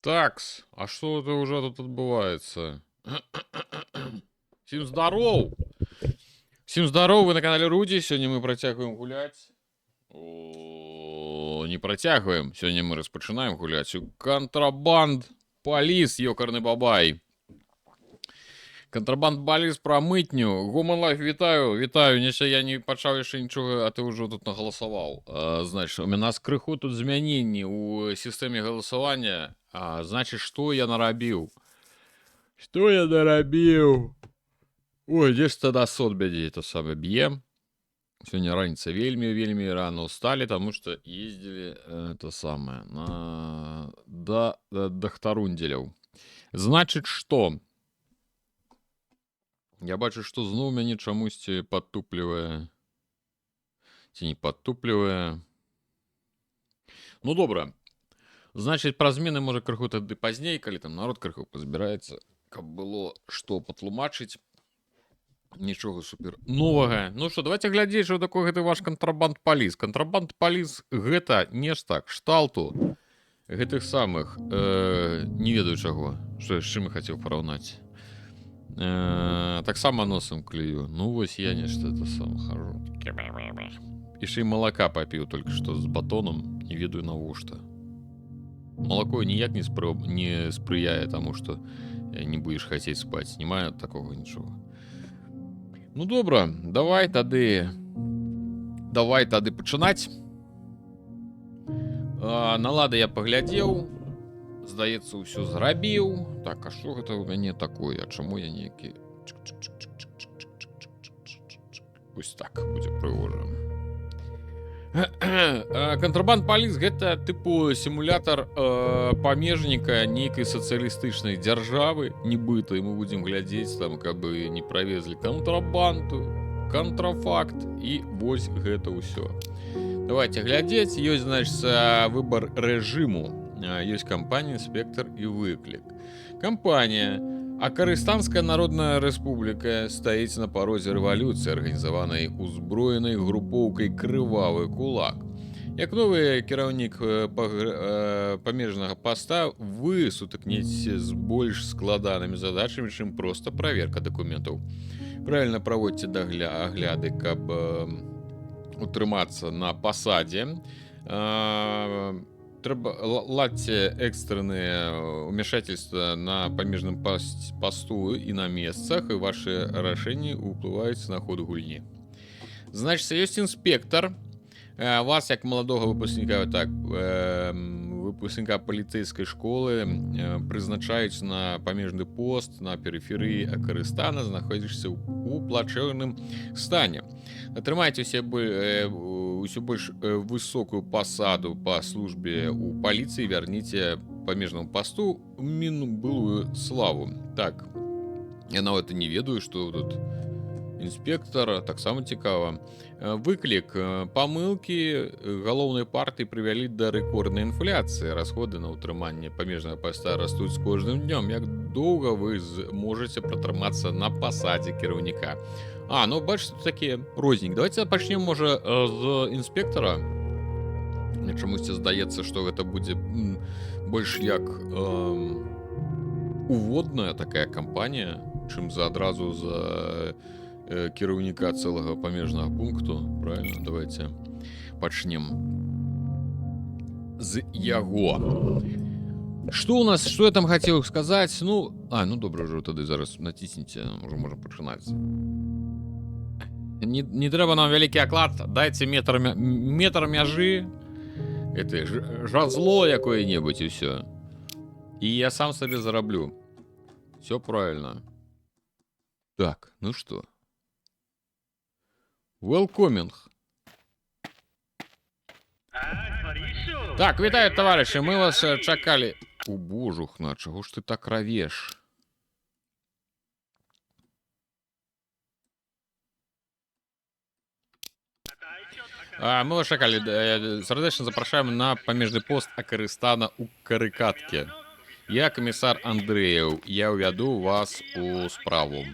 Такс, а что это уже тут отбывается? Всем здоров! Всем здоров, вы на канале Руди. Сегодня мы працягваем гуляць. Не працягваем. Сегодня мы распачынаем гуляць у Контрабанд Полис, ёкарны бабай. Контрабанд Полис про мытню. Гуман Лайф, вітаю, вітаю. Нече я не пачаў яшчэ нічога, а ты ўжо тут нагаласаваў. Значит, у нас крыху тут змяненні ў сістэме галасавання. Значит, што я нарабіў? Што я нарабіў? Ой, дзе ж тада сот бядзе, то самае б'е. Сегодня раніца вельмі рано устали, потому что ездили это самое на до Дахтарунделяў. Значит, что? Я бачу, што зноў мяне чамусьці падтуплівае. Ці не падтуплівае. Ну, добра. Значит, пра змены можа крыху тады пазней, калі там народ крыху пазбіраецца, каб было што патлумачыць. Нічога супер новага. Ну што, давайте глядзець, што такое гэты ваш Контрабанд Полис. Контрабанд Полис гэта нешта кшталту гэтых самых не ведаю чаго. Што з чым я хацеў параўнаць. Таксама носам клею. Ну вось я нешта это сам хожу. Яшчэ і малака папіў толькі што з батоном, не ведаю навошта. Малако ніяк не спрыяе таму, што не будзеш хацець спаць. Немає такога нічога. Ну добра, давай тады пачынаць. Налады я паглядзеў. Здаецца, ўсё зрабіў. Так, а што гэта ў мяне такое? А чаму я неякі... Вось так будзе прыгожа. Контрабанд Полис гэта тыпу сімулятор памежніка нейкай сацыялістычнай дзяржавы, нібыта, і мы будзем глядзець там, каб не правезлі кантрабанду, кантрафакт, і вось гэта ўсё. Давайте глядзець. Ёсць, значыцца, выбар рэжыму. Ёсць кампанія, спектр і выклік. Кампанія. Акарыстанская народная рэспубліка стаіць на парозе рэвалюцыі, арганізаванай узброенай групоўкай «Крывавы кулак». Як новы кіраўнік памежнага паста, вы сутыкнеце з больш складанымі задачамі, чым проста праверка дакументаў. Правільна праводзьце агляды, каб утрымацца на пасадзе. Ладьте экстренные вмешательства на памежным посту и на местах, и ваши решения уплывают на ход гульни. Значит, есть инспектор. Вас, как молодого выпускника, так, выпускника полицейской школы, призначаюць на памежны пост на периферии Акарыстана, знаходзішся у плачэўным стане. Атрымайце ўсё больш высокую пасаду па службе ў паліцыі, вярніце памежнаму пасту былую славу. Так, я нават і не ведаю, што тут інспектор, таксама цікава. Выклік. Памылкі галоўнай партыі прывялі да рэкорднай інфляцыі. Расходы на ўтрыманне памежнага паста растуць з кожным днём. Як доўга вы зможаце пратрымацца на пасадзе кіраўніка? Ну бачыце, тут такія розненькі. Давайте пачнем, можа, з інспектара. Мне чамусьці здаецца, што гэта будзе больш як уводная такая кампанія, чым адразу за кіраўніка цэлага памежнага пункту. Правильно? Давайте пачнем з яго. Што у нас, што я там хацеў сказаць? Ну добра, ўжо тады зараз націсніце, можна пачынаць. Не трэба нам вялікі аклад, дайце метр мяжы, это жазло якое-небудзь і ўсё. І я сам сабе зараблю. Все правильно. Так, ну што? Welcoming. Так, вітаю, таварышы, мы вас чакалі. У божухна, чаго ж ты так равеш? Мы вас чакалі. Сардэчна запрашаем на памежны пост Акарыстана ў Карыкатке. Я камісар Андрэеў. Я ўвяду вас у справу.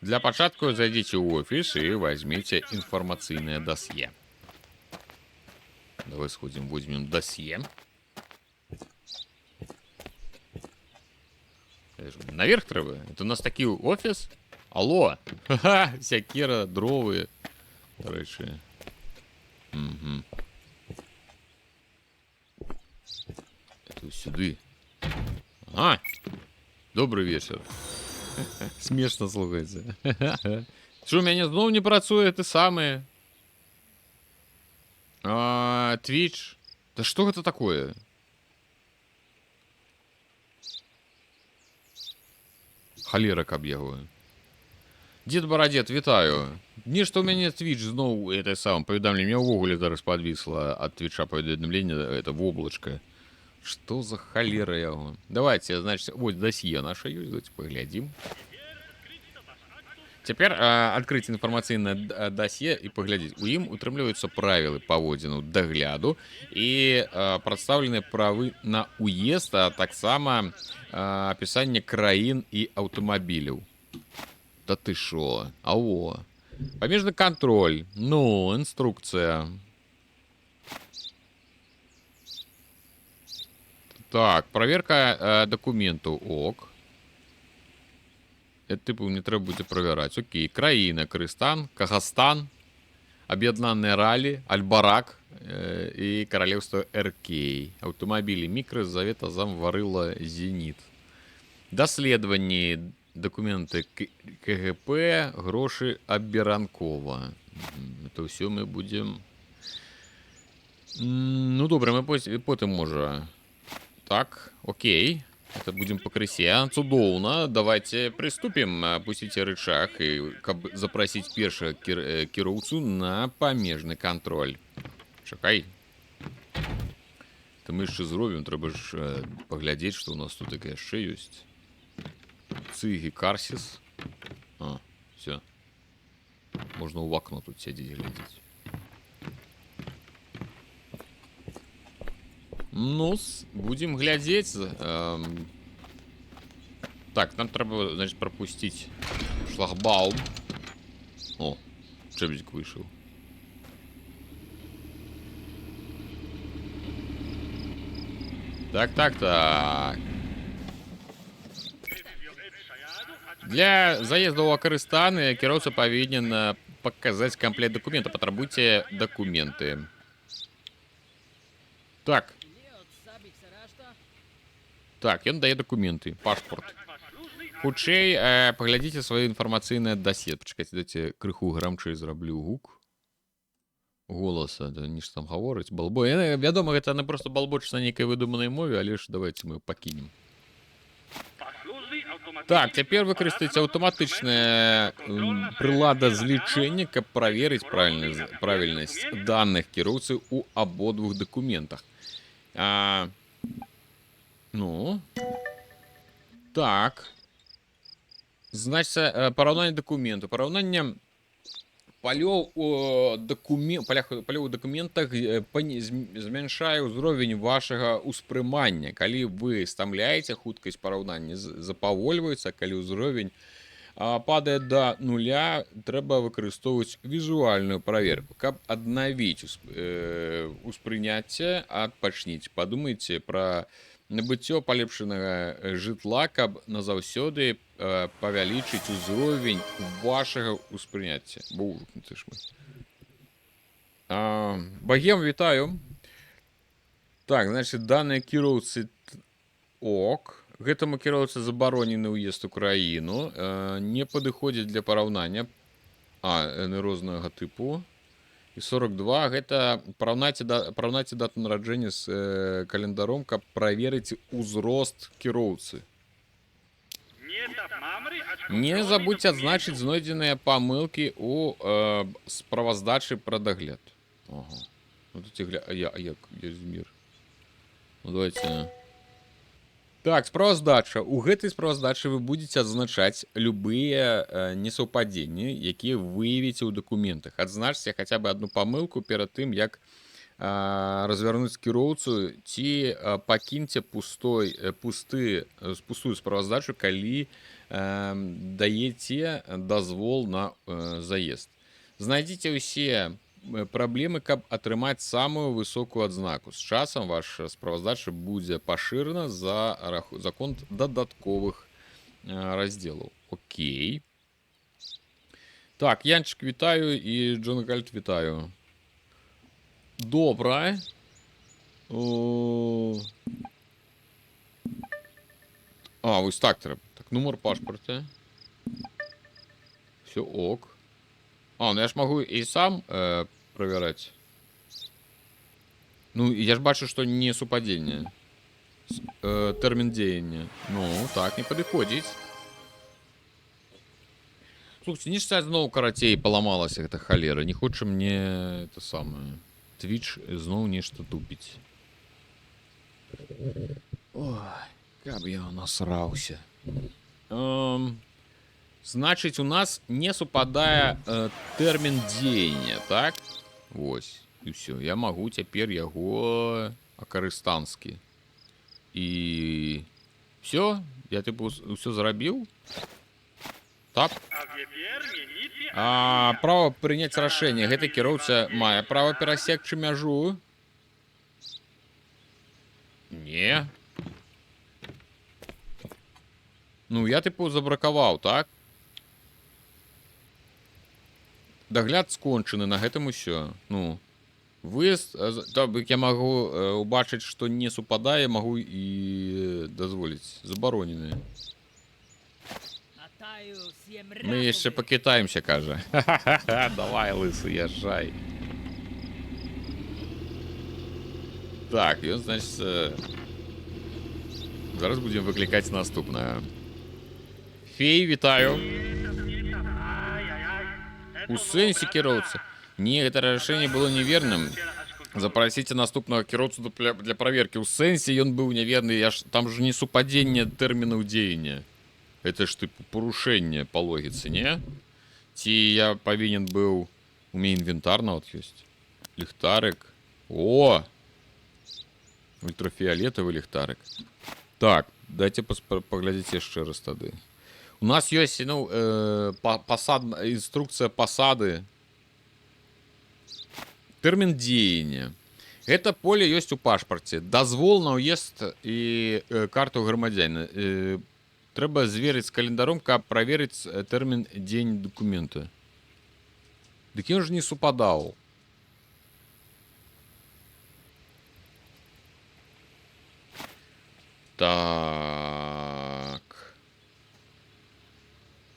Для пачатку зайдзіце ў офіс і возьміце інфармацыйнае дасье. Давай сходзім, возьмем дасье. Наверх треба. Это у нас такий офіс? Алло! Ха-ха! Сякера, дрови. До речі. Угу. Это сюди. Ага! Добрий вечір. Смішно слухається. Що, у мене знову не працює те саме? Twitch? Да что это такое? Холера каб яго. Дед Бородет, вітаю. Нешта у мяне Twitch зноў это сам паведамленне. Меня ўвогуле зараз подвисло от Твича паведамлення, это в облачко. Что за холера яго? Давайте, значит, вот досье наше ёсць, давайте поглядим. Цяпер адкрыць інфармацыйнае дасье і паглядзець. У ім утрымліваюцца правілы паводзіну дагляду і прадстаўленыя правы на уезд, а таксама апісанне краін і аўтамабіляў. Да ты шо? Аво. Памежны кантроль. Ну, інструкцыя. Так, проверка документаў. Ок. Это типу не треба буде проверять. Окей. Країна, Кыргызстан, Казахстан, Об'єднане Ралі, Альбарак і Королівство РК. Автомобілі Мікрос, Завета Замварила, Зенит. Доследование, документы КГП, гроши Аберанкова. Это все мы будем... Ну, добре, мы потім може. Так, окей. Это будем по крысе. Цудоўна. Давайте приступим. Опустите рычаг и запросить першего кіроўцу на памежны контроль. Чакай. Это мы еще зробим. Треба ж поглядеть, что у нас тут такая яшчэ ёсць. Цыги Карсис. Все. Можно в окно тут сидеть глядеть. Ну, будем глядеть. Так, нам треба, значит, пропустить шлагбаум. О, чебзик вышел. Так. Для заезда ў Акарыстан кіроўца павінен показать комплект документа. Потребуйте документы. Так. Так, ён дае документы. Пашпорт. Хутчэй, паглядзіце сваё інфармацыйнае дасье. Пачакайце, дайце крыху грамчэй зраблю гук. Голаса, да нешта там гаворыць. Балбо. Вядома, гэта не просто балбочыць на нейкай выдуманай мове, але ж давайте мы пакінем. Так, цяпер выкарыстаюць аўтаматычная прылада злічэння, каб праверыць правільнасць даных кіроўцы ў абодвух дакументах. Ну. Так. Значит, параўнанне дакументу. Параўнанне палёў у дакументах змяншае ўзровень вашага ўспрымання. Калі вы стамляеце, хуткасць параўнання запавольваецца, калі ўзровень падае да нуля, трэба выкарыстоўваць візуальную праверку. Каб аднавіць успрыняцце, адпачніце. Падумайце пра набыццё палепшанага жытла, каб назаўсёды павялічыць узровень вашага ўспрыняцця. Багем, вітаю. Так, значит, даныя кіроўцы ок. Гэтаму кіроўцы забаронены ўезд у краіну. Не падыходзіць для параўнання. Яны рознага тыпу. І 42, гэта параўнаце дату нараджэння з календаром, каб праверыць узрост кіроўцы. Не забудьце адзначыць знойдзеныя памылкі ў справаздачы пра дагляд. Ага. Ну тут як ёсць мір. Ну давайте. Так, справаздача. У гэтай справаздачы вы будзеце адзначаць любыя несаўпадзенні, якія выявіце ў дакументах. Адзначце хаця бы одну памылку перад тым, як развярнуць кіроўцу, ці пакіньце пустую справаздачу, калі даеце дазвол на заезд. Знайдзіце ўсе праблемы, каб атрымаць самую высокую адзнаку. З часам ваша справаздача будзе пашырана за конт дадатковых раздзелу. Окей. Так, Янчик вітаю і Джон Гальд вітаю. Добра. Ось так треба. Так, номер пашпорта. Все ок. Ну я ж могу і сам проверять. Ну, я ж бачу, що не супадіння. Термін діяння. Ну, так, не підходить. Слушайте, не ж знову каратей поламалася эта холера. Не хоче мне это самое. Твич знову нечто тупить. Ой, как я насрался. Значит, у нас не супадае термін дзеяння, так? Вось. І все. Я могу теперь яго акарыстанскі. І все? Я типу все зрабіў? Так? Право прыняць рашэнне. Гэты кіроўца мае права перасекчы мяжу? Не. Ну, я типу забракаваў, так? Дагляд скончаны, на гэтым усё. Ну, выезд, я магу убачыць, што не супадае, магу і дазволіць. Забаронены. Мы яшчэ пакітаемся, кажа. Давай, лысы, язджай. Так, ён, значит, зараз будем выклікаць наступнае. Фей, вітаю. У сэнсе кіроўца. Не, гэта рашэнне было неверным. Запросите наступного кіроўцу для проверки. У сэнсе ён быў неверны. Там же не супадзенне тэрмінаў дзеяння. Это ж типу порушэнне по логіцы, не? Ці я павінен быў... У меня інвентар нават ёсць. Ліхтарык. О! Ультрафіолетовый ліхтарык. Так, дайте поглядзець яшчэ раз тады. У нас ёсць, ну, інструкцыя пасады. Тэрмін дзеяння. Гэта поле ёсць у пашпарце. Дазвол на ўезд і карту грамадзяніна. Трэба зверыць з календаром, каб праверыць тэрмін дзень дакумента. Дык ён ж не супадаў. Так.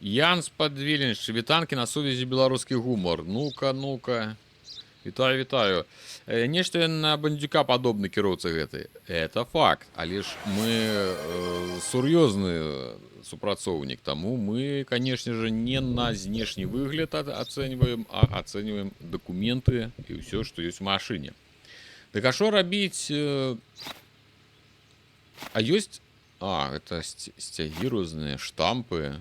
Ян Спадвіленч, вітанкі на сувязі беларускі гумор. Ну-ка, ну-ка. Вітаю, вітаю. Нешта на бандюка падобны кіроўца гэты. Это факт. Але ж мы сур'ёзны супрацоўнік. Таму мы, конечно же, не на знешні выгляд ацэньваем, а ацэньваем дакументы і ўсё, што ёсць у машыне. Так а што рабіць? А ёсць... это сцягі розныя, штампы.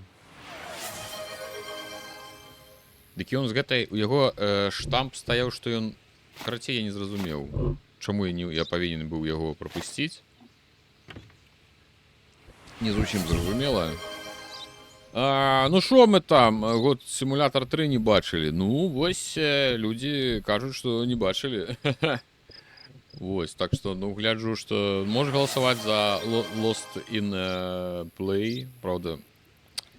Дык ён з гэтай... У яго штамп стаяў, што ён... Карацей, я не зразумеў. Чаму я павінен быў яго прапусціць? Не зусім зразумела. Ну шо мы там? Год сімулятор 3 не бачылі. Ну, вось людзі кажуць, што не бачылі. Вось, так што, ну, гляджу, што можаш галасаваць за Lost in Play. Праўда,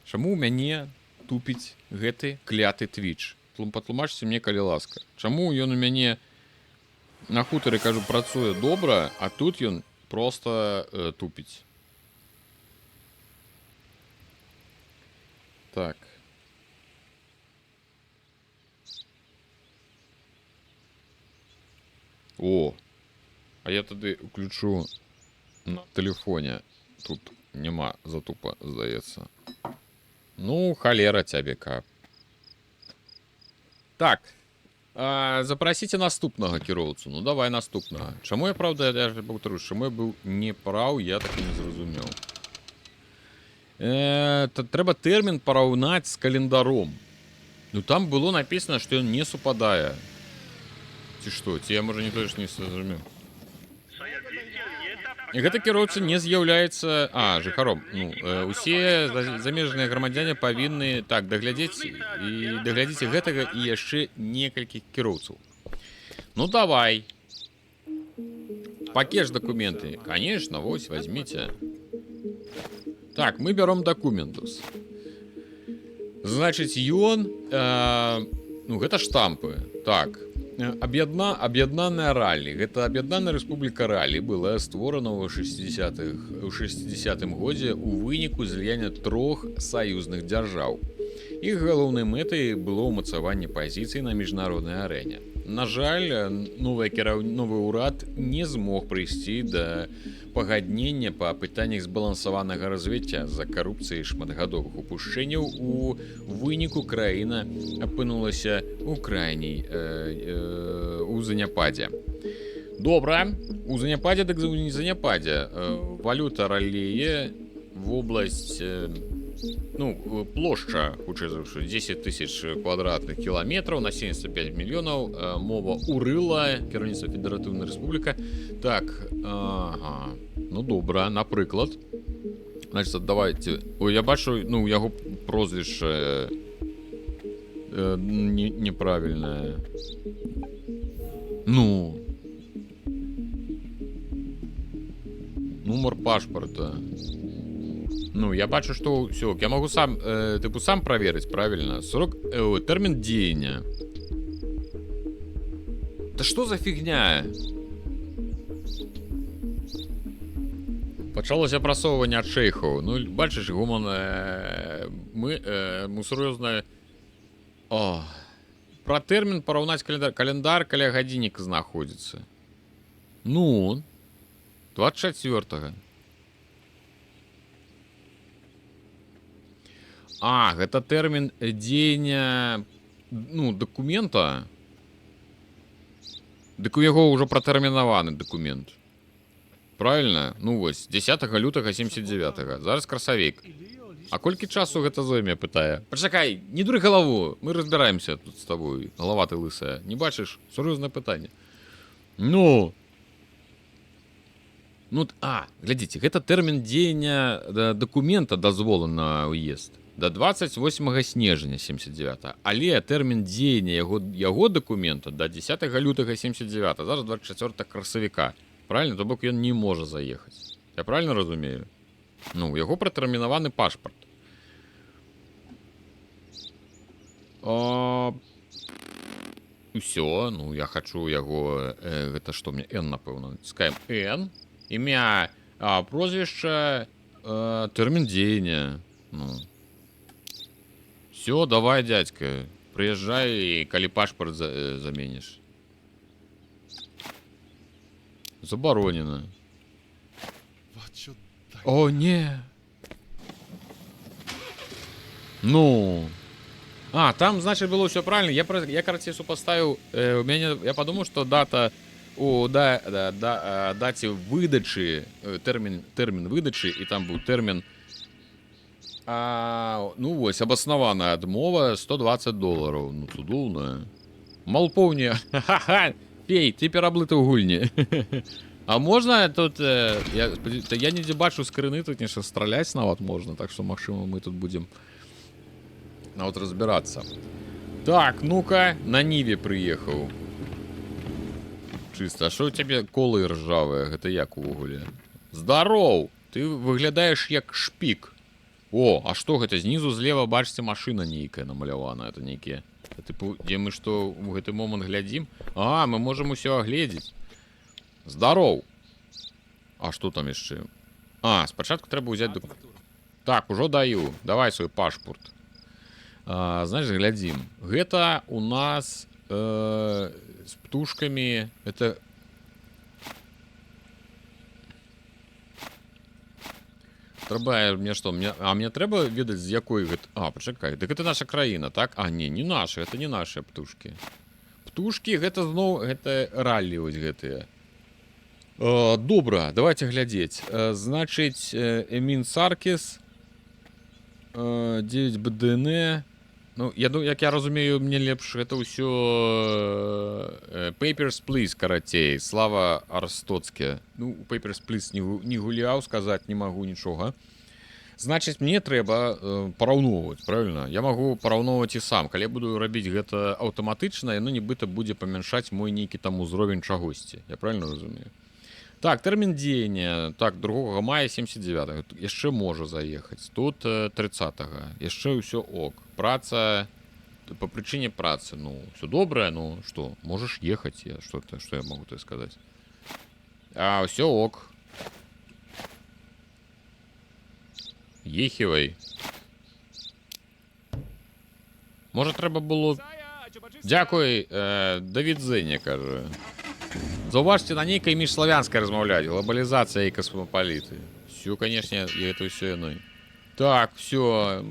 чаму ў мяне тупіць гэты кляты Twitch? Патлумачце мне, калі ласка. Чаму ён у мяне на хутары, кажу, працуе добра, а тут ён проста тупіць? Так. О! А я тады уключу на телефоне. Тут нема затупа, здаецца. Ну, холера цябе, кап. Так. Запросите наступнага кіроўцу. Ну, давай наступнага. Чаму я, правда, я ж паўтару, чаму я быў не прав, я так і не зразумеў. Трэба тэрмін параўнаць з календаром. Ну, там было написано, што ён не супадае. Ці што? Ці я, можа, не тое ж не зразумеў. І гэта кіроўца не з'яўляецца жыхаром. Ну, усе замежныя грамадзяне павінны так даглядзець і даглядзіце гэтага і яшчэ некалькі кіроўцаў. Ну давай. Пакеш дакументы. Конечно, вось возьмите. Так, мы берем документус. Значит, ён... ну, гэта штампы. Так. Аб'яднаная раллі. Гэта аб'яднаная рэспубліка раллі была створана ў 60-м годзе ў выніку зліяння 3 саюзных дзяржаў. Іх галоўнай мэтай было ўмацаванне пазіцый на міжнароднай арэне. На жаль, новы ўрад не змог прыйсці да пагаднення па пытаннях збалансаванага развіцця з-за карупцыі шматгадовых упушчэнняў. У выніку краіна апынулася у крайняй у заняпадзе. Добра, у заняпадзе, так не заняпадзе. Валюта ралее, вобласць, ну, плошча, хутчэй за ўсё, 10 000 квадратных кіламетраў, насельніцтва 5 мільёнаў, мова урыла, кіраўніцтва федэратыўная рэспубліка. Так, ага, ну добра, напрыклад. Значит, давайте. Ой, я бачу, ну, яго прозвішча неправільнае. Ну. Нумар пашпарта. Ну, я бачу, что все, я могу сам, типу, сам проверить, правильно? Срок, термин деяния. Да что за фигня? Пачалося прасоўванне ад шэйхаў. Ну, бачыш, гуман, мы сур'ёзна... О, про тэрмін параўнаць календар каля гадзінніка знаходзіцца. Ну, 24-го. А, гэта тэрмін дзеяння, ну, дакумента. Дык у яго ўжо пратэрмінаваны дакумент. Правильно? Ну вось, 10 лютага 79-го. Зараз красавік. А колькі часу гэта зойме, пытае? Пачакай, не дуры галаву, мы разбіраемся тут з табой. Галава ты лысая. Не бачыш? Сур'ёзнае пытанне. Ну... Ну, глядзіце, гэта тэрмін дзеяння дакумента дазволу на ўезд. До 28 снежня 79-го. Але тэрмін дзеяння яго дакумента до 10 лютага 79-го. Зараз 24 красавіка. Правильно? То бок ён не можа заехаць. Я правильно разумею? Ну, у яго пратэрмінаваны пашпарт. Усё, ну, я хачу яго... Гэта што мне? N, напэўна. Скаем N. Імя, прозвішча, тэрмін дзеяння. Ну... Все, давай, дядька, приезжай, и коли пашпорт заменишь. Заборонено. О, не. Ну. Там, значит, было все правильно. Я короче, супоставил. Я подумал, что дата у дате выдачи, термин выдачи, и там был термин. Ну вось, абаснаваная адмова $120. Ну, цудоўна. Малпоўне. Ха-ха-ха. Пей, ты пераблыты ў гульні. А можна тут... Я недзе бачу скрыны, тут нешта страляць нават можна. Так што, магчыма, мы тут будзем нават разбірацца. Так, ну-ка, на Ніве прыехаў. Чыста, а што ў цябе колы ржавыя? Гэта як увогуле? Здароў! Ты выглядаеш як шпік. О, а што гэта? Знізу злева, бачыце, машына нейкая намалявана. Это нейкія. Тыпу, дзе мы што ў гэты момант глядзім? Мы можам усё агледзець. Здароў! А што там яшчэ? Спачатку трэба ўзяць... Так, ужо даю. Давай свой пашпорт. Знаеш, глядзім. Гэта у нас з птушкамі... Это... Трэба мне што? Мне трэба ведаць, з якой гэта... Пачакай, дык гэта наша краіна, так? Не наша, гэта не нашыя птушкі. Птушкі, гэта зноў, гэта раллі вось гэтыя. Добра, давайте глядзець. Значыць, Эмін Саркіс, 9 БДН... Ну, як я разумею, мне лепш гэта ўсё... Papers, Please, карацей. Слава Арстоцкі. Ну, Papers, Please не гуляў, сказаць не магу нічога. Значыць, мне трэба параўноўваць, правильно? Я магу параўноўваць і сам. Калі я буду рабіць гэта аўтаматычна, яно нібыта будзе памяншаць мой нейкі там узровень чагосьці. Я правильно разумею? Так, термін дзеяння. Так, 2 мая 79-го. Яшчэ можа заехаць. Тут 30-го. Яшчэ ўсё ок. Праца... По причине працы. Ну, все доброе, ну что, можешь ехать. Что я могу тебе сказать? А, все ок. Ехивай. Може, треба було... Дякую, до відзення, каже. Зауважте, на нейкай міжславянскай размаўляць. Глобализация и космополиты. Все, конечно, это все иной. Так, все.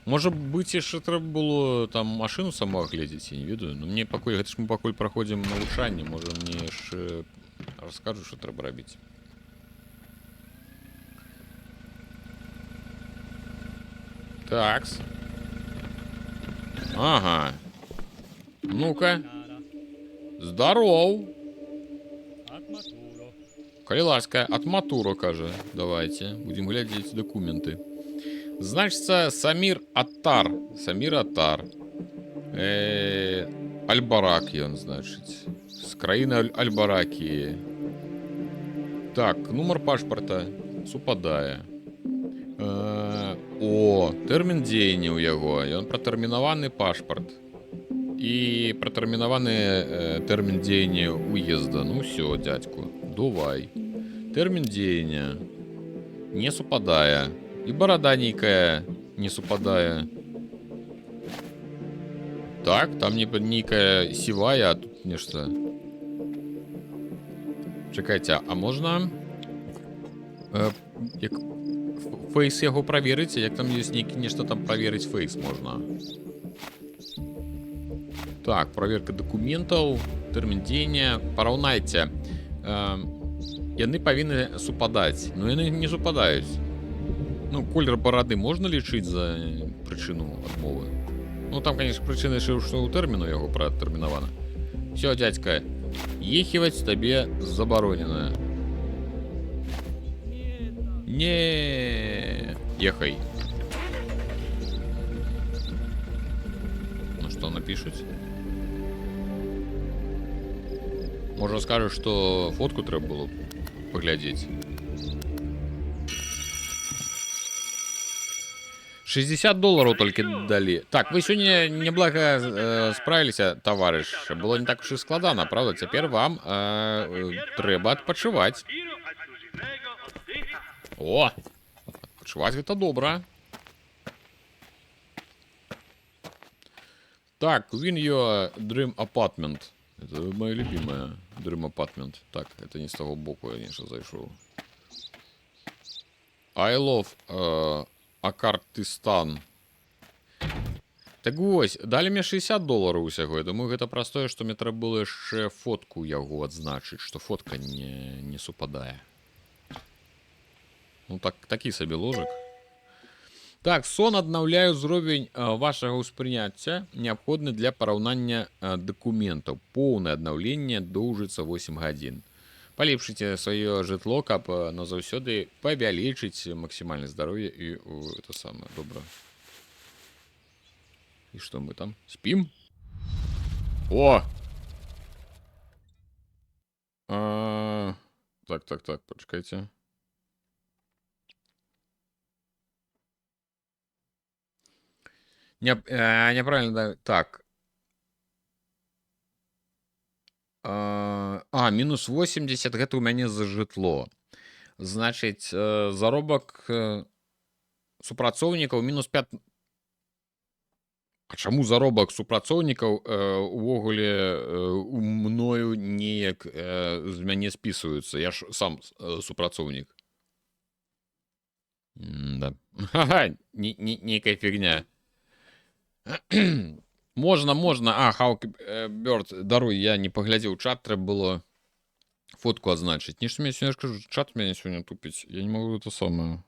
Может быть, яшчэ трэба было там машину саму агледзець, я не ведаю. Но мне пакуль, гэта ж мы пакуль праходзім навучанне, можа мне яшчэ раскажу, што трэба рабіць. Такс. Ага. Ну-ка. Здоров. Калі ласка, от Матуро, кажа. Давайте, будем глядзець документы. Значится, Самир Аттар. Самир Аттар. Альбараки он, значит. С краины Альбараки. Так, номер пашпорта супадае. О, тэрмін дзеяння ў яго. Ён пратэрмінаваны пашпарт. І пратэрмінаваны тэрмін дзеяння уезда. Ну все, дядьку, давай. Тэрмін дзеяння не супадае. И борода нейкая не супадае. Так, там нейкая сивая, а тут нешта. Чекайте, а можно як фейс яго проверить? Як там есть нешта там проверить фейс можно? Так, проверка документов, термин дзеяння. Параўнайце. Яны павінны супадаць, но яны не супадаюць. Ну, колер бороды можно лечить за причину отмовы? Ну, там, конечно, причина, что у термину его протерминовано. Все, дядька, ехивать тебе заборонено. Не, ехай. Ну, что напишет? Может, скажешь, что фотку треба было поглядеть. 60 долларов только дали. Так, вы сегодня неблаго справились, товарищ. Было не так уж и складано, правда? Теперь вам треба отпочивать. О, отпочивать это добро. Так, win your dream apartment. Это моя любимая dream apartment. Так, это не с того боку, я, конечно, зашел. I love... Акартыстан. Так вось, далі мне 60 долларов усяго. Я думаю, гэта простое, што мне трэба было яшчэ фотку яго адзначыць, што фотка не супадае. Ну так, такі сабе ложак. Так, сон аднаўляе ўзровень вашага ўспрыняцця, неабходны для параўнання дакументаў. Поўнае аднаўленне доўжыцца 8 гадзін. Полепшите свое житло, каб назаўсёды павялічыць максимальное здоровье и это самое доброе. И что мы там? Спим? О! Так, почекайте. Неправильно, да. Так. Минус 80, гэта у мяне за жытло. Значыць, заробак супрацоўнікаў минус 5. А чаму заробак супрацоўнікаў увогуле мною неяк з мяне спісваюцца? Я ж сам супрацоўнік. Да. Ха-ха, нейкая фігня. Можно. How Bird, даруй, я не поглядел чат, треба было фотку отзначить. Не что мне сегодня скажу, чат меня сегодня тупить. Я не могу это самое.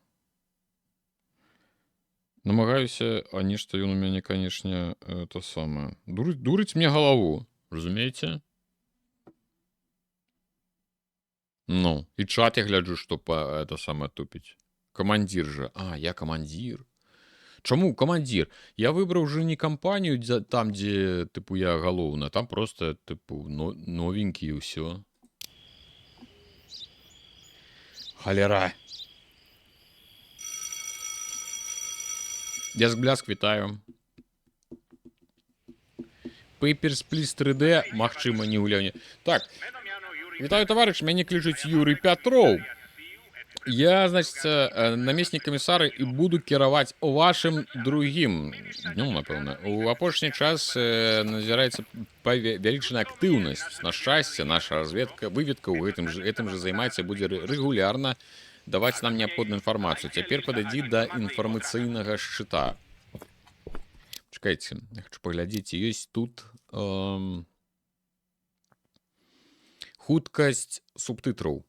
Намагаюсь, а не что он у меня, конечно, это самое. Дурить мне голову, разумеете? Ну, и чат я гляджу, что это самое тупить. Командир же. Я командир. Чаму командир? Я выбрал уже не компанию, там, где, типу, я галоўны, там просто, типу, новенький и все. Халера. Бляск, вітаю. Papers, Please 3D, магчыма, не гуляўне. Так, вітаю, товарищ, мяне клічуць Юрий Пятров. Я, значит, намеснік камісара і буду кіраваць вашым другім днём, напэўна. У апошні час назіраецца павялічаная актыўнасць. На шчасце, наша разведка, выведка ў гэтым же займаецца, будзе рэгулярна даваць нам неабходную інфармацыю. Цяпер падыдзі да інфармацыйнага шчыта. Чакайце, я хочу паглядзець, ёсць тут хуткасць субтытраў.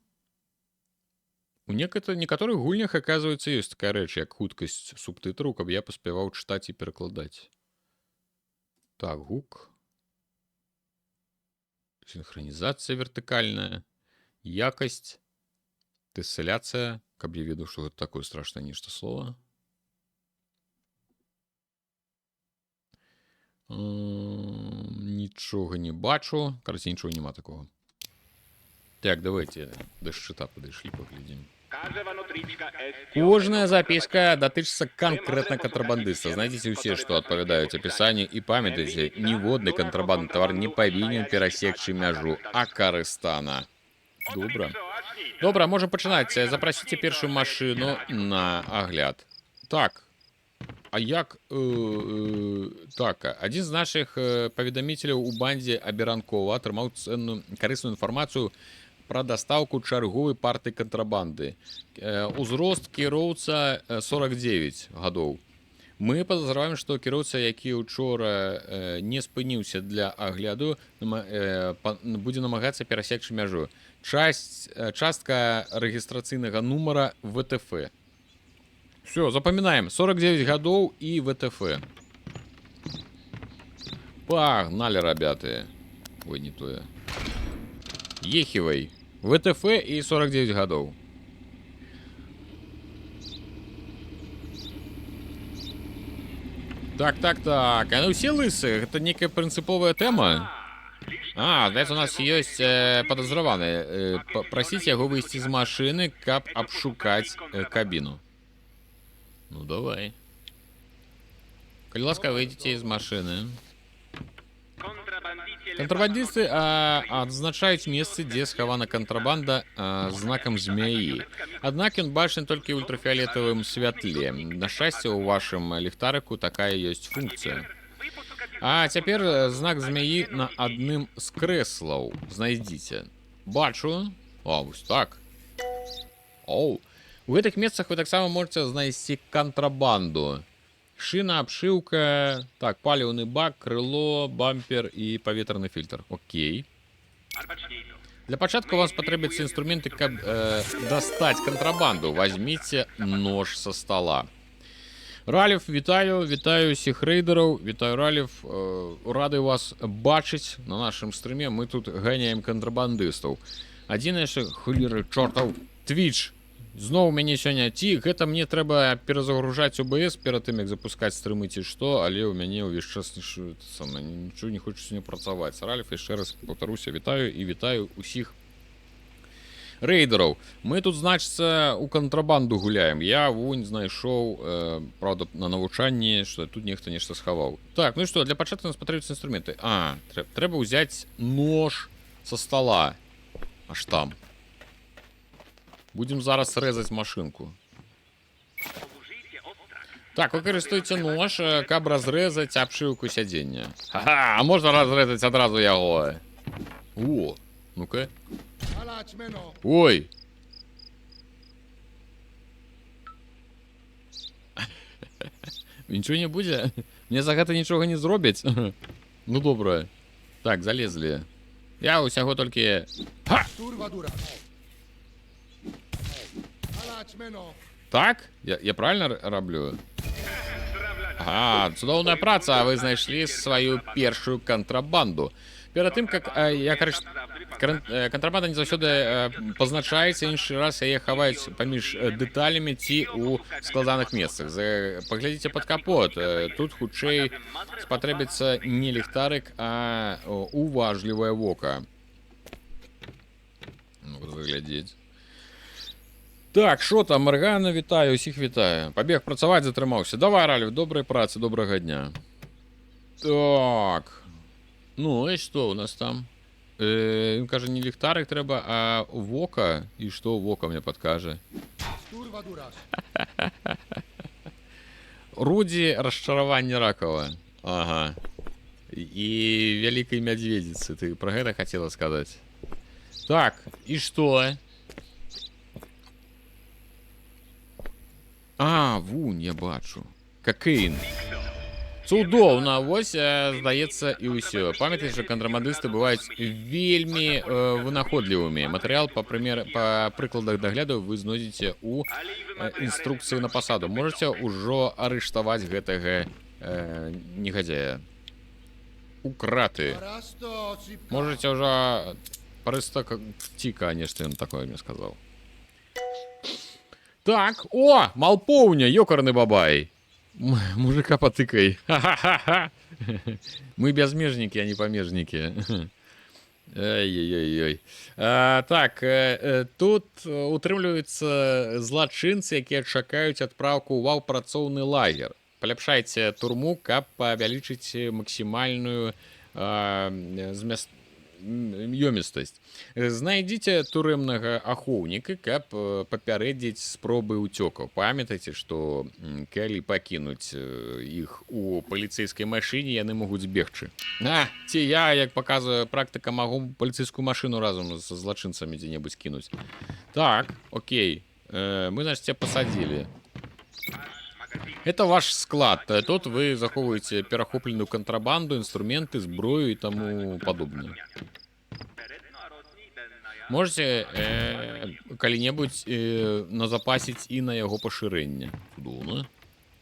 У некаторых гульнях, оказывается, есть такая рэч, як хуткасць субтытраў, каб я паспяваў чытаць і перакладаць. Так, гук. Синхронизация вертыкальная. Якость. Тесселяция. Каб я ведаў, што гэта такое страшное нешта слово. Нічога не бачу. Карацей, нічога нема такого. Так, давайте до шчыта падышлі, паглядзім. Кожная записка датычыцца конкретно контрабандыста. Знайдзіце ўсе, што адпавядаюць апісанню, і памятайце, ніводны кантрабандны тавар не павінен перасекчы мяжу Акарыстана. Добра, можам пачынаць. Запрасіце першую машыну на агляд. Так. А як... Так, адзін з нашых паведаміцеляў у бандзе Аберанкова атрымаў ценную карысную інфармацыю пра дастаўку чарговай партыі кантрабанды. Узрост кіроўца 49 гадоў. Мы падазраваем, што кіроўца, які учора не спыніўся для агляду, будзе намагацца перасекчы мяжу. Частка рэгістрацыйнага нумара ВТФ. Все, запамінаем. 49 гадоў і ВТФ. Пагнали, ребята. Ой, не тое. Ехивай. ВТФ і 49 гадоў. Так. А ну все лысы, гэта некая прынцыповая тэма. Знаете, у нас ёсць падазраваны. Прасіць яго выйсці з машыны, каб абшукаць кабіну. Ну, давай. Калі ласка, выйдзеце з машыны. Контрабандисты адзначаюць месцы, дзе схавана кантрабанда знакам змяі. Аднак ён бачны толькі ў ультрафіолетавым святле. На шчасце, у вашым ліхтарыку такая ёсць функцыя. А цяпер знак змяі на адным з крэслаў. Знайдзіце. Бачу. Вось так. У гэтых месцах вы таксама можете знайсці кантрабанду. Шина, обшивка, так, паліўны бак, крыло, бампер і паветраны фільтр. Окей. Для пачатку вам спатрэбяцца інструменты, каб дастаць кантрабанду. Возьміце нож со стола. Раліф, вітаю усіх рэйдераў. Вітаю, Раліф. Рады вас бачыць на нашым стрыме. Мы тут ганяем кантрабандыстаў. Адзінае, што хулеры чортаў Twitch. Зноў мяне сёння ці гэта мне трэба перазагружаць OBS перад тым, як запускаць стрымы ці што, але ў мяне ўвесь час нічого не хочуць не працаваць. Ральф, яшчэ раз паўтаруся, вітаю і вітаю усіх рэйдераў. Мы тут, значыцца, у кантрабанду гуляем. Я вунь знайшоў, правда, на навучанні, што тут нехта нешта схаваў. Так, ну і што, для пачатку нас патрэбуюцца інструменты. Трэба ўзяць нож са стола. Аж там. Будем зараз рэзаць машынку. Так, выкарыстуйце нож, каб разрэзаць абшыўку сядзення. А можна разрэзаць адразу яго. Ну-ка. Ой. Нічого не будзе? Мне за гэта нічога не зробяць? Ну, добра. Так, залезлі. Я усяго толькі... Так? Я правильно раблю? Цудоўная праца, вы знайшлі сваю першую кантрабанду. Перад тым, как контрабанда не заўсёды пазначаецца, іншы раз яе хаваюць паміж дэталямі ці ў складаных месцах. Паглядзіце пад капот. Тут хутчэй спатрэбіцца не ліхтарык, а уважлівае вока. Ну, заглядзець. Так, що там, Моргана, вітаю, усіх вітаю. Побіг працювати, затримався. Давай, Ральф, доброї праці, доброго дня. Так. Ну, і що у нас там? Він каже, не ліхтарик треба, а вока. І що вока мені підкаже? Руді розчарування Ракова. Ага. І Великої Медведиці. Ти про це хотіла сказати? Так, і що? А, вунь, я бачу. Кокаїн. Цудовно, ось, здається, і усе. Пам'ятаєте, що контрабандисти бувають вельми винаходливими. Матеріал по прикладах догляду ви знайдете у інструкції на посаду. Можете уже арештувати гэтага негодяя. Украти. Можете уже простакти, конечно, он такое мне сказал. Так, о, малповня, ёкарный бабай. Мужика потыкай. Ха-ха-ха. Мы безмежники, а не помежники. Ой-ой-ой. Так, тут утрымліваюцца злачынцы, якія чакаюць адпраўку ў працоўны лагер. Паляпшайце турму, каб павялічыць максімальную ёмістасць. Знайдзіце турэмнага ахоўніка, каб папярэдзіць спробы ўцёкаў. Памятайце, што калі пакінуць іх у паліцэйскай машыне, яны могуць бегчы. Ці я, як паказвае практыка, магу паліцэйскую машыну разам з злачынцамі дзе-небудзь кінуць. Так, окей. Мы, значит, тебя посадили. Это ваш склад. Тут вы захоўваеце перахопленую кантрабанду, інструменты, зброю і таму падобнае. Можете калі-небудзь назапасіць і на яго пашырэнне. Цудоўна.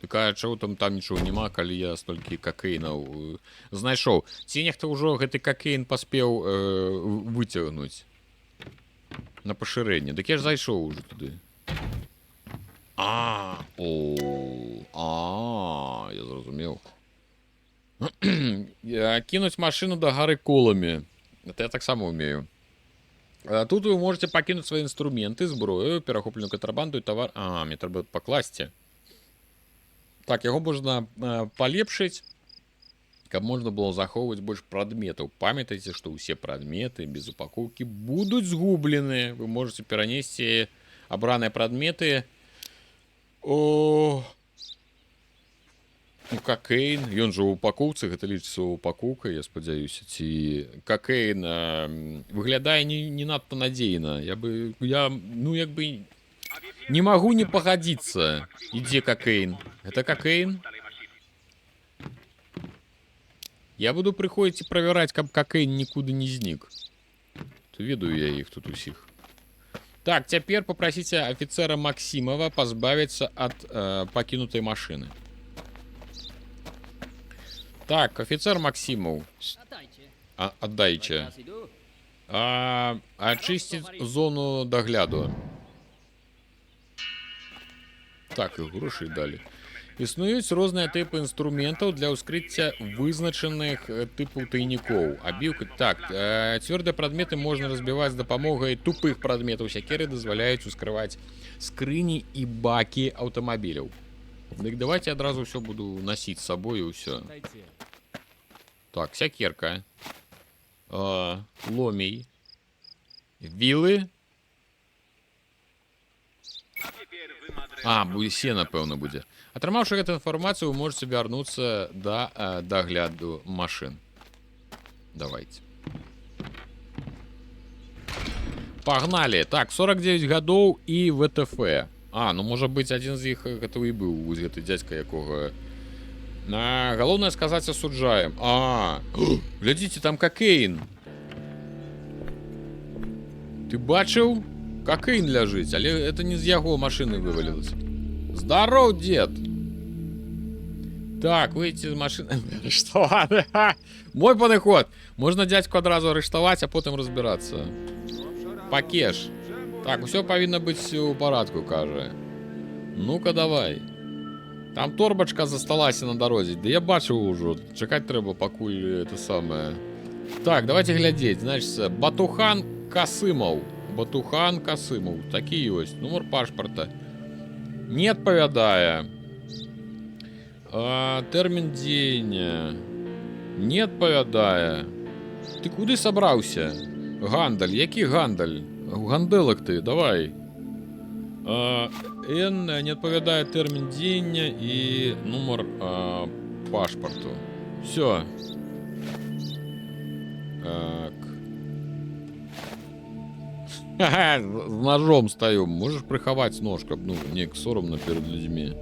Такая, чаго там нічого няма, калі я столькі кокаінаў знайшоў. Ці нехта ўжо гэты кокаін паспеў выцягнуць на пашырэнне. Дык я ж зайшоў ужо туды. Я зразумеў. Кінуць машыну да гары коламі. Это я таксама умею. Тут вы можете пакінуць свае інструменты, зброю, перахопленую кантрабанду і тавар. Мне трэба пакласці. Так, яго можна палепшыць, каб можна было захоўваць больш прадметаў. Памятайце, што ўсе прадметы без упакоўкі будуць згублены. Вы можете перанесці абраныя прадметы. Кокаін, ён жа ў упакоўцы, гэта лічыцца упакоўка, я спадзяюся, ці кокаін выглядае не надта надзейна. Я не магу не пагадзіцца. Ідзе кокаін. Гэта кокаін? Я буду прыходзіць і правяраць, каб кокаін нікуды не знік. То ведаю я іх тут усіх. Так, цяпер попросіце офіцера Максимова пазбавіцца ад пакінутай машыны. Так, офіцер Максимов. Аддайце. Ачысціць зону дагляду. Так, і грошай далі. Існуюць розныя тыпы інструментаў для ўскрыцця вызначаных тыпаў тайнікоў. Абіўка. Так, цвёрдыя прадметы можна разбіваць з дапамогай тупых прадметаў. Сякеры дазваляюць ускрываць скрыні і бакі аўтамабіляў. Дык давайте адразу ўсё буду насіць з сабой і ўсё. Так, сякерка. Ломій. Вілы. Сена, напэўна, будзе. Атрымаўшы гэту інфармацыю, вы можете вярнуцца да дагляду машын. Давайте. Пагналі. Так, 49 гадоў і ВТФ. Ну можа быць, адзін з іх гэта і быў, вось гэты дзядзька, якога... Галоўнае сказаць, асуджаем. Глядзіце, там кокаін. Ты бачыў? Кокаін ляжыць, але это не з яго машыны вывалілася. Здароў, дед! Так, выйдзеце з машыны. Арыштаваны. Мой падыход. Можна дзядзьку адразу арыштаваць, а потым разбірацца. Пакеш. Так, усё павінна быць у парадку, кажа. Ну-ка, давай. Там торбачка засталася на дарозе. Да я бачыў ужо. Чакаць трэба, пакуль это самае. Так, давайте глядзець. Значит, Батухан Касымаў. Батухан Касымов. Такі ёсць. Нумар пашпарта. Не адпавядае. Тэрмін дзеяння. Не адпавядае. Ты куды сабраўся? Гандаль. Які гандаль? Гандэлак ты, давай. Н не адпавядае тэрмін дзеяння і нумар пашпарту. Все. Так. Ха-ха, с ножом стою. Можешь приховать нож, каб, ну, неяк соромно перед людьми.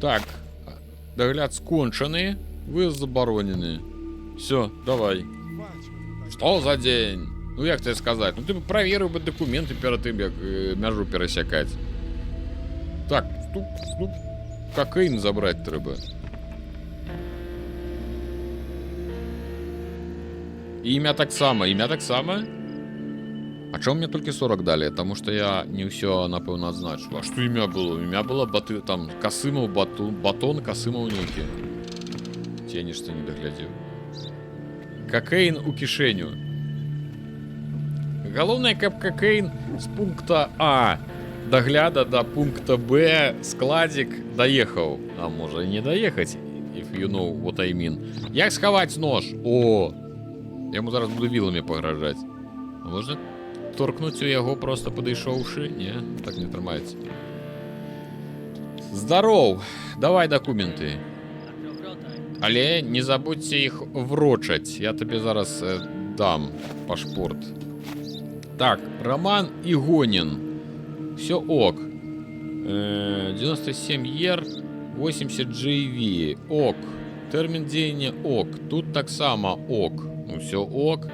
Так. Догляд скончаны. Вы забаронены. Все, давай. Что за день? Ну, як тебе сказать? Ну, ты бы проверил бы документы перед тем, як мяжу пересекать. Так, стоп. Кокаин забрать треба. Имя так само. А чому мне только 40 дали? Потому что я не все, напевно, отзначу. А что имя было? Имя было там Касымов, Батон, Касымов некі. Я ничто не доглядел. Кокаин у кишеню. Головне, каб кокаин з пункта А догляда до пункта Б складик доехал. А може и не доехать, if you know what I mean. Як сховать нож? О! Я ему зараз буду вилами погрожать. А можна торкнуть у яго, просто подійшовши? Не, так не тримається. Здоров! Давай документы. Але не забудьте их врочать. Я тебе зараз дам пашпорт. Так, Роман Игонин. Все ок. 97 ЕР, 80 GV. Ок. Термін дзеяння ок. Тут так само ок. Ну все ок.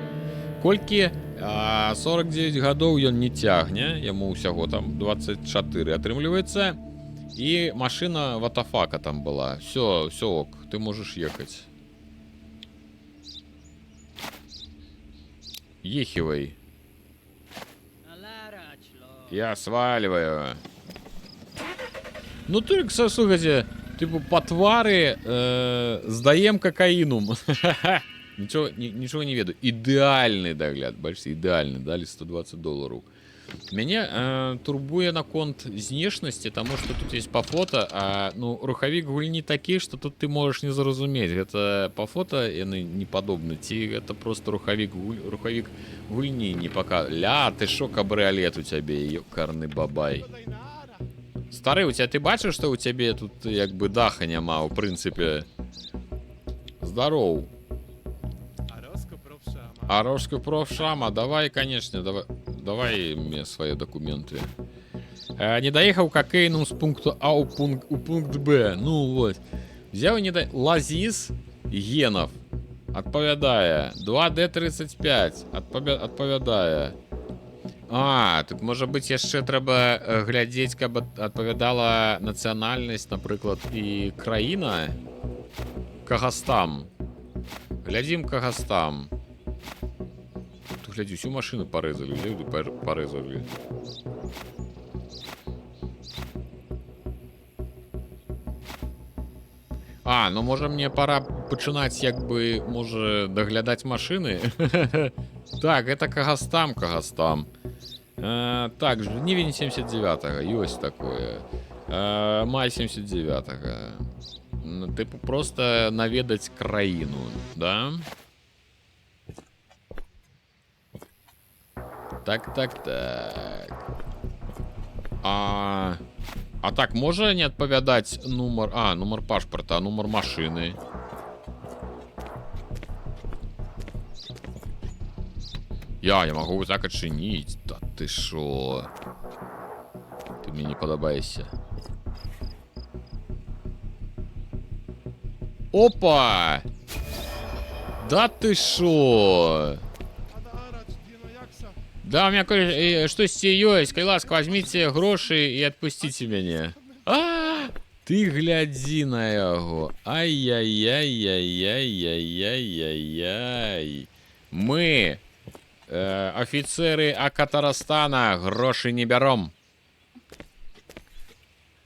Колькі 49 гадоў ён не тягне. Яму ўсяго там 24 атрымліваецца. И машина ватафака там была. Все ок. Ты можешь ехать. Ехивай. Я сваливаю. Ну ты, слушайте, типа по твары сдаем кокаинум. Ничего не веду. Идеальный догляд. Больше идеальный. Дали $120. Мяне турбуе наконт знешнасці, таму што тут есть па фото, а ну рухавік гульні такі, што тут ты можаш не зразумець, гэта па фото яны не падобны, ці гэта просто рухавік гульні не пака. Ля, ты шо, кабрыолет у цябе, ёкарны бабай. Стары, у цябе ты бачыш, што у цябе тут як бы даха няма, у прынцыпе. Здароў. Арошка профшама, давай, конечно, давай мне свои документы. Не доехал кокаином с пункта А у пункт Б. Ну вот. Взял не до... Лазис Генов. Отповядая. 2D35. Отповядая. Тут может быть яшчэ трэба глядзець, каб адпавядала нацыянальнасць, напрыклад, і краіна. Кагастам. Глядзім Кагастам. Глядzi, всю машину порезали, люди порезали. Ну може мне пора починать, як бы, може, доглядать машины. Так, это Кагастам. Так, жнивень 79-го, ёсть такое. Май 79-го. Типу просто наведать краину, да? Так. Так, можа не адпавядаць нумар... нумар пашпарта, нумар машины. Я могу так адчыніць. Да ты шо? Ты мне не падабаешся. Опа! Да ты шо? Да, у меня что-то есть. Кайласк, возьмите гроши и отпустите меня. Ты гляди на его. Ай-яй-яй-яй-яй-яй-яй-яй. Мы, офицеры Акатарастана, гроши не берем.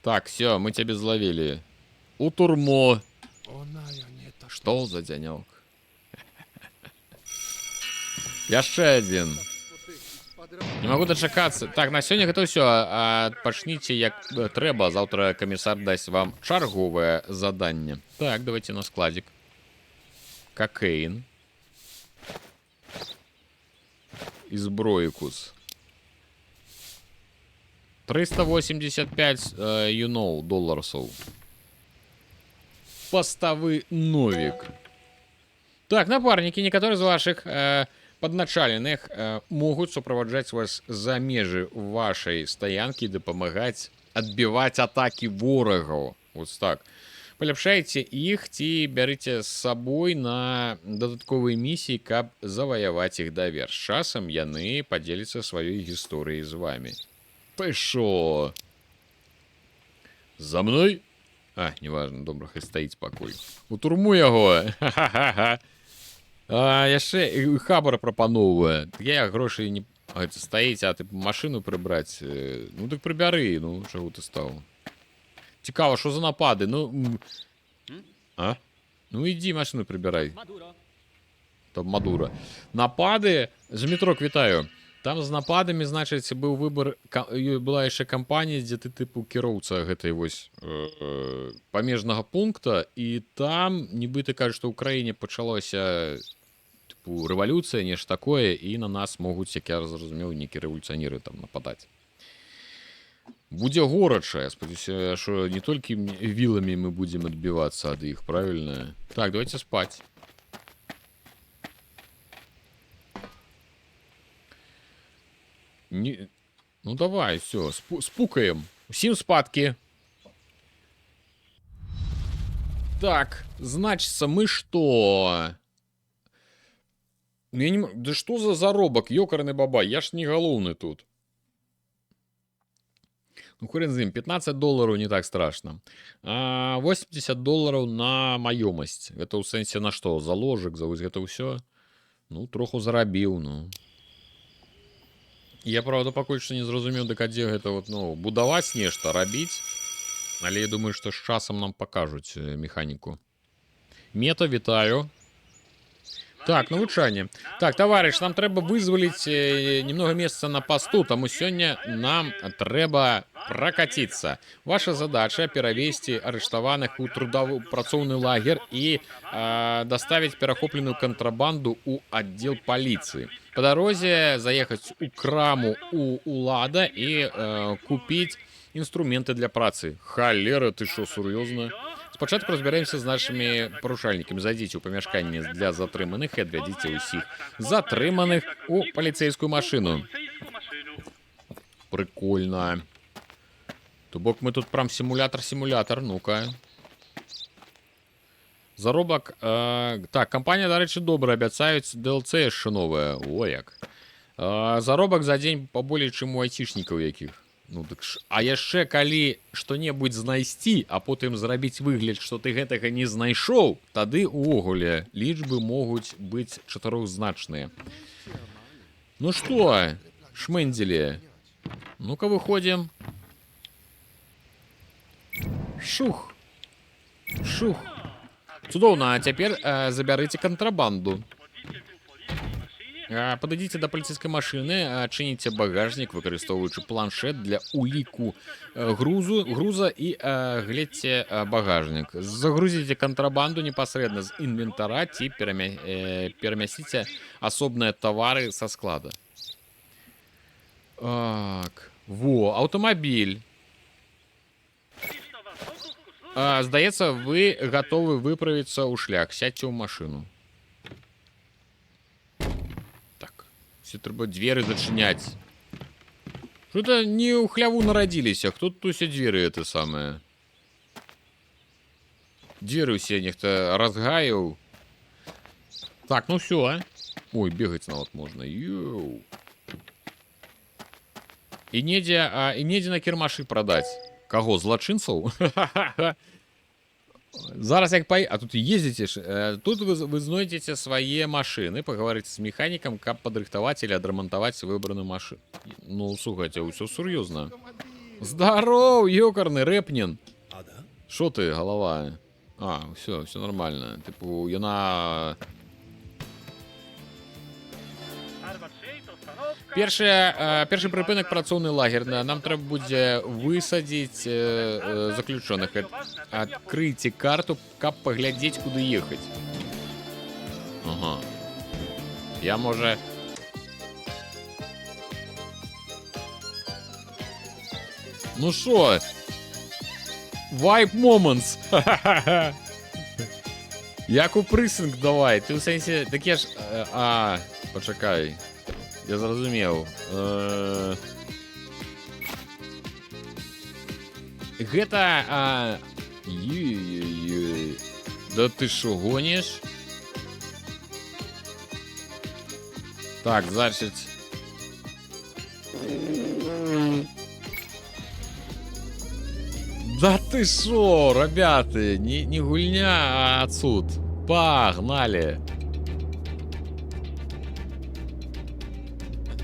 Так, все, мы тебя зловили. У турмо. Что за денек? Яшчэ один. Не могу дочакаться. Так, на сегодня это все. Пачните як трэба. Завтра комиссар даст вам чарговое задание. Так, давайте на складик. Кокаин. И зброикус. 385, долларов. Постовый новик. Так, напарники, некоторые из ваших подначаленных могут сопровождать вас за межи вашей стоянки и допомагать отбивать атаки ворогов. Вот так. Поляпшайте их и берите с собой на додатковые миссии, каб завоевать их давер. С часом яны поделятся своей историей с вами. Пошо. За мной? А, неважно, добра, хай стаіць пакуль. У турму яго. Ха-ха-ха. Яшчэ хабар прапаноўвае. Я грошай не стаіць, а ты машыну прыбраць. Ну так прыбяры, ну чаго ты стаў? Цікава, што за напады? Ну. А? Ну ідзі машыну прыбірай. Там Мадура. Напады з метро квітаю. Там з нападамі, значыць, быў выбар, была яшчэ кампанія, дзе ты тыпу кіроўца гэтай вось памежнага пункта, і там нібыта кажуць, што ў краіне пачалося тыпу рэвалюцыя, нешта такое, і на нас могуць, як я зразумеў, некі рэвалюцыянеры там нападаць. Будзе горача, я спадзяюся, што не толькі віламі мы будзем адбівацца ад іх, правільна? Так, давайте спаць. Не... Ну давай, все, спукаем. Усім спадки. Так, значится, мы что? Я не... Да что за заробок, ёкарный баба, я ж не галоўны тут. Ну хрен з ім, 15 долларов не так страшно. 80 долларов на маёмасць. Это ў сэнсе на што? Заложак, за вось гэта ўсё? Ну, троху зарабіў, ну. Я, правда, пакуль што не зразумеў, да кадзе гэта вот, ну, будаваць нешта, рабіць. Але я думаю, што з часам нам пакажуць механіку. Мета, вітаю. Так, навучанне. Так, таварыш, нам трэба вызваліць немного месца на пасту, таму сёння нам трэба пракаціцца. Ваша задача перавесці арыштаваных у трудовы працоўны лагер і даставіць перахопленую кантрабанду ў аддзел паліцыі. По дорозе заехаць у краму у улада і купіць інструменты для працы. Халера, ты што, сур'ёзна? Спачатку разбіраемся з нашымі парушальнікамі. Зайдзіце ў памяшканне для затрыманых і адвядзіце ўсіх затрыманых у паліцэйскую машыну. Прикольно. То бок мы тут прям сімулятор, ну-ка. Заробак. Так, кампанія, дарэчы, добра, абяцаюць DLC яшчэ новае. О, як. Заробак за дзень паболей, чым у айцішнікаў якіх. Ну, так ж, а яшчэ калі што-небудзь знайсці, а потым зрабіць выгляд, што ты гэтага не знайшоў, тады увогуле лічбы могуць быць чатырохзначныя. Ну што, шмэндзелі? Ну-ка выходзім. Шух. Шух. Цудоўна, а цяпер забярыце кантрабанду. Подойдите до полицейской машины, чините багажник, выкарыстоўваючы планшет для уліку груза и глядзьце багажник. Загрузите контрабанду непосредственно з інвентара ці перамясціце асобныя товары со склада. Так, во, аўтамабіль. Здаецца, вы готовы выправіцца ў шлях. Сядьце ў машину. Все трэба дзверы зачыняць. Что-то не ў хляву нарадзіліся. Хто тут усе дзверы это самае? Дзверы ўсе нехта разгаяў. Так, ну все, а? Ой, бегаць нават можна. Йоу. І недзе на кірмашы прадаць. Каго, злачынцаў? Зараз як а тут ездзіце ж, тут вы знойдзеце свае машыны, паговорыце з механікам, каб падрыхтаваць или адрамантаваць выбраную машыну. Ну, слухайце, ўсё сур'ёзна. Здароў, ёкарны рэпнін. Шо ты, голова? Все нормально. Типу, яна... Першы прыпынак працоўны лагер. Нам трэба будзе высадзіць заключоных. Адкрыйце карту, каб паглядзець, куды ехаць. Ага. Я, можа... Ну шо? Вайп моментс. Як у прысынг давай. Ты ў сэнсе... Так я ж... Пачакай. Я зразумеў. Гэта... Да ты шо, гониш? Так, значит... Да ты шо, ребята, не гульня, а отсюд. Погнали.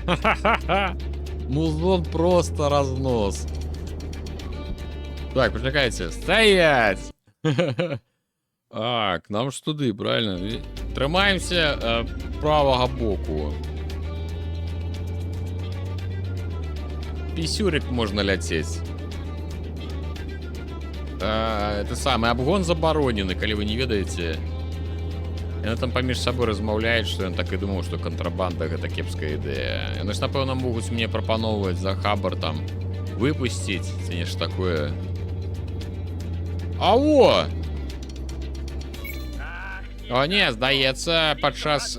Ха-ха-ха. Музон просто разнос. Так, почекайте. Стоять! А, к нам ж туди, правильно? Тримаємося правого боку. Писюрик можна лететь. Это самый обгон забаронены, коли вы не ведаете. Яны там паміж сабой размаўляюць, што ён так і думаў, што кантрабанда гэта кепская ідэя. Яны ж, напэўна, могуць мне прапаноўваць за хабар там выпусціць, ці нешта такое. Ау! О, не, здаецца, падчас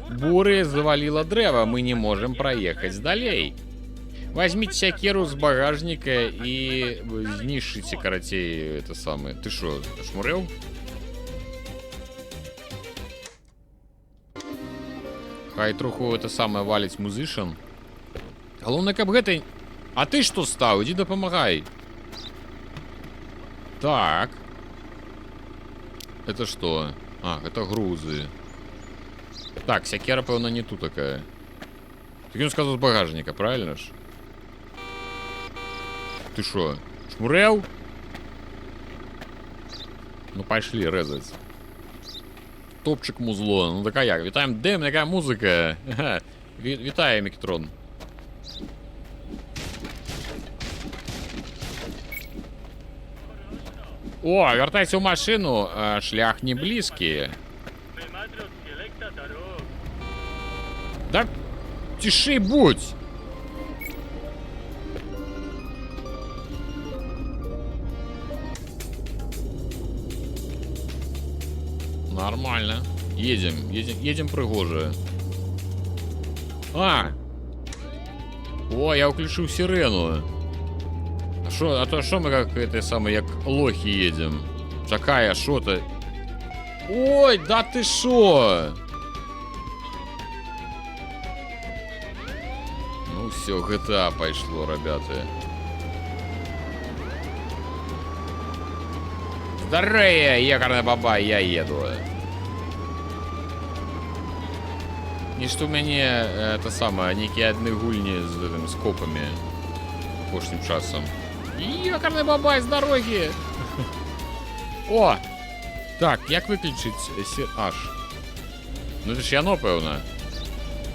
буры заваліла дрэва, мы не можам праехаць далей. Возьмите сякеру з багажніка і знішчыце, карацей, это самае. Ты шо, шмурэў? Хай троху это самае валіць музышан. Галоўнае, каб гэта... А ты што стаў? Ідзі дапамагай. Так. Это што? А, это грузы. Так, сякера, пэўна, не тут такая. Так ён сказаў з багажніка, правильно ж? Ты шо, шмурэў? Ну, пайшлі рэзаць. Топчык музло. Ну, так а як? Вітаем, дэм, якая музыка. Вітаем, Мектрон. О, вяртайся ў машыну. Шлях не блізкі. Да, цішэй будь. Нормально. Едем прыгожа. А! О, я включил сирену. А то шо мы как это самое, як лохи едем? Чакай, а шо-то? Ой, да ты шо? Ну все, GTA пошло, ребята. Здоровья, якорная баба, я еду. Не что у меня это самое, некие одни гульни с копами прошлым часом. Якорная баба, с дороги. О! Так, як выключить аж? Ну это ж яно, пэўна.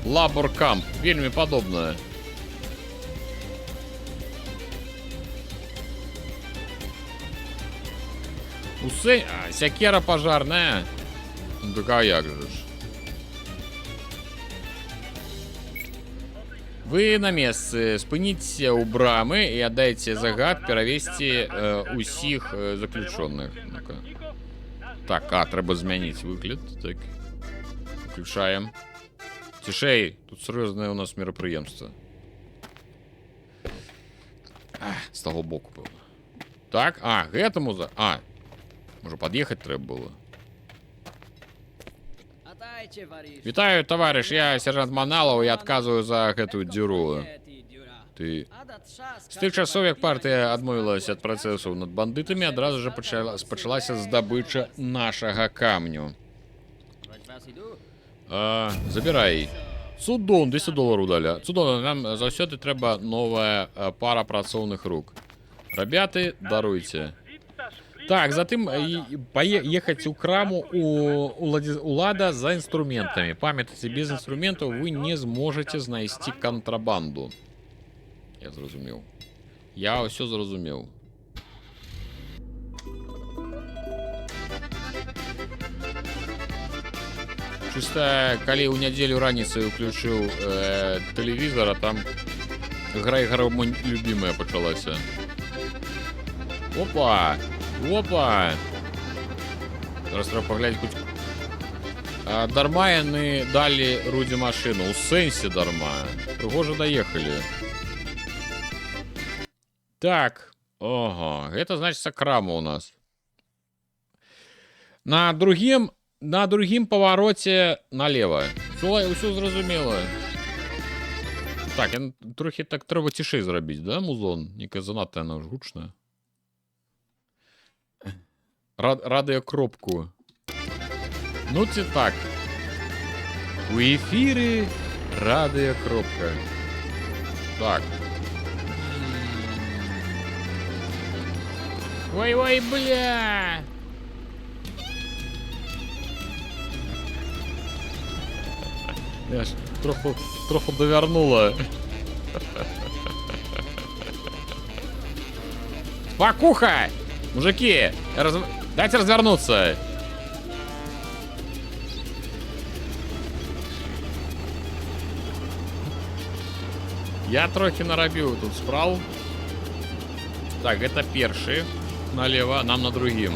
Лабор-камп, вельми подобное. Усы... А, сякера пожарная. Ну так а як же ж? Вы на месцы, спыніце ў брамы і аддайце загад перавесці усіх заключённых. Ну-ка. Так, трэба змяніць выгляд. Так. Включаем. Цішэй, тут сур'ёзнае у нас мерапрыемства. З таго боку, пэўна. Так, гэтаму за... Може, пад'ехаць трэба было. Вітаю, таварыш, я сержант Маналаў і адказваю за гэтую дзюру. Ты... З тых часоў, як партыя адмовілася ад працэсаў над бандытамі, адразу ж пачалася здабыча нашага камню. Забірай. Цудоўна, $200 далі. Цудоўна, нам заўсёды трэба новая пара працоўных рук. Рабяты, даруйце. Так, затым ехаць у краму Улада за інструментамі. Памятайце, без інструментаў вы не зможаце знайсці кантрабанду. Я зразумеў. Я ўсё зразумеў. Чыста, калі ў нядзелю раніцай уключыў тэлевізор, а там грай гармонь любімая пачалася. Опа! Опа! Зараз трэба паглядзець хоць... Дарма яны далі Рудзі машыну. У сэнсе дарма. Прыгожа даехалі. Так. Ого. Гэта, значыцца, крама ў нас. На другім павароце налева. Усё зразумела. Так, трохі так трэба цішэй зрабіць, да, музон? Некая занадта яна гучная. Радыёкропку. Ну ці так. У эфіры радыёкропка. Так. Ой-ой, бля! Я ж троху давярнула. Спокуха! Мужики, дайте развернуться. Я трохи нарабіў тут справ. Так, это першы налево, нам на другим.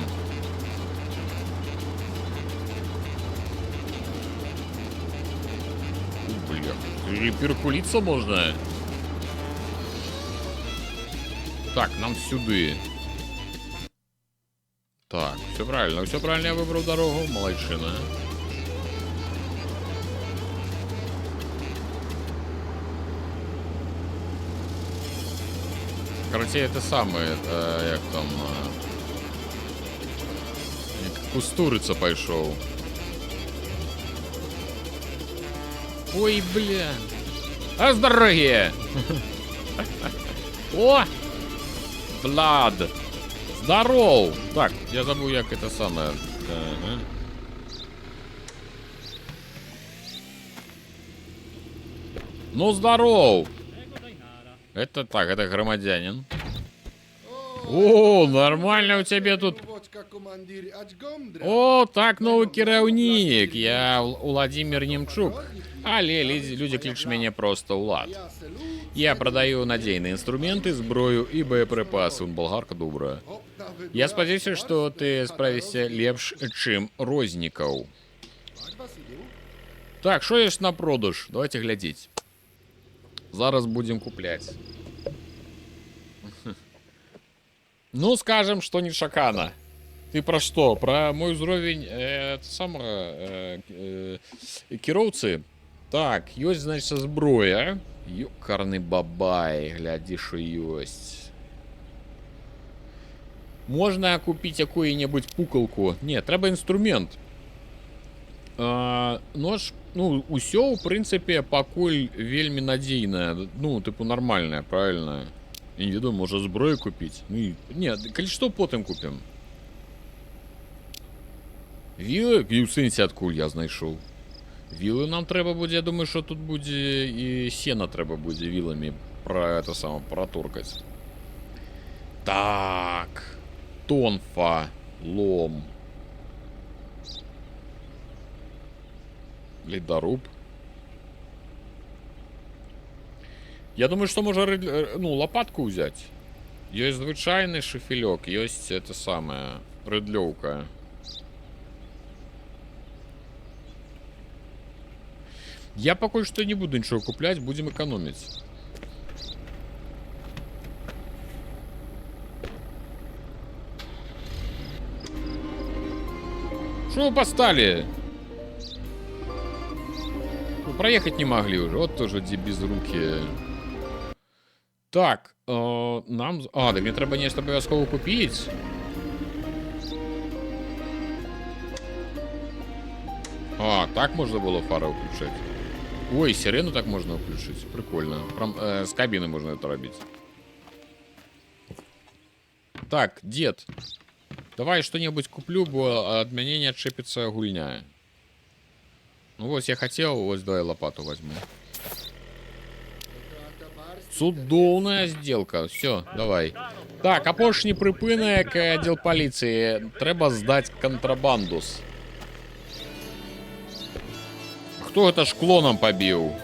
Бля, перекулиться можно. Так, нам сюды. Так, все правильно я выбрал дорогу, молодчина. Короче, это самое, як там... Кустуриться пошел. Ой, бля. А с дороги! О! Влад! Здоров! Так, я забыл, як это самое. Ага. Ну, здоров! Это так, это громадянин. О, нормально у тебя тут. О, так, новый кіраўнік. Я Владимир Немчук. Але люди кличут меня просто Улад. Я продаю надейные инструменты, зброю и боеприпасы. Болгарка добрая. Я спадзяюся, что ты справишься лепш, чым Рознікаў. Так, что есть на продаж? Давайте глядеть. Зараз будем куплять. Ну, скажем, что не шакана. Ты про что? Про мой уровень кіроўцы. Так, ёсць, значит, зброя. Ёкарны бабай, глядзі, што ёсць. Можна купіць якую-небудзь пукалку. Не, трэба інструмент. Нож, ну, усё, в прынцыпе, пакуль вельмі надзейнае. Ну, тыпу, нармальнае, правильно. Я не ведаю, можа зброю купіць. Ну, не, калі што, потым купім. Вілы? І ў сэнсе, адкуль я знайшоў. Вілы нам трэба будзе, я думаю, што тут будзе і сена трэба будзе віламі пра это само праторкаць. Так. Тонфа. Лом. Ледоруб. Я думаю, что можно, ну, лопатку взять. Есть звычайный шифелек, есть это самое, рыдлёвка. Я пока что не буду ничего куплять, будем экономить. Что вы постали? Проехать не могли уже, вот тоже без руки. Так, нам... А, да мне треба нечто обов'язково купить. А, так можно было фары включать. Ой, сирену так можно включить. Прикольно. С кабины можно это робить. Так, дед. Давай что-нибудь куплю, бо ад мяне не адчэпіцца гульня. Ну вот я хотел, вот давай лопату возьму. Цудоўная сделка. Все, давай. Так, апошні прыпынак, аддзел паліцыі. Трэба здаць кантрабандус. Хто гэта шкло нам пабіў?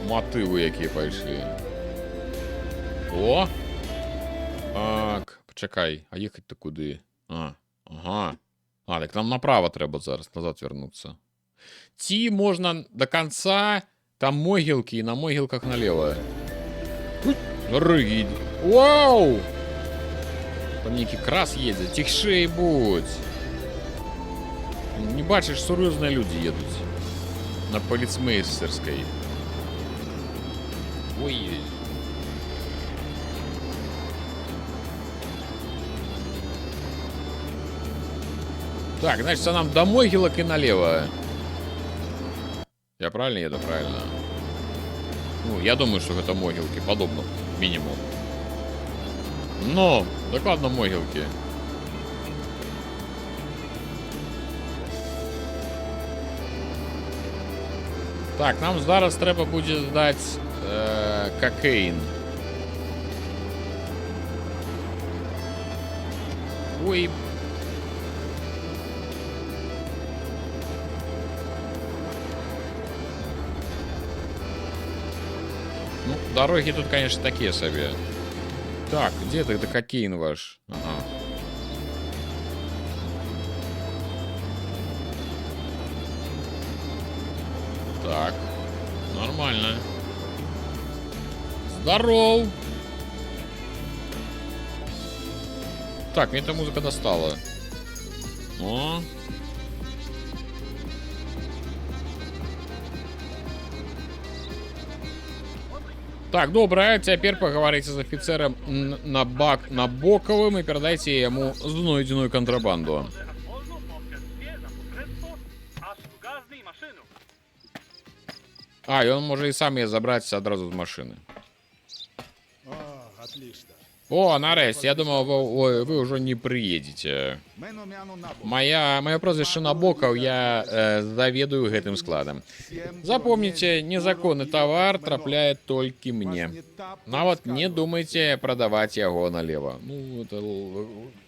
Матывы якія пайшлі. О! Так, пачакай, а ехаць-то куды? Ага. Так нам направо трэба зараз, назад вярнуцца. Ці можна до конца, там могілкі, і на могілках налево. Рыгідь. Вау! Там нейкі крас едзе, цішэй будь. Не бачыш, сур'ёзныя людзі едуць. На поліцмейстерскай. Ой. Так, значит, нам до могилок и налево. Я правильно еду? Правильно. Ну, я думаю, что это могилки. Подобно. Минимум. Но, докладно могилки. Так, нам зараз треба буде здать кокаин. Ой. Ну, дороги тут, конечно, такие себе. Так, где тогда кокаин ваш? Ага. Так. Нормально. Здоров! Так, мне эта музыка достала. О. Так, доброе. Теперь поговорите с офицером Набоковым и передайте ему знойденную контрабанду. А, и он может и сам ее забрать сразу с машины. О, нарешті, я думал, вы уже не приедете. Мое прозвище Набоков, я заведую этим складом. Запомните, незаконный товар трапляет только мне. А вот не думайте продавать его налево. Ну, это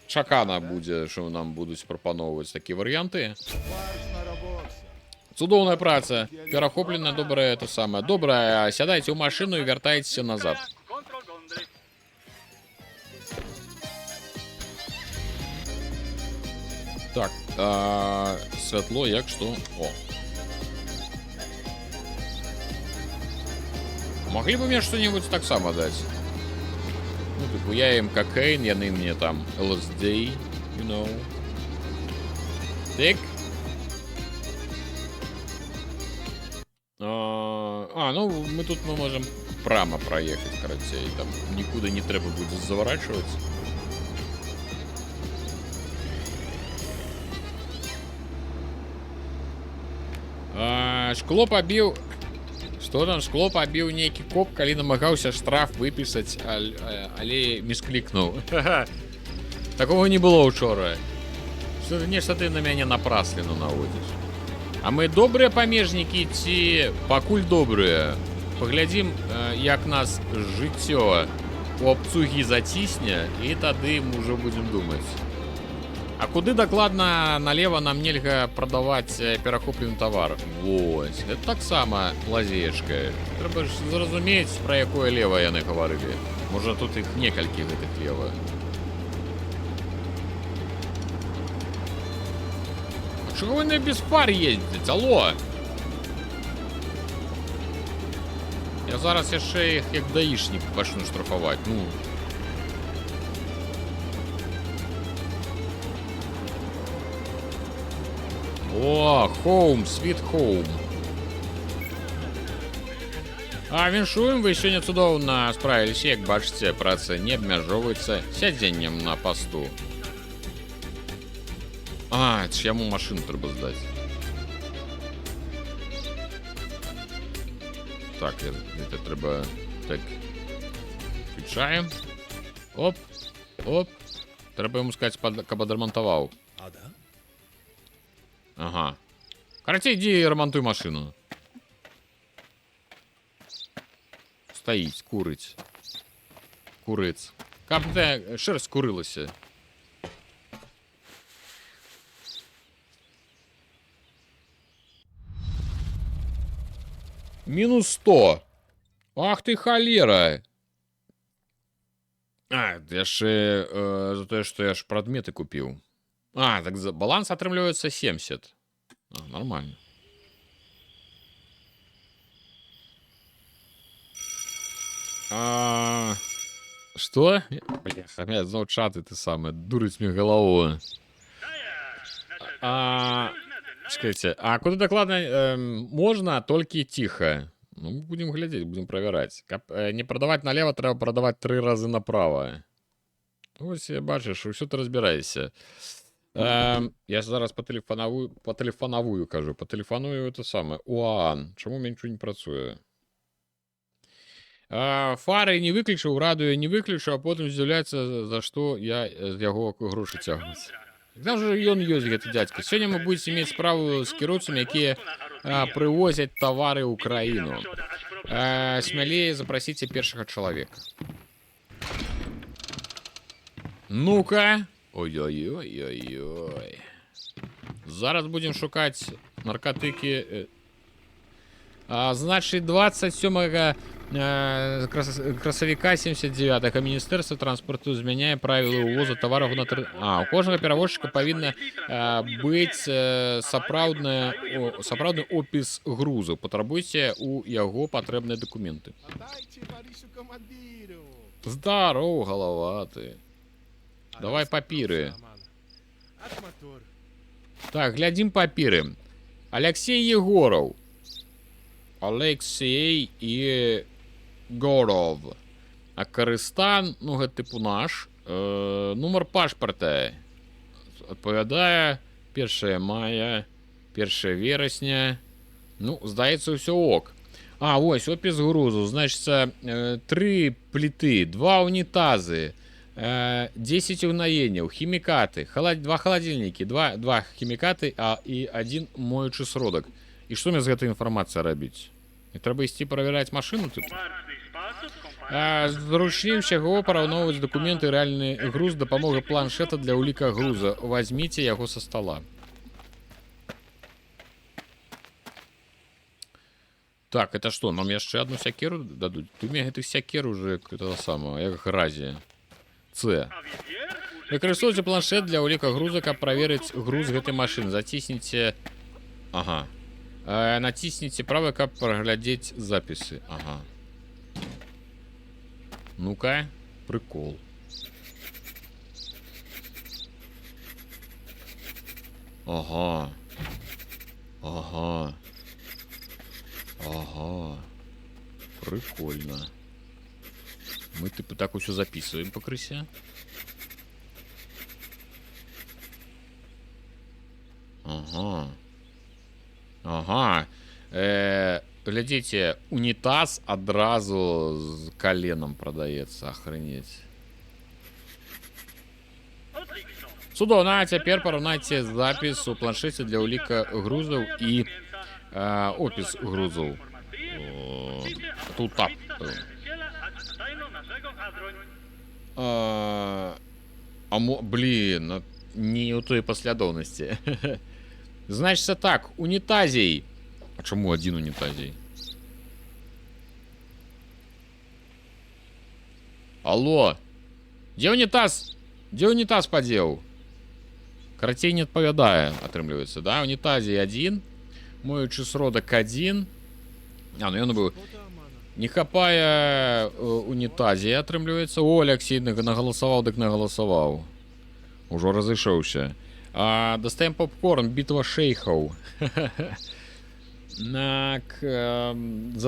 чакана будет, что нам будут пропановывать такие варианты. Цудоўная праца. Перахоплена, добрая, это самое. Добрая, сядайте в машину и вертайтесь назад. Так, святло, як что? О. Могли бы мне что-нибудь так само дать? Ну, типа, я им кокаин, яны мне там LSD, you know. Так. Ну, мы тут можем прямо проехать, короче, и там никуда не треба будет заворачивать. Шкло побил. Что там? Шкло побил некий коп, калі намагаўся штраф выписать, але мискликнул. Такого не было учора. Что ты на меня напраслину наводишь? А мы добрые памежники ці пакуль добрые? Поглядим, як нас жыццё у абцугі зацісне, і тады мы уже будем думать. А куды дакладна налево нам нельга прадаваць перахоплены тавар? Вось, это таксама лазеечка. Трэба ж зразумець, пра якое лева яны гаварылі. Можа, тут іх некалькі гэтых лева. А чого вы без фар ездзіць? Алло! Я зараз яшчэ іх як даішнік пачну штрафаваць. Ну. О, home, sweet home. Віншуем, вы сёння цудоўна справіліся, як бачыце, праца не абмяжоўваецца сядзеннем на пасту. Это ж яму машину трэба здаць. Так, это трэба... Так, Включаем. Оп, оп. Треба ему сказать, каб адрамантаваў. Ага. Карацей, иди ремонтуй машину. Стоить, курить. Курыць. Каб де шерсть курылася. Минус 100. Ах ты холера. А, я ж за то, что я ж предметы купил. А, так баланс отрымливается 70. А, нормально. Что? Бляха, меня знову чаты ты самое. Дурить мне голову. Чекайте, а куда докладно можно, только тихо. Ну, будем глядеть, будем проверять. Не продавать налево, треба продавать 3 раза направо. Ось, бачиш, все ти розбираєшся. Я зараз по телефоную это саме. УААН. Чому мені нічого не працює? Фари не виключив, радіо не виключив, а потім здивляється, за що я з його гроші тягну. Там же ён ёсць, гэты дядька. Сёння мы будете иметь справу з кіроўцамі, якія прывозяць тавары ў краіну. Смялее запросите першага чалавека. Ну-ка. Ой-ой-ой-ой-ой. Зараз будем шукаць наркотыкі. Значит, 27 красавіка 79-го Міністерства транспорту змяняе правілы ўвозу тавараў на у кожнага перавозчыка павінна быць сапраўдны опіс грузу. Патрабуйце у яго патрэбныя дакументы. Здароў, галаваты. Давай папіры. Так, глядзім папіры. Алексей Егоров. Алексей Егоров. А Карыстан, ну гэта типу наш. Нумар пашпарта адпавядае 1 мая, 1 верасня. Ну, здаецца, ўсё ок. А, вось, опіс грузу. Значится, 3 плиты, 2 унитазы, 10 угнаенняў, хімікаты, 2 холодильнікі, 2 хімікаты, і 1 моючы сродак. І што мне з гэтай інфармацыяй рабіць? І трэба ісці правераць машыну тут. Зручней усяго параўноўваць дакументы і рэальны груз дапамога планшета для ўліка груза. Возьмите яго со стола. Так, это что? Нам яшчэ одну сякеру дадуць? Тут мне гэтых сякер уже этого самого, як гразі. С. Выкарыстоўвайце планшет для ўліка груза, каб праверыць груз гэтай машыны. Зацісніце... Ага. Натисните правой, каб проглядеть записи. Ага. Ну-ка, прикол. Ага. Ага. Ага. Прикольно. Мы типа так все записываем по крысе. Ага. Ага. Глядите, унитаз одразу с коленом продается. Охренеть. Цудоўна, а цяпер параўнайце запіс у планшеце для ўліка грузаў і опіс грузаў. Тут так. Блин, не у той паслядоўнасці. Значится так, унитазей. А чему один унитазей? Алло. Где унитаз? Где унитаз подел? Карацей не адпавядае, атрымліваецца, да? Унитазей 1. Моючы сродак 1. А, ну ён быў. Не хапае унитазей, атрымліваецца. О, Алексей нагаласаваў, дык нагаласаваў. Ужо разышоўся. Достаем попкорн, битва шейхов. The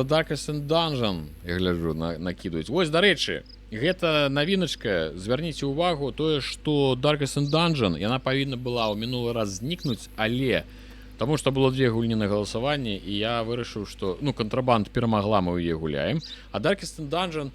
Darkest Dungeon, я гляжу, накидывать. Вось, до речі, гэта навіначка, звярніце увагу, тое, што Darkest Dungeon, яна павінна была ў мінулы раз знікнуць, але таму што было 2 гульні на галасаванні, і я вырашыў, што, ну, кантрабанд перамагла, мы ў яе гуляем, а Darkest Dungeon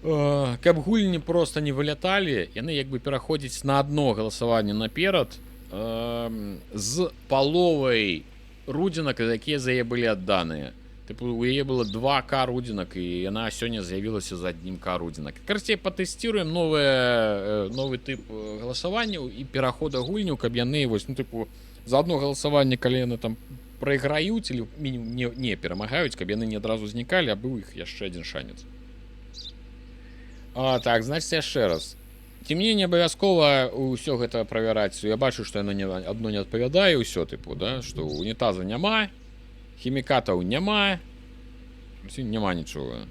Каб гульні просто не выляталі, яны як бы пераходзяць на одно галасаванне наперад з паловай рудзінак, якія за яе былі адданыя. Тыпу, у яе было 2К рудзінак, і яна сёння з'явілася за 1К рудзінак. Карацей, патэсціруем новы тып галасаванняў і перахода гульняў, каб яны вось, ну, тыпу, за одно галасаванне, калі яны там прайграюць или мінімум не перамагаюць, каб яны не адразу знікалі, а быў іх яшчэ адзін шанец. Так, значит, яшчэ раз. Ці мне не абавязкова ўсё гэта правяраць. Я бачу, што яно адно не адпавядае, ўсё, тыпу, да? Што унітаза няма, хімікатаў няма, няма нічога.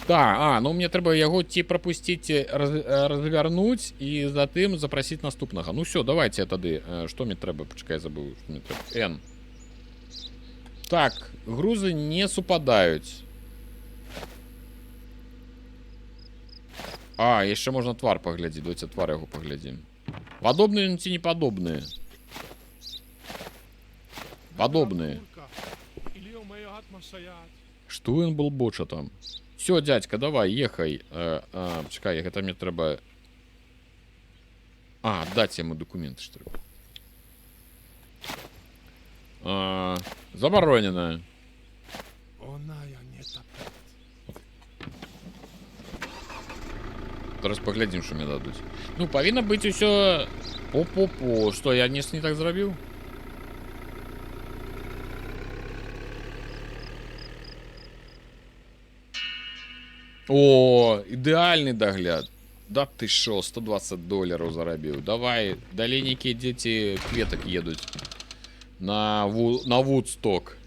Так, ну мне трэба яго ці прапусціць, развярнуць і затым запрасіць наступнага. Ну ўсё, давайте тады. Што мне трэба? Пачакай, забыў, што мне трэба. N. Так, грузы не супадаюць. Яшчэ можна твар паглядзець. Давайте твар яго паглядзім. Падобныя ці не падобныя? Падобныя. Што ён был боча там? Всё, дядька, давай, ехай. Чакай, гэта мне трэба... даць яму дакументы, што трэба. Забаронена. Зараз паглядзім, што мне дадуць. Ну, павінна быць усё... По-по-по. Што, я не так зрабіў? Ідэальны дагляд. Да ты шо, $120 зарабіў. Давай, далей нейкія дзеці кветак едуць. На Вудсток.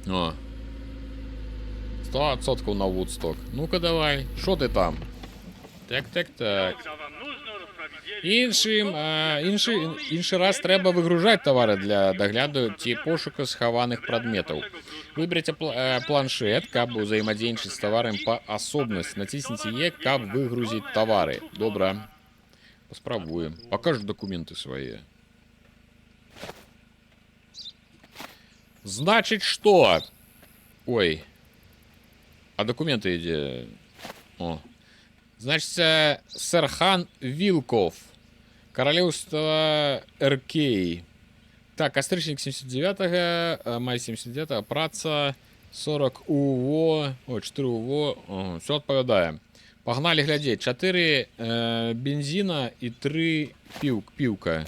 100% на Вудсток. Ну-ка давай. Шо ты там? Так. Іншы раз трэба выгружаць тавары для дагляду ці пошука схаваных прадметаў. Выберце планшет, каб узаемадзейнічаць з таварам па асобнасці. Націсніце Е, каб выгрузіць тавары. Добра. Паспрабуем. Пакажу дакументы свае. Значит, что? Ой. А документы где? Значит, Серхан Вилков. Королевство РК. Так, кастрычник 79-го, май 79-го, праца 40 УВО, 4 УВО, все отповедає. Погнали глядеть. 4 бензина и 3 пивка.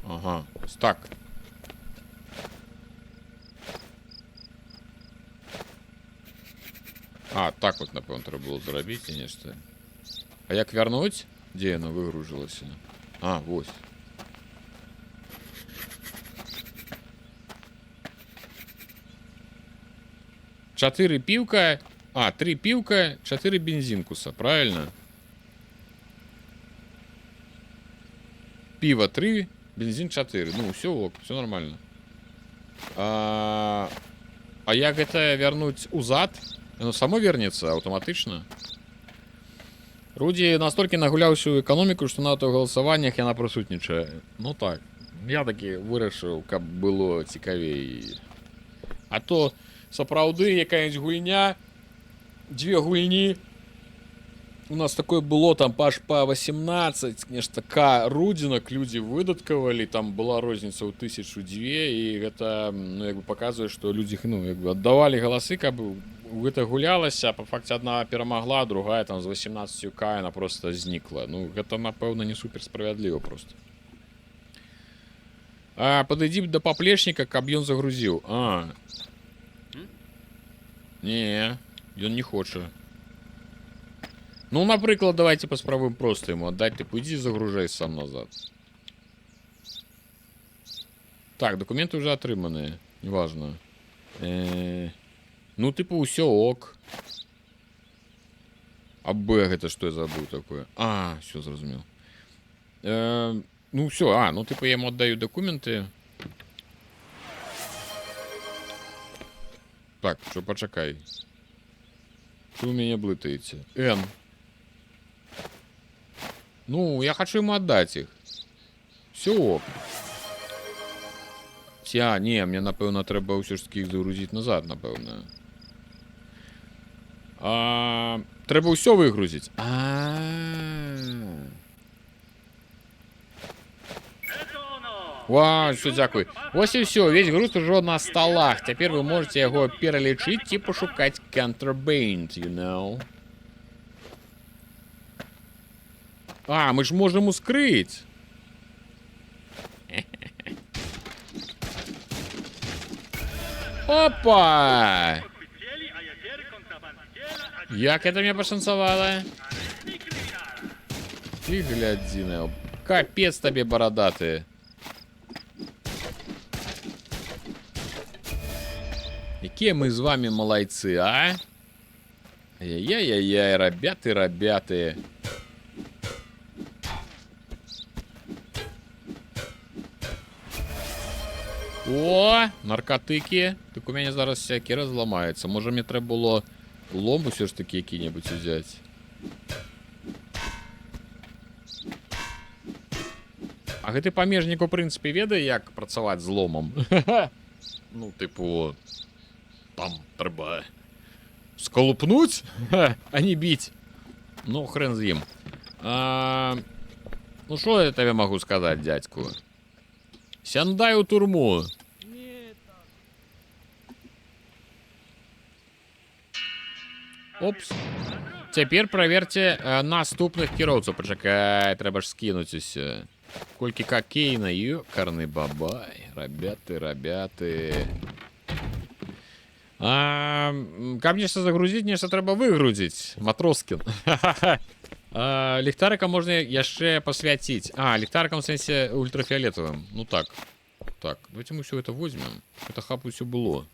Ага, так. Так вот, напевно, треба було зробити, конечно. А як вернуть? Де воно вигрузилося? Ось. Чотири пивка. 3 пивка, 4 бензинкуса, правильно? Пиво 3, бензин 4. Ну, все ок, все нормально. А як это вернуть узад? Оно само вернется автоматично. Руді настільки нагулявся у економіку, що на голосуваннях яна присутнічає. Ну так. Я таки вирішив, каб було цікавіше. А то, сапраўды, якась гульня, 2 гульні. У нас такое было, там паш по 18, нешта К рудзінак людзі выдаткавалі, там была розніца ў 1002, і гэта, ну, як бы паказвае, што людзі, ну, як бы аддавалі галасы, каб гэта гулялася, па факце одна перамагла, другая там з 18К она просто знікла. Ну, гэта, напэўна, не супер справядліва просто. Падыдзі да паплечніка, каб ён загрузіў. Не, ён не хоча. Ну, напрыклад, давайте паспрабуем просто ему отдать. Ты пойди загружай сам назад. Так, документы уже атрыманыя. Неважно. Ну, типу, ўсё ок. А Б, гэта што я забыл такое? Всё, зразумел. Ну, всё, ну, типу, я ему отдаю документы. Так, что, почакай. Что вы меня блытаете? Н. Ну, я хочу ему отдать их. Все. Не, мне, напевно, треба ўсё ж таки их загрузить назад, напевно. Треба ўсё выгрузить. Вау, все, дякую. Ось и все, весь груз уже на столах. Теперь вы можете его перелечить и пошукать contraband, you know. Мы ж можем его скрыть. Опа! Як это мне пошансовало? Ты глядина. Капец тебе бородатые. Какие мы с вами молодцы, а? Ай-яй-яй-яй, ребята. О, наркотики. Так у меня зараз всякие разломаются. Может, мне треба было лом все ж таки який-небудь взять. А гэты памежнік, у прынцыпе, ведае, як працаваць з ломам? Ну, типу, там трэба сколупнуть, а не бить. Ну, хрен з ім. Ну, что я тебе могу сказать, дядьку? Сяндай у турму. Опс. Теперь проверьте наступных кіроўцаў. Пачакай, трэба ж скінуць усё. Колькі кокейна, ёкарный бабай. Ребята. Каб нешта загрузіць, нешта трэба выгрузіць. Матроскін. Ліхтарыка можна яшчэ пасвяціць. Ліхтарыкам в сэнсе ультрафіолетовым. Ну так. Так, давайте мы все это возьмем. Это хапу все было.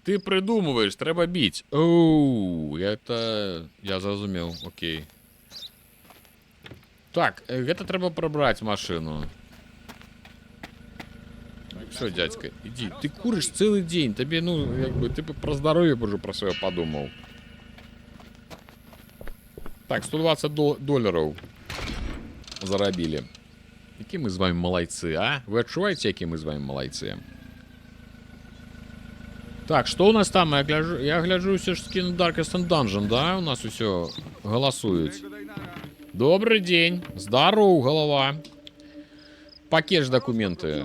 Ты придумываешь, треба бить. Оу, это... Я зразумел, окей. Так, это треба пробрать машину. Все, дядька, иди. Ты куришь целый день. Тебе, ну, как бы, ты про здоровье уже про свое подумал. Так, 120 долларов заробили. Какие мы с вами молодцы, а? Вы отчуваете, какие мы с вами молодцы? Так, что у нас там? Я гляжу все ж таки на Darkest Dungeon, да? У нас все голосуют. Добрый день. Здорово, голова. Пакет документы.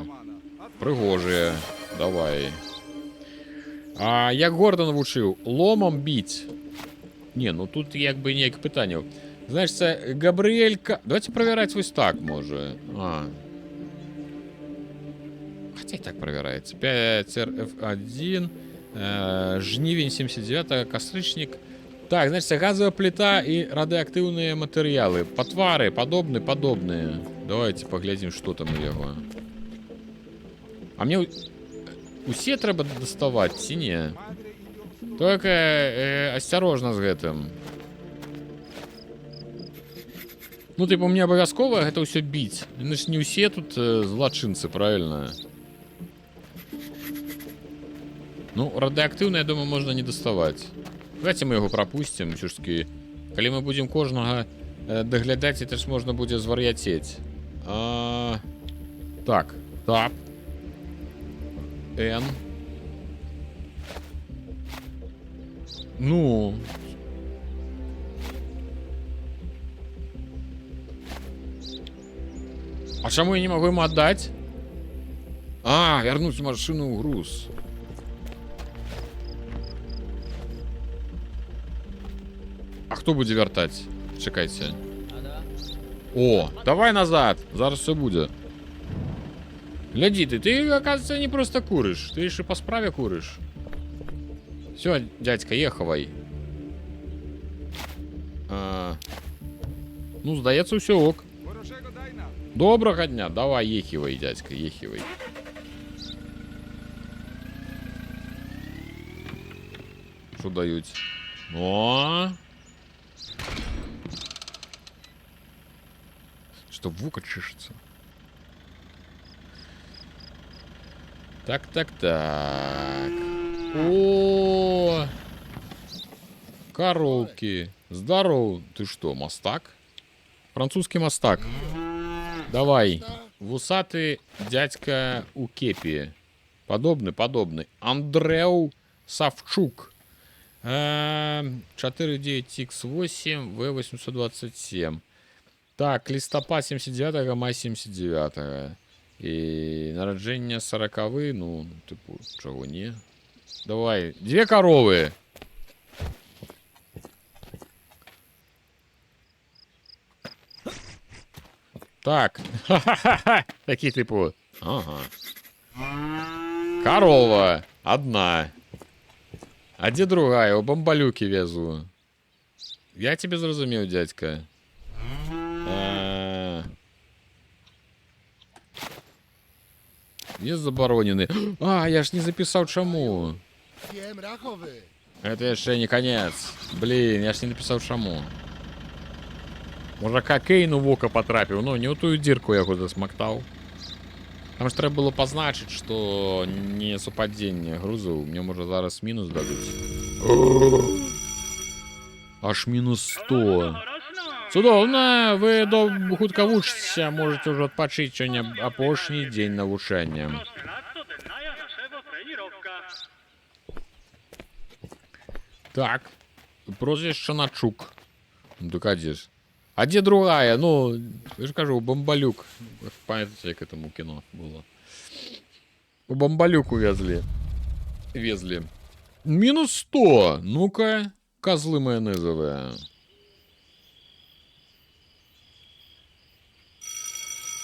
Пригожие. Давай. Як Гордон вучив? Ломом бить. Не, ну тут як би ніяких питань. Знаєш, це Габріелька... Давайте проверять ось так, може. Хотя и так проверяется. 5RF1. Жнивень 79, костричник. Так, значит, газовая плита и радиоактивные материалы. Потвары, подобные. Давайте поглядим, что там у него. А мне усе треба доставать, ці не? Только осторожно с гэтым. Ну, типа, мне обовязково это все бить. Значит, не усе тут злочинцы, правильно? Ну, радиоактивное, я думаю, можно не доставать. Давайте мы его пропустим. Все ж таки, коли мы будем кожного доглядать, это ж можно будет звар'ятеть. Так, тап. Н. Ну. А чему я не могу ему отдать? Вернуть машину в груз. А хто буде вертать? Чекайте. О, давай назад. Зараз все буде. Гляди, ты, оказывается, не просто куришь. Ты еще по справе куришь. Все, дядька, ехавай. Ну, здається, все ок. Доброго дня. Давай, ехивай, дядька, ехивай. Что дают? О! Что, вука чешется? Так. О! Коровки. Здорово. Ты что, мастак? Французский мастак. Давай. Вусатый дядька у кепи. Подобный. Андреу Савчук. 49Х8, В827. Так, листопад 79-го, май 79-го. И народжение 40-й, ну, типу, чего не. Давай, 2 коровы. Так. Такие типу. Ага. Корова. 1. А где другая? У бомбалюки везу. Я тебе зрозумів, дядька. Є заборонены. А, я ж не записал чему. Это еще не конец. Блин, я ж не написал чему. Може кокейну в око потрапив. Ну, не у ту дірку я куди смоктав. Там ж треба було позначити, що не совпадіння грузу. Мені може зараз мінус дадуть. Аж мінус 100. Цудовно, ви хутко вучитеся, можете вже відпочити сьогодні опошній день навчання. Так, прозвище Начук. Ну так, а де ж? А где другая? Ну, я же кажу, бомбалюк. Пам'ятаете, як этому кино было? У бомбалюку везли. Минус 100. Ну-ка, козлы майонезовые.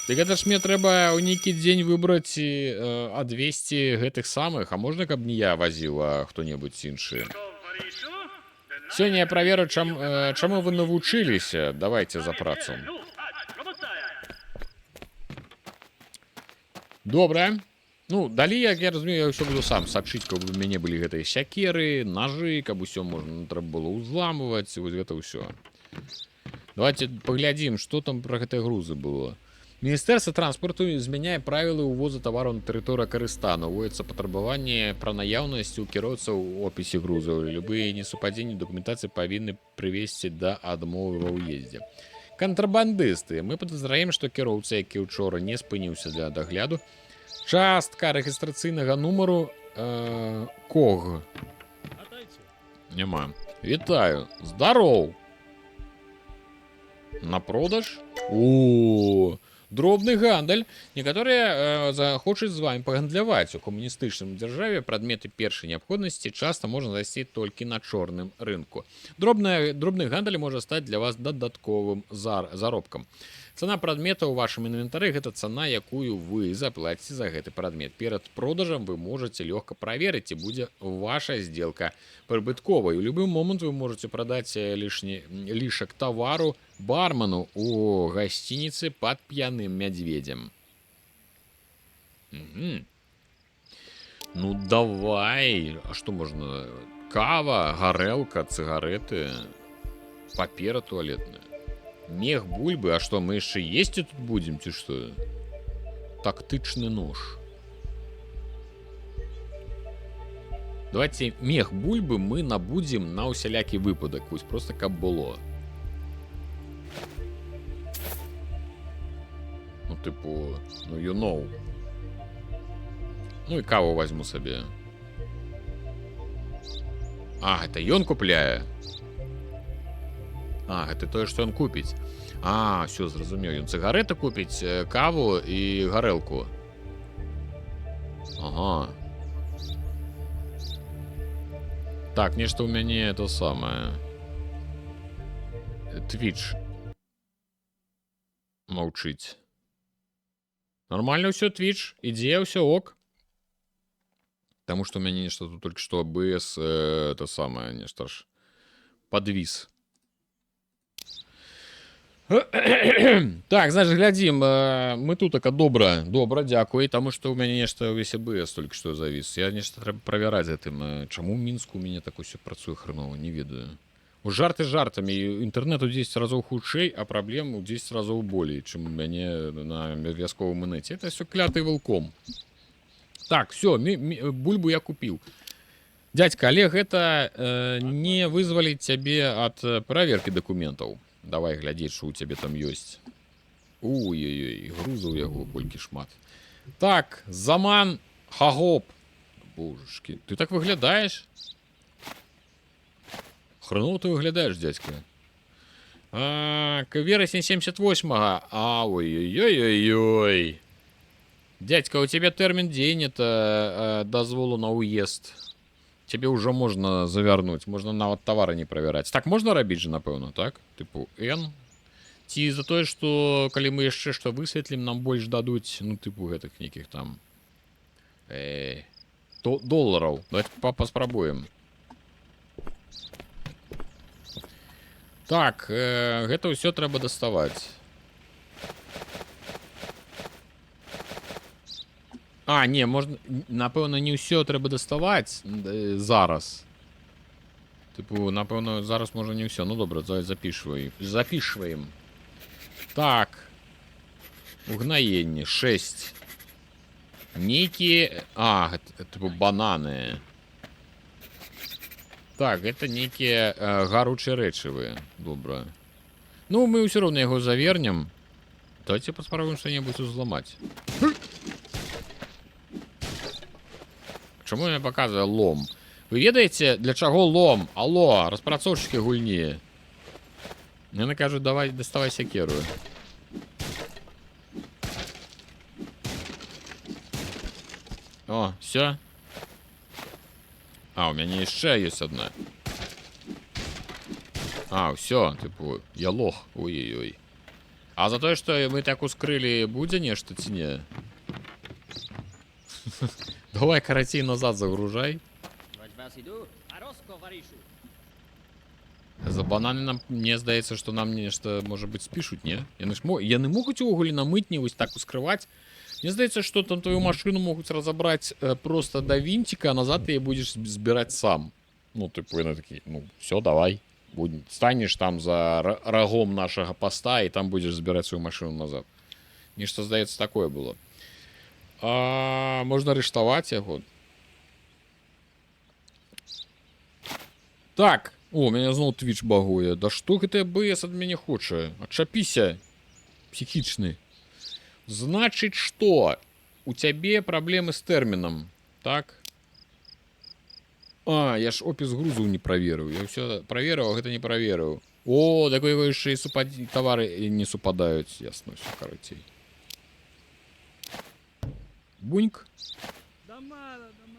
Так это ж мне треба у нейкі дзень выбраць а 200 гэтых самых. А можна, каб не я возил, а хто-небудзь іншы? Сёння я праверу, чаму вы навучыліся. Давайте за працу. Добра. Ну, далей, як я разумею, я ўсё буду сам сачыць, каб у мяне былі гэтыя сякеры, ножы, каб усё можна трэба было ўзламваць, вось гэта ўсё. Давайте паглядзім, што там пра гэтыя грузы было. Міністэрства транспарту змяняе правілы ўвозу тавараў на тэрыторыю Карыстану. Уводзіцца патрабаванне пра наяўнасць у кіроўцаў у опісе грузаў. Любыя несупадзенні дакументацыі павінны прывесці да адмовы ва ўездзе. Кантрабандысты. Мы падазраем, што кіроўца, які ўчора не спыніўся для дагляду, частка рэгістрацыйнага нумару КОГ. Няма. Вітаю. Здароў. На продаж? О, дробны гандаль. Некаторыя захочуць з вами пагандляваць. У камуністычным дзяржаве прадметы першай неабходнасці часта можна знайсці толькі на чорным рынку. Дробны гандаль можа стаць для вас дадатковым заробкам. Цана прадмета ў вашым інвентары – гэта цана, якую вы заплаціце за гэты прадмет. Перад продажам вы можаце лёгка праверыць, ці будзе ваша здзелка прыбытковай. У любы момант вы можаце прадаць лішак тавару бармену у гасцініцы пад п'яным мядзведзем. Ну давай. А што можна? Кава, гарэлка, цыгареты, папера туалетная. Мех бульбы, а что, мы еще есть тут будем, ці что? Тактичный нож. Давайте мех бульбы мы набудем на усялякі выпадок, пусть просто каб было. Ну, типу, ну, you know. Ну, и каву возьму себе. А, это ён купляе? А, гэта тое, што ён купіць. А, все, зразумеў. Ён цыгареты купіць, каву і гарэлку. Ага. Так, нешта ў мяне то самае. Twitch. Маўчыць. Нормально ўсё, Twitch. Ідзе, ўсё ок. Таму што ў мяне нешта тут толькі што АБС, то самае, нешта ж падвіс. Так, значит, глядзім. Мы тут така добра, дзякуй, таму што ў мяне нешта ўвесь АБС толькі што завіс. Я нешта трэба правяраць гэтым. Чаму ў Мінску у мяне так усё працуе хрэнова, не ведаю. Жарты жартамі, інтэрнэт у 10 разоў хутчэй, а праблем у 10 разоў болей, чым у мяне на вязковым інэце. Это всё кляты вылком. Так, все, бульбу я купіў. Дядька Олег, это не вызволить тебе от проверки документов. Давай глядеть, что у тебя там есть. Ой-ой-ой, груза у яго колькі шмат. Так, Заман Хагоп. Божечки, ты так выглядаешь? Хреново ты выглядаешь, дядька. Вересень 78-го. Ой-ой-ой-ой-ой. Дядька, у тебя термин день это дозволу на уезд. Тебе уже можно завернуть. Можно нават товары не проверять. Так, можно рабіць же, напэўна, так? Типу, N. Ці за тое, што калі мы яшчэ што высветлім, нам больш дадуць, ну, типу, гэтых нейкіх там доллараў. Давайте паспрабуем. Так, гэта ўсё трэба даставаць. Не, можна, напэўна, не ўсё трэба даставаць зараз. Типу, напэўна, зараз можа не ўсё. Ну, добра, запішваем. Так. Угнаенне, 6. Нейкія... типу, бананы. Так, это нейкія гаручыя рэчывы. Добра. Ну, мы ўсё роўна яго завернем. Давайте паспрабуем што-небудзь узламаць. Чаму я паказваю лом? Вы ведаеце, для чаго лом? Алло, распрацоўшчыкі гульні. Яны кажуць, давай, даставай сякеру. О, все. У мяне яшчэ ёсць одна. Все, типу, я лох. Ой-ой-ой. А за тое, што мы так ускрылі, будзе нешта ці не? Давай, карацей, назад загружай. За бананы нам, мне здаецца, што нам нешта, можа быць, спішуць, не? Яны могуць увогуле на мытні вось так ускрываць. Мне здаецца, што там твою машину могуць разабраць просто до вінціка, а назад ты будзеш збіраць сам. Ну, типу, яны такі, ну, все, давай. Станеш там за рагом нашага поста, і там будзеш збіраць свою машину назад. Нешта, здаецца, такое было. Можна арыштаваць яго. Так, у мяне зноў Twitch багуе. Да што гэты АБС ад мяне хоча? Адчапіся, псіхічны. Значыць, што? У цябе праблемы з тэрмінам, так? Я ж опіс грузу не праверыў. Я ўсё праверыў, а гэта не праверыў. О, да яго яшчэ і тавары не супадаюць. Ясно, ўсё, карацей. Буньк.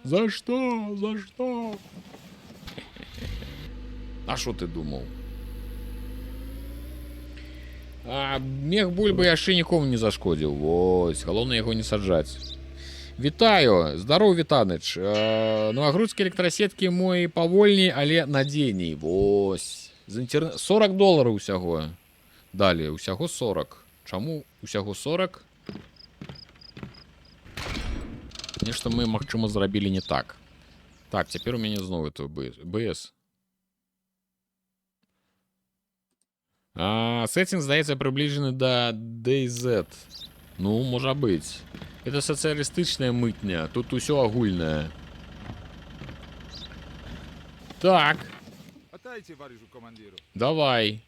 За что? За что? А что ты думал? Мех бульбы яшчэ нікому не зашкодзіў. Вось, галоўнае яго не саджаць. Вітаю, здароў, Вітаныч. Новагрудскія электрасеткі мой павольней, але надзейней. Вось. $40 ўсяго. Далі, усяго 40. Чаму усяго 40? Нешта мы, магчыма, зрабілі не так. Так, цяпер у мяне зноў это БС. Сеттинг, здаецца, приближены до DayZ. Ну, можа быць. Это сацыялістычная мытня. Тут усё агульнае. Так. Давай.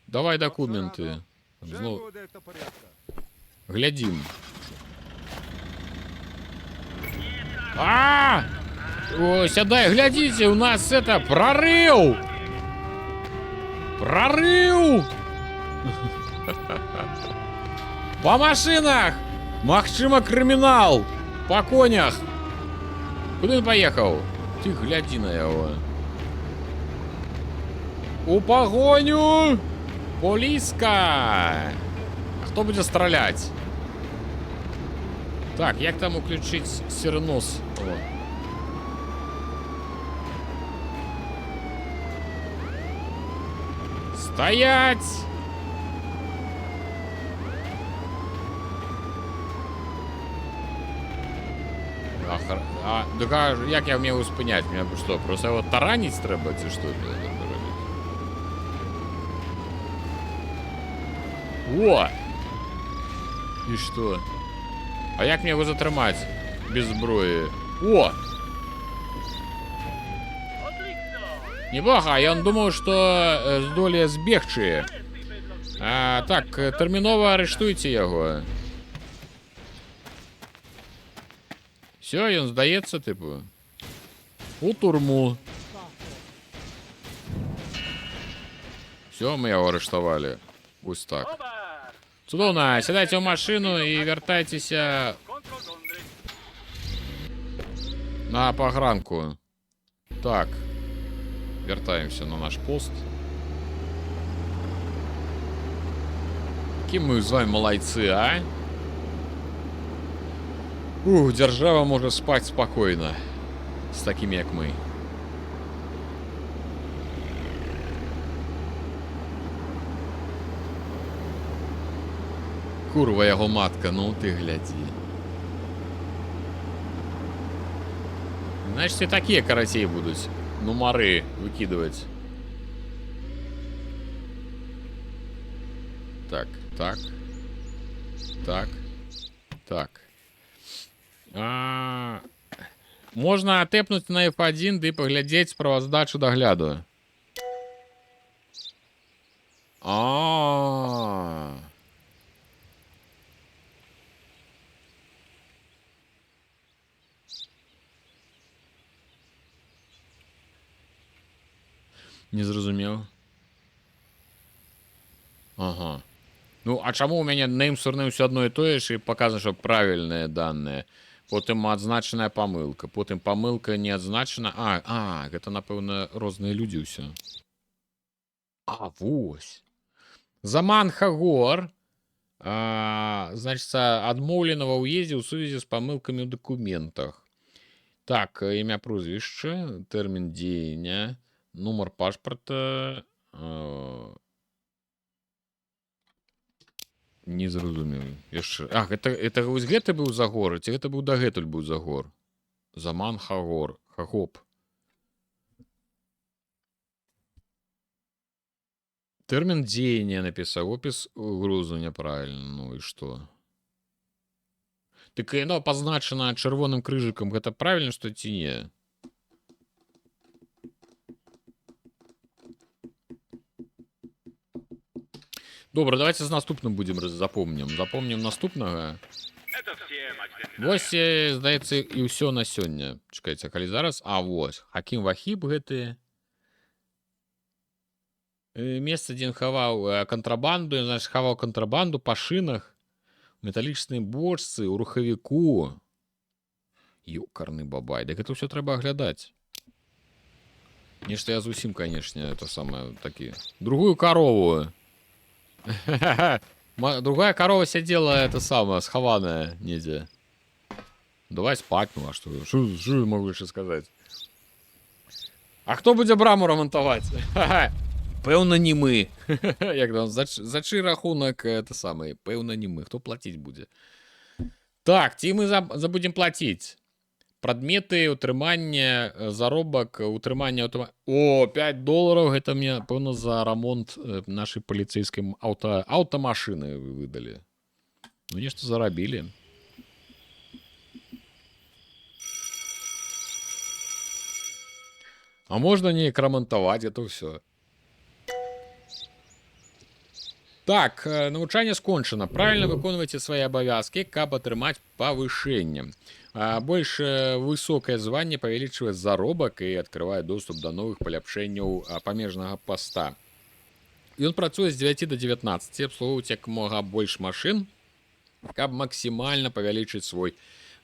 Давай документы. Зноў... Глядзім. Ой, сядай, глядите, у нас это прорыв! Прорыв! По машинах! Магчыма, крымінал! По конях! Куды ён паехаў? Ты гляди на яго. У погоню! Поліска! Хто будзе страляць? Так, як там уключить сиренос? Стоять! Так, як я вмію спинять? Меня что, просто его таранить треба, чи что? О! И что? А як мне его затрымаць без зброі? О! Неплохо, ён думаў, што здолее збегчы. Так, тэрмінова арыштуйце яго. Все, ён здаецца, тыпу. У турму. Все, мы яго арыштавалі. Вось так. Цудоўна, сядайце ў машыну і вяртайцеся на пагранку. Так. Вяртаемся на наш пост. Какие мы с вами малайцы, а? Держава может спать спокойно. С такими, как мы. Курва яго матка, ну ты гляди. Значит, и такие каратей будут нумары выкидывать. Так, так. Так. Так. Можна тэпнуць на F1 ды паглядзець справаздачу дагляду. Не зразумеў. Ага. Ну, а чаму у мяне name сурнэм ўсё адно і тое ж і паказана, што правільныя даныя. Потым адзначаная памылка. Потым памылка не адзначана. Гэта, напэўна, розныя людзі ўсё. Вось. Заман Хагор. Значит, адмоўлена ва ўездзе ў сувязі з памылкамі ў дакументах. Так, імя, прозвішча, тэрмін дзеяння, нумар пашпарта. Не зразумеў. Яшчэ. Гэта вось гэта быў Загор, ці гэта быў дагэтуль быў Загор? Заман Хагор. Хагоп. Тэрмін дзеяння напісаў, опіс грузу няправільна. Ну і што? Так яно пазначана чырвоным крыжыкам. Гэта правільна, што ці не? Добра, давайте з наступным будзем запомнім. Запомнім наступнага. Вось, здаецца, і ўсё на сёння. Чакайце, калі зараз... Вось. Хакім Вахіб гэты. Месца, дзе ён хаваў кантрабанду. Ён, значит, хаваў кантрабанду па шынах, металічнай бочцы, у рухавіку. Ёкарны бабай. Дык гэта ўсё трэба аглядаць. Нешта я зусім, канешне, это самае, такі... Другую карову. Другая корова сидела, это самое, схованная недзе. Давай спать, ну а что могу еще сказать? А кто будет браму ремонтовать? Пэўна не мы. Як там, за чый рахунок это самое? Пэўна не мы. Кто платить будет? Так, ці мы забудем платить. Прадметы, утрымання, заробак, утрымання... $5, гэта мне, пэўна, за рамонт нашай паліцэйскай аўтамашыны выдалі. Ну, нешта зарабілі. А можна неяк рамантаваць, гэта ўсё. Так, навучанне скончана. Правильно выконвайце свае абавязкі, каб атрымаць павышэнне. Больш высокае званне павялічвае заробак і адкрывае доступ да новых паляпшэнняў памежнага паста. Ён працуе з 9 до 19, абслугоўваць як мога больш машын, каб максімальна павялічыць свой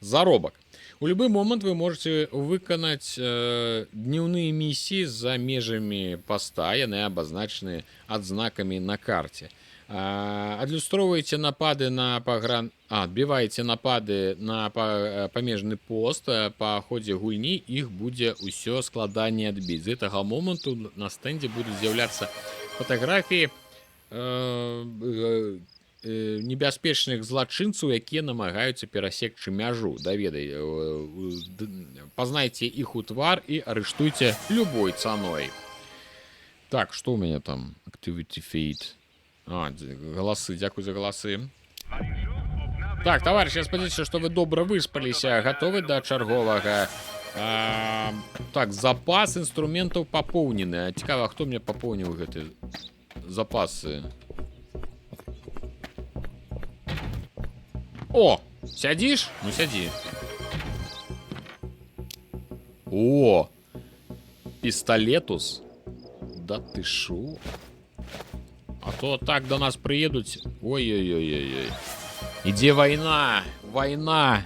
заробак. У любы момант вы можете выканаць дневные миссии за межамі паста, яны абазначаны адзнакамі на карце. Адлюстроўваеце напады на адбіваеце напады на памежны пост. Па ходзе гульні іх будзе ўсё складаней адбіць. З гэтага моманту на стэндзе будуць з'яўляцца фатаграфіі небяспечных злачынцаў, якія намагаюцца перасекчы мяжу. Пазнайце іх у твар і арыштуйце любой цаной. Так, што ў мяне там? Activity feed. Галасы, дзякуй за галасы. Так, товарищ, я спадзяюся, што вы добра выспаліся, гатовы да чарговага Так, запас інструментаў папоўнены. Цікава, хто мне папоўніў гэты запасы? О, сядзіш? Ну, сядзі. О, пісталетус. Да ты шо? А то так до нас приедут. Ой-ой-ой-ой-ой. Ідзе война. Война.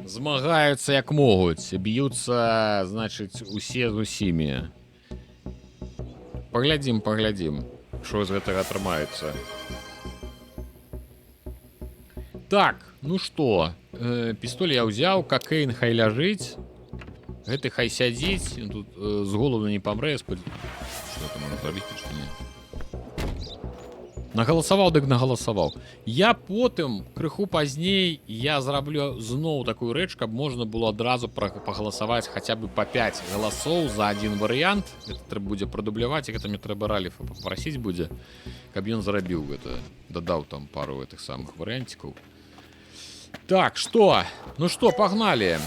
Змагаюцца як могуць. Б'юцца, значыць, усе з усімі. Паглядзім, паглядзім, што з гэтага атрымаецца. Так, ну што, пістоль я ўзяў, какейн хай ляжыць. Гэты хай сядзіць, тут з голоду не памрэ. Што это можна зрабіць, што не? Нагаласаваў, дык нагаласаваў. Я потым, крыху пазней, я зраблю зноў такую рэч, каб можна было адразу пагаласаваць хаця бы па 5 галасоў за один варыянт. Гэта трэба будзе прадубляваць, і гэта мне трэба Раліфа папрасіць будзе, каб ён зрабіў гэта. Дадаў там пару гэтых самых варыянцікаў. Так, што? Ну што, пагналі.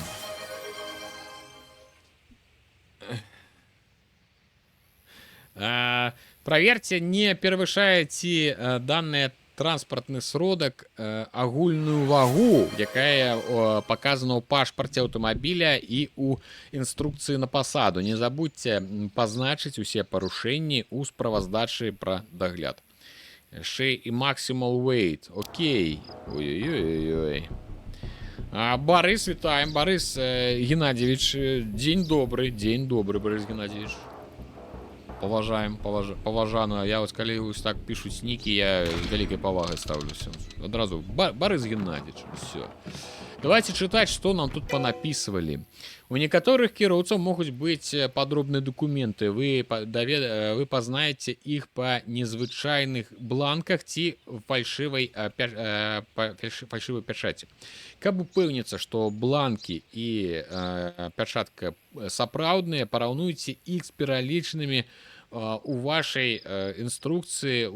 Проверьте, не перавышае ці данный транспартны сродак агульную вагу, якая показана ў пашпарце аўтамабіля і ў інструкцыі на пасаду. Не забудьте пазначыць усе парушэнні ў справаздачы пра дагляд. Яшчэ і maximal weight. Окей. Ой-ой-ой-ой. Борис, вітаем. Борис Геннадьевич, дзень добры, Борис Геннадьевич. Паважаем, паважана. Я вось калі вось так пішуць нікі, я з вялікай павагай ставлюся. Адразу Борис Геннадьевич. Все. Давайте чытаць, што нам тут панапісвалі. У некаторых кіроўцаў могуць быць падробныя дакументы. Вы пазнаеце іх па незвычайных бланках ці фальшывай пячаці. Каб упэўніцца, што бланкі і пячатка сапраўдныя, параўнуйце іх з пералічанымі у вашай інструкцыі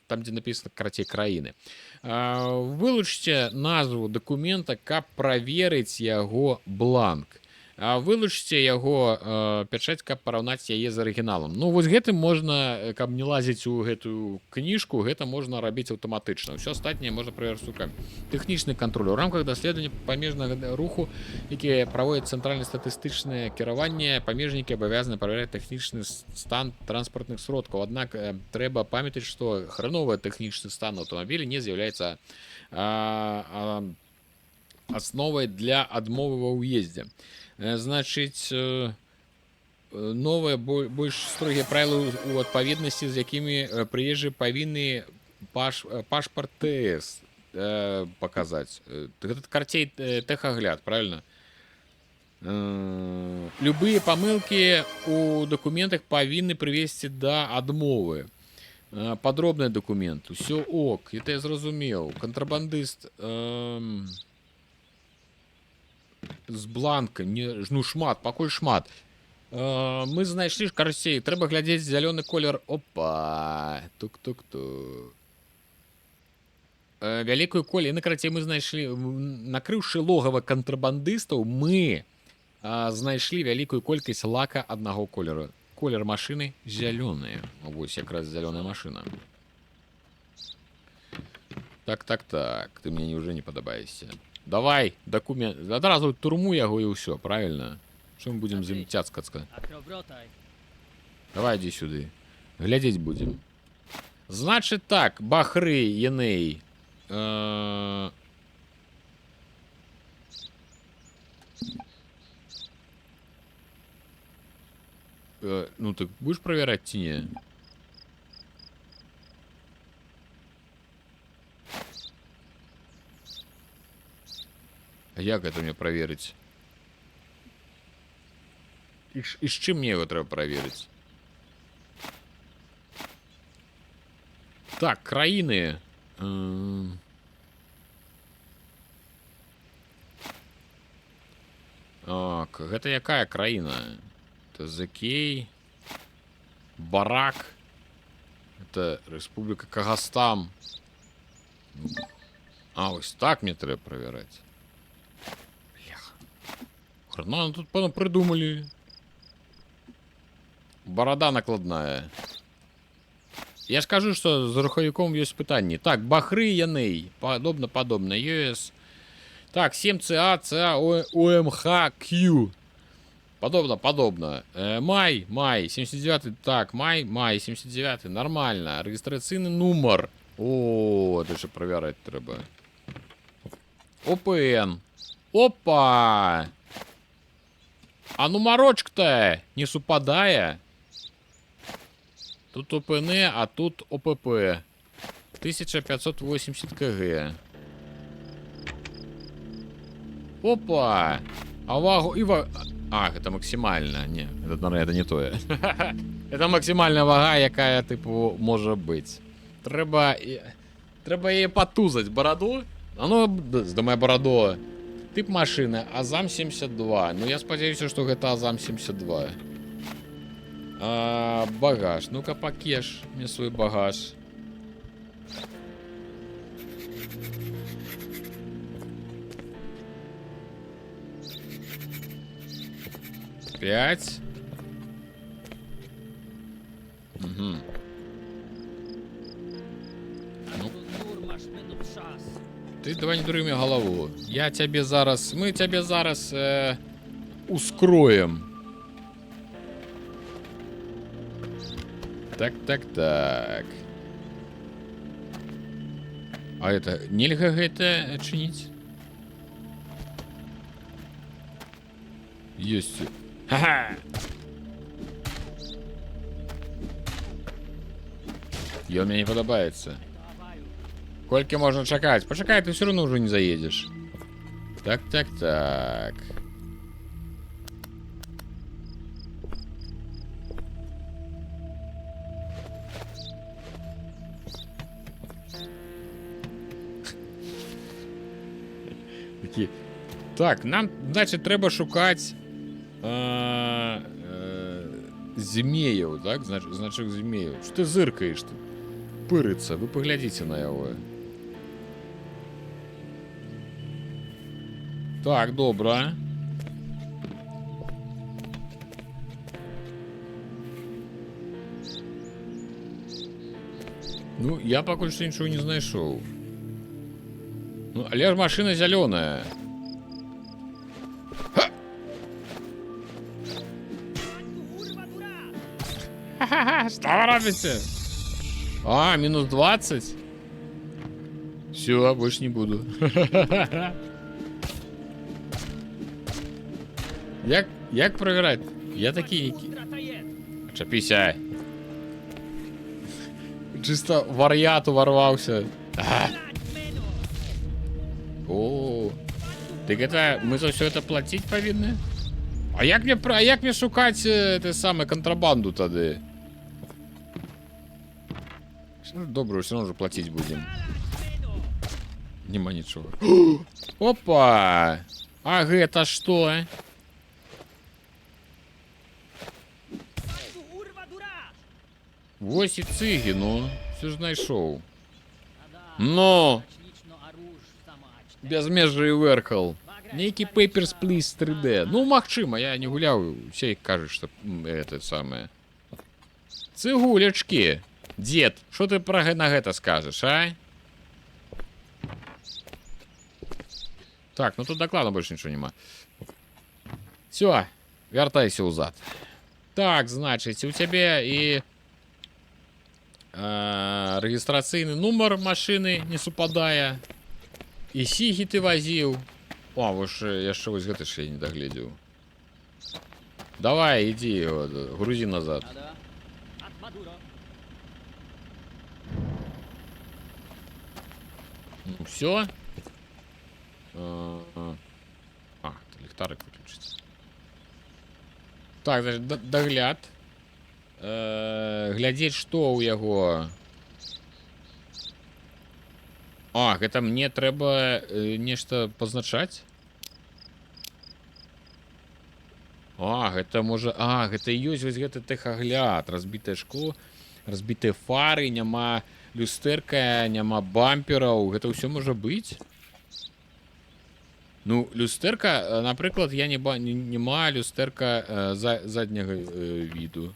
там, дзе напісана карацей краіны. Вылучце назву дакумента, каб праверыць яго бланк. Вылучце яго пячаць, каб параўнаць яе з арыгіналам. Ну, вось гэтым можна, каб не лазіць у гэтую кніжку, гэта можна рабіць аўтаматычна. Ўсё астатняе можна праверыць рукамі. Тэхнічны кантроль. У рамках даследавання памежнага руху, які праводзіць цэнтральнае статыстычнае кіраванне, памежнікі абавязаны праверыць тэхнічны стан транспартных сродкаў. Аднак трэба памятаць, што храновы тэхнічны стан аўтамабіля не з'яўляецца асновай для адмовы ва ўездзе. Значыць, новыя, больш строгія правілы ў адпаведнасці, з якімі прыезджыя павінны пашпарт ТС паказаць. Гэта карцей тэхагляд, правильно? Любыя памылкі ў дакументах павінны прывесці да адмовы. Падробны дакумент, усё ок, это я зразумеў. Кантрабандыст з бланка, ну шмат, пакуль шмат. Мы знайшлі, карацей, трэба глядзець зялёны колер. Опа, тук-тук-тук. Вялікую колькасць, карацей, мы знайшлі, накрыўшы логава кантрабандыстаў, мы знайшлі вялікую колькасць лака аднаго колеру. Колер машыны зялёны. Вось якраз зялёная машына. Так, ты мне уже не падабаешся. Давай, документ. Адразу турму яго і ўсё, правильно? Што мы будзем з ім цяцкацца? Давай, ідзі сюды. Глядзець будзем. Значыць так, Бахрэй, Еней. Ну, ты будешь проверять ці не? А як это мне проверить? І з чым мне его трэба проверить? Так, краіны. Так, гэта якая краіна? Это Закей, Барак. Это Республика Кагастан. А, ось так мне трэба проверять. Хрена тут придумали. Борода накладная. Я ж кажу, що з руховиком є питання. Так, бахри яний. Подобно. US. Так, 7CA, CA, OMH, Q. Подобно. Май, 79-й. Так, май, 79-й. Нормально. Регистраційний номер. О, це ще перевіряти треба. ОПН. Опа! А номерочок-то не совпадає. Тут ОПН, а тут ОПП. 1580 кг. Опа! А вагу... Ах, это максимальна. Не, это не то. Это максимальна вага, яка, типу, може бути. Треба її потузати. Бороду? А ну, здамай бороду. Тип машини Азам 72. Ну, я сподіваюся, що це Азам 72. Багаж. Ну-ка, покеш мне свой багаж. Пять. Угу. Ну. Ты давай не дури мне голову. Я тебе зараз... Мы тебе зараз ускроем. Так. А это нельзя это чинить? Есть. Ха-ха! И он мне не подобается. Кольки можно чекать? Почекай, ты все равно уже не заедешь. Так. Такі. Так, нам, значить, треба шукати змеїв, так? Значок змеїв. Що ти зиркаєш тут? Пириться, ви поглядіться на його. Так, добре. Ну, я поки що нічого не знайшов. Ну, але ж машина зелена. Ха-ха-ха, что вы робите? А, минус 20? Все, больше не буду. Як проверять? Я такий... Чапися. Чисто вар'ят ворвался. О, так это мы за все это платить повинны? А як мне шукать те саме контрабанду тоді? Добре, все равно же платить будем. Нема ничего. Опа! А это что? Ось і циги, ну. Все ж знайшов. Но! Безмежний верхол. Некий Papers, Please 3D. Ну, магчыма, я не гуляў. Все кажуць, што это самое. Цыгулечки. Дед, что ты на гэта скажешь, а? Так, ну тут доклада больше ничего нема. Все, вертайся узад. Так, значит, у тебя и регистраційний номер машины не супадае. И сиги ты возил. О, вы ж, я ж ось гэта ж я не доглядел. Давай, иди, вот, грузи назад. Ну, все. Ліхтарик виключиться. Так, значит, догляд. Глядеть, что у яго. А, это мне трэба нешта позначаць. А, гэта можа... А, гэта ёсць вось гэты тэхагляд. Разбітае шкло, разбітыя фары, няма люстэрка, няма бампераў. Гэта ўсё можа быць? Ну, люстерка, наприклад, я не маю люстерка заднього віду.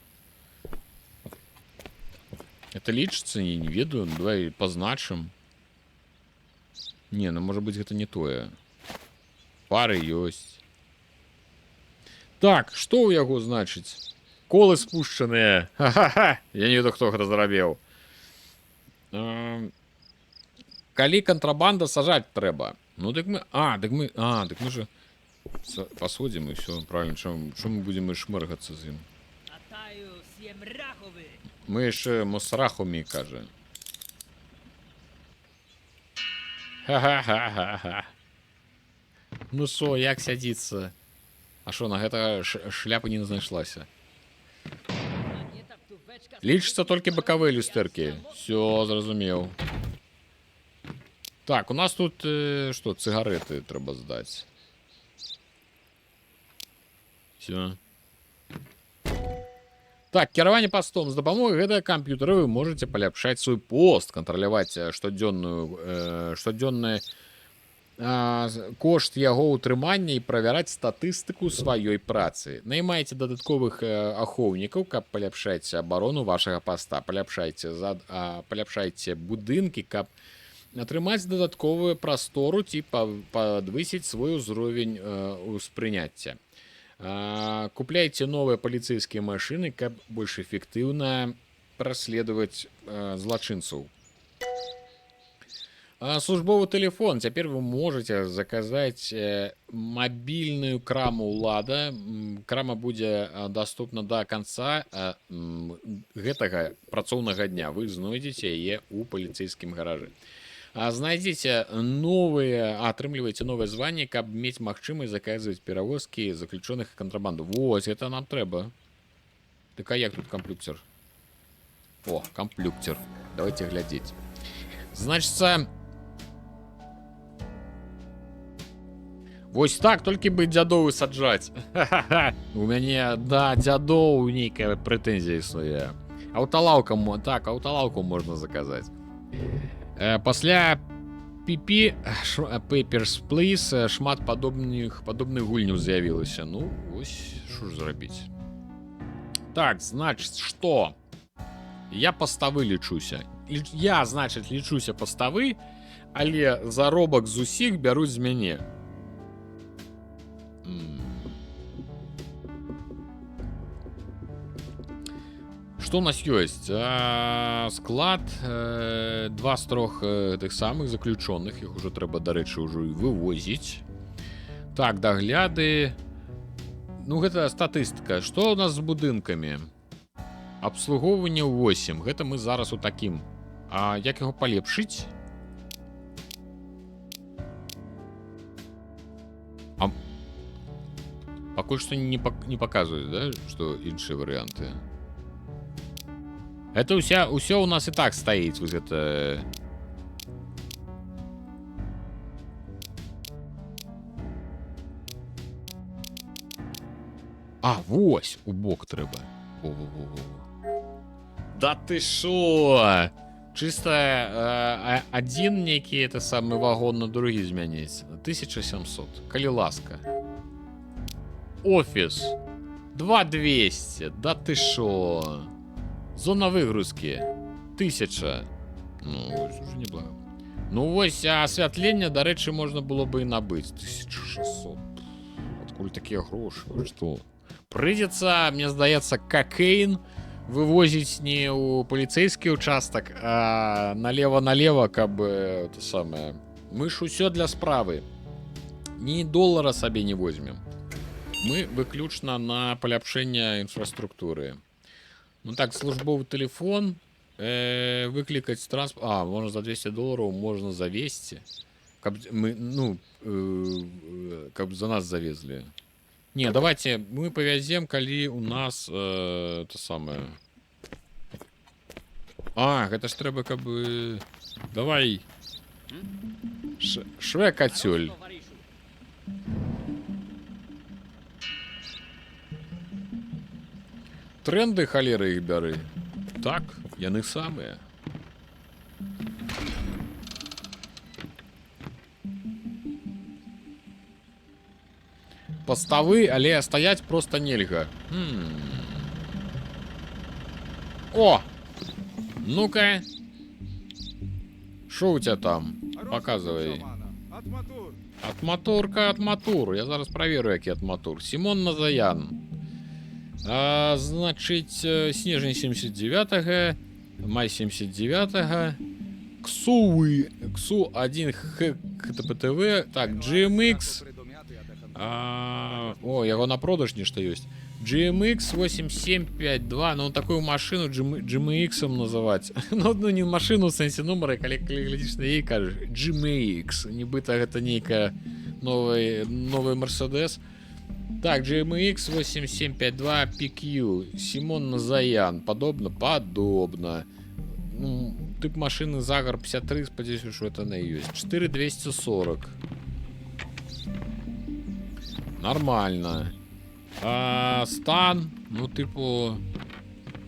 Это лічыцца, не ведаю. Ну, давай позначым. Не, ну может быть гэта не тое. Пары ёсць. Так, што ў яго значыць? Колы спушчаныя. Ха-ха-ха. Я не ведаю, хто гэта зрабіў. Калі кантрабанда, сажаць трэба. Ну, дык мы... дык мы же пасудзім і ўсё. Правильно, чому мы будзем шмыргацца з ім? Мы яшчэ мосрахумі, кажа. Ха-ха-ха-ха-ха. Ну шо, як сядзіцца? А шо, на гэта шляпа не знайшлася? Лічыцца толькі бакавыя люстэркі. Всё, зразумеў. Так, у нас тут, што, цыгареты трэба здаць. Всё. Так, кіраванне пастом. З дапамогай гэтага камп'ютара вы можаце паляпшаць свой пост, кантраляваць штодзённы кошт яго ўтрымання і правяраць статыстыку сваёй працы. Наймайце дадатковых ахоўнікаў, каб паляпшаць абарону вашага паста. Паляпшайце будынкі, каб атрымаць дадатковую прастору ці падвысіць свой узровень успрыняцця. Купляйте новые полицейские машины, как больше эффективно проследовать злочинцев. Службовый телефон. Теперь вы можете заказать мобильную краму «Лада». Крама будет доступна до конца гэтага працоўнага дня. Вы знойдете ее у полицейском гараже. Знайдзіце атрымлівайце новае званне, каб мець магчымасць заказваць перавозкі заключёных кантрабанду. Вось, это нам трэба. Так, а як тут камплюктер? О, камплюктер. Давайте глядзець. Значыцца... Вось так, толькі бы дзядоў саджаць. У мяне, да, дзядоў нейкая прэтэнзія існуе. Аўталаўку, так, аўталаўку можна заказаць. Пасля PP Papers, Please шмат падобных гульняў з'явілася. Ну, вось, што ж зрабіць. Так, значыць, што? Я паставы лічуся. Я, значыць, лічуся паставы, але заробак з усіх бяруць з мяне. Что у нас есть? Склад 2 з 3 тых самых заключенных. Их уже трэба, до речі, уже вывозить. Так, догляды. Ну, гэта статыстика. Что у нас с будынками? Обслуговывание 8. Гэта мы зараз у таким. А як его полепшить? Пока что не показывают, да, что іншыя варианты. Это усё у нас и так стоит. Вот это... Вось, у бок трэба. Да ты шо? Чисто один некий это самый вагон на другі змяніць. 1700. Калі ласка. Офис. 2200. Да ты шо? Зона выгрузки 1000. Ну, уже неблаго. Ну, вось, асвятленне, до речі, можна було би і набыть. 1600. Откуль такие гроши? Что? Придется, мне здаецца, кокаин вывозить не у полицейский участок, а налево, как бы, это самое. Мы ж усё для справы. Ні доллара сабе не возьмем. Мы выключна на паляпшэнне інфраструктуры. Ну так, службовый телефон, выкликать транспорт. Можно за $200, можно за 200. Как мы, ну, как бы за нас завезли. Не, давайте мы повезем, коли у нас то самое. Это ж треба, как бы. Давай. Шве-котель. Тренды, холеры их бяры. Так, яны самые. Паставы, але стаять просто нельга. О! Ну-ка. Что у тебя там? Показывай. Атматурка, атматур. Я зараз проверю, який атматур. Симон Назаян. Значить, снежень 79-го, май 79-го. Ксу 1 ХТПТВ. Так, GMX. О, его на продаж нечто есть. GMX 8752. Ну, такую машину GMX называть. Ну, не машину в сенсе номера, коли глядишь на ей, кажешь GMX. Нібито это некая новый Мерседес. Так, GMX 8752 PQ. Симон Назаян. Подобно? Подобно. Ну, тип машины Загар 53. Сподіваюся, що это не есть. 4240. Нормально. Стан, ну, типу,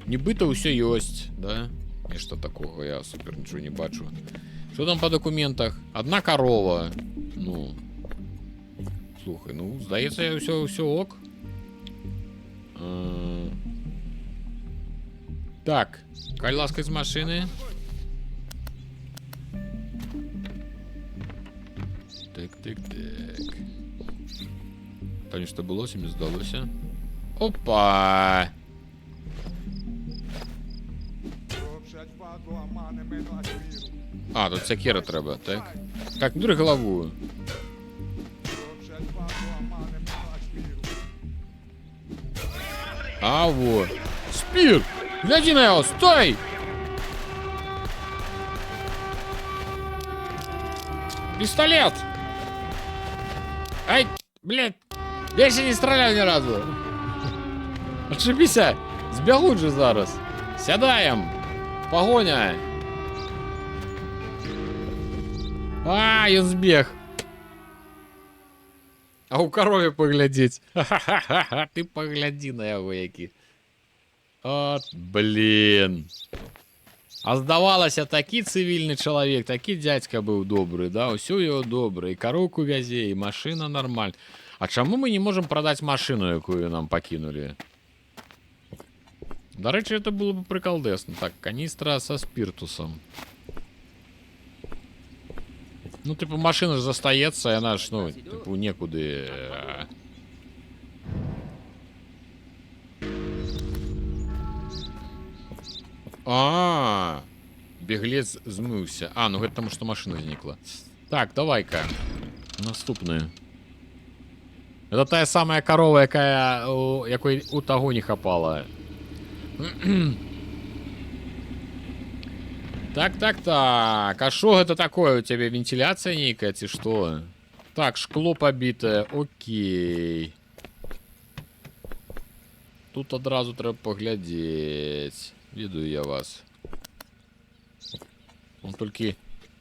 нібито усе ёсць, да? Нечто такого, я супер нічого не бачу. Що там по документах? Одна корова. Ну, слухай, ну, здається, все ок. Так, каль ласка з машини. Так. Там что было, не сдалося. Опа! Тут сякера треба, так? Так, дури голову. Вот. Спир! Гляди на его, стой! Пистолет! Ай, блядь! Я ще не стріляв ні разу. Отшибися! Збягуть же зараз. Сядаем. Погоня. Ён збег. А у корові поглядеть. Ха-ха-ха. Ти погляди на яго які. От, блин. А здавалася, такі цивільний чоловік, такі дядька був добрий, да? Усё його добре. І коровку вязе, і машина нормальна. А чому ми не можемо продати машину, яку нам покинули? До речі, це було б приколдесно. Так, каністра со спиртусом. Ну, типу, машина ж застається, і вона ж, ну, типу, некуди. Беглец змывся. Ну, гэта тому, что машина зникла. Так, давай-ка. Наступную. Это та самая корова, якой у того не хапала. Так. А что это такое? У тебя вентиляция некая, ці что? Так, шкло побитое. Окей. Тут одразу треба поглядеть. Веду я вас. Он только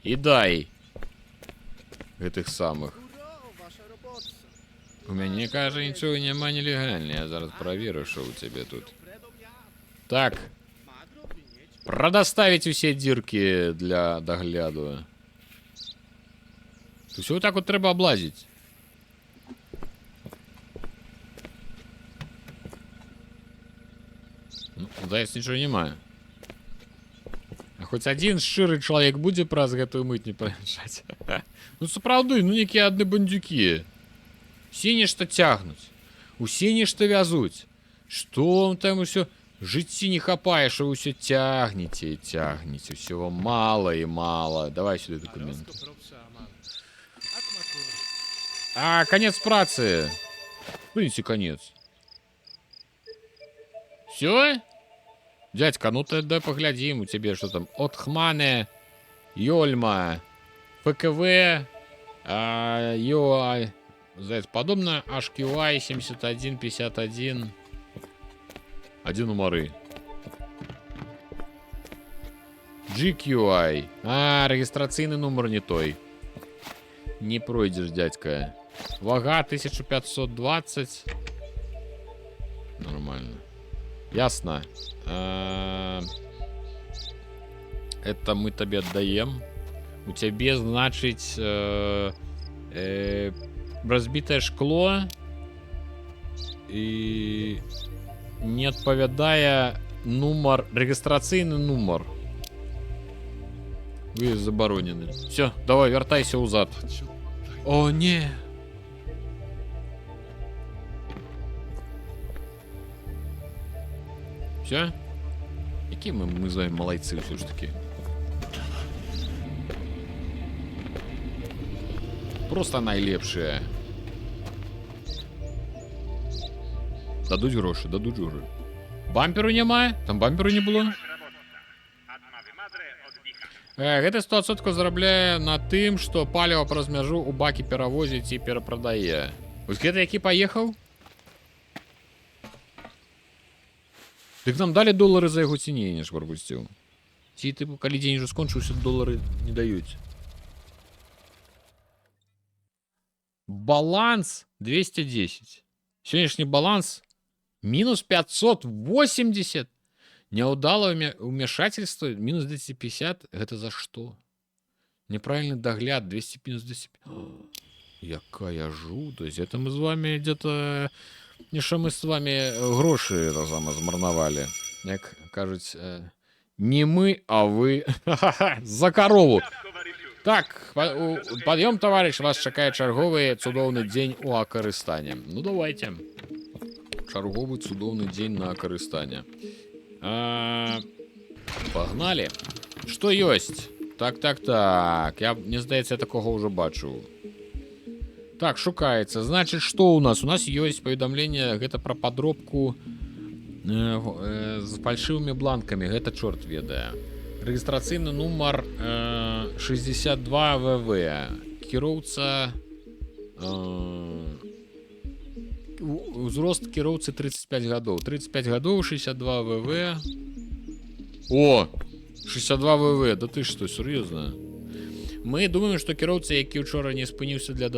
и дай этих самых. У меня, кажется, ничего нема нелегального. Я зараз проверю, что у тебя тут. Так. Продоставить все дырки для догляду. То все вот так вот треба облазить. Ну, здається, ничего нема. А хоть один шчыры человек будзе праз гэтую мытню праязджаць. Ну, сапраўды, ну, некія адны бандюкі. Усе нешта тягнуць. Усе нешта вязуць. Што вам там усё жыцці не хапае, што вы ўсё тягнеце і тягнеце. Усього мала і мала. Давай сюда документ. Конец працы. Видите, конец. Все? Дядька, ну ты дай поглядим, у тебя что там? Отхмане, Йольма, ФКВ, ЮА, подобно, HQI 7151. Один номеры. GQI. Регистраційний номер не той. Не пройдешь, дядька. Вага 1520. Нормально. Ясно. Это мы тебе отдаем. У тебя, значит, разбитое шкло. і не адпавядае нумар, рэгістрацыйны нумар. Вы забаронены. Все, давай, вяртайся ўзад. О, не. Все? Які мы з вами малайцы, все ж таки. Просто найлепшие. Дадуть гроші, дадуть гроші. Бамперу немає? Там бамперу не було? Гэта 100% зарабляе на тым, што паліва праз мяжу ў бакі перавозіць і перапрадае. Вось гэта які паехаў? Дык нам далі долары за яго ці не, не ж прапусціў. Ці, тыпу, калі дзень ужо скончыўся, долары не даюць. Баланс 210. Сённяшні баланс минус 580. Няўдалае ўмяшательство минус 250. Гэта за што? Неправільны дагляд 200 минус 250. Якая жудасць. Это мы з вами где-то... Нешто мы з вами грошы разам змарнавалі. Як кажуць, не мы, а вы. За корову. Так, пад'ём, товарищ, вас чакае чарговы цудоўны дзень у Акарыстане. Ну, давайте. Чарговы цудоўны дзень на Акарыстане. Погнали. Что ёсць? Так. Мне здаецца, я такого ўжо бачыў. Так, шукаецца. Значит, што у нас? У нас ёсць паведамленне, гэта пра падробку з фальшывымі бланкамі. Гэта чорт ведае. Рэгістрацыйны нумар 62 ВВ. Кіроўца... Узрост кіроўцы 35 гадоў. 35 гадоў, 62 ВВ. О! 62 ВВ. Да ты што, сур'ёзна? Мы думаем, што кіроўца, які учора не спыніўся для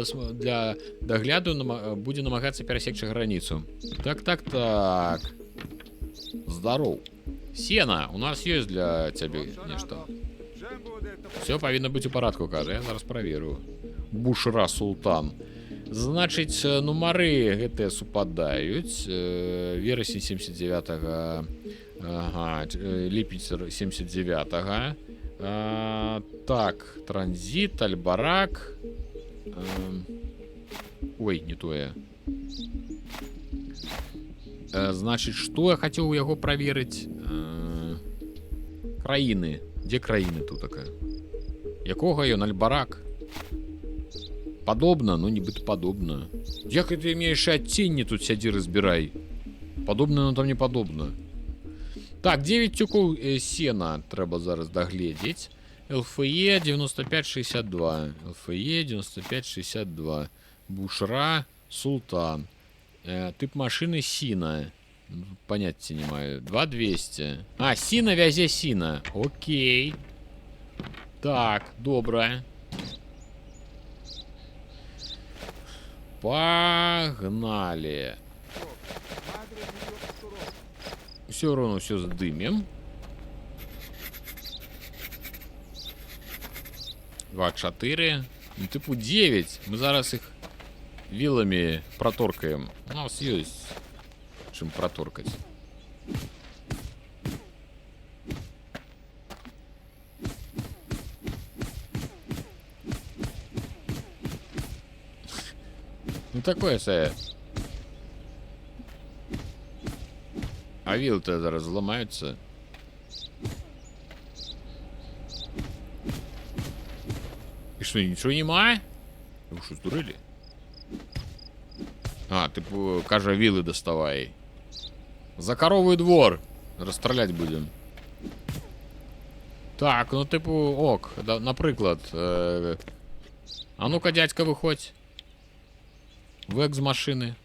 дагляду, будзе намагацца перасекчы граніцу. Так. Здароў. Сена, у нас ёсць для цябе нешта. Все павінна быць у парадку, кажа. Я зараз праверу. Бушра Султан. Значыць, нумары гэтыя супадаюць. Верасень 79-го. Ага, ліпень 79-го. Так, транзит, Альбарак. Ой, не тое. Значыць, што я хацеў у яго праверыць? Краіны. Дзе краіны тут такая? Якога ён, Альбарак? Падобна, ну нібыта падобна. Як ты имееш адценні тут сядзі разбірай? Падобна, но там не падобна. Так, 9 тюкоў сена трэба зараз дагледзець. ЛФЕ 9562. ЛФЕ 9562. Бушра Султан. Тип машины Сина. Понятия не маю. 2200. А, Сина вязе Сина. Окей. Так, добре. Погнали. Все равно все задымем. 2-4. Ну, типу 9. Мы зараз их вилами проторкаем. У нас есть чем проторкать. Ну такое себе. А вилы-то зараз зламаються. И что, ничего немає? Вы что, здурели? А, типу, каже, вилы доставай. За коровий двор. Розстрілять будем. Так, ну типу, ок. Да, наприклад. А ну-ка, дядька, виходь. Век з машини.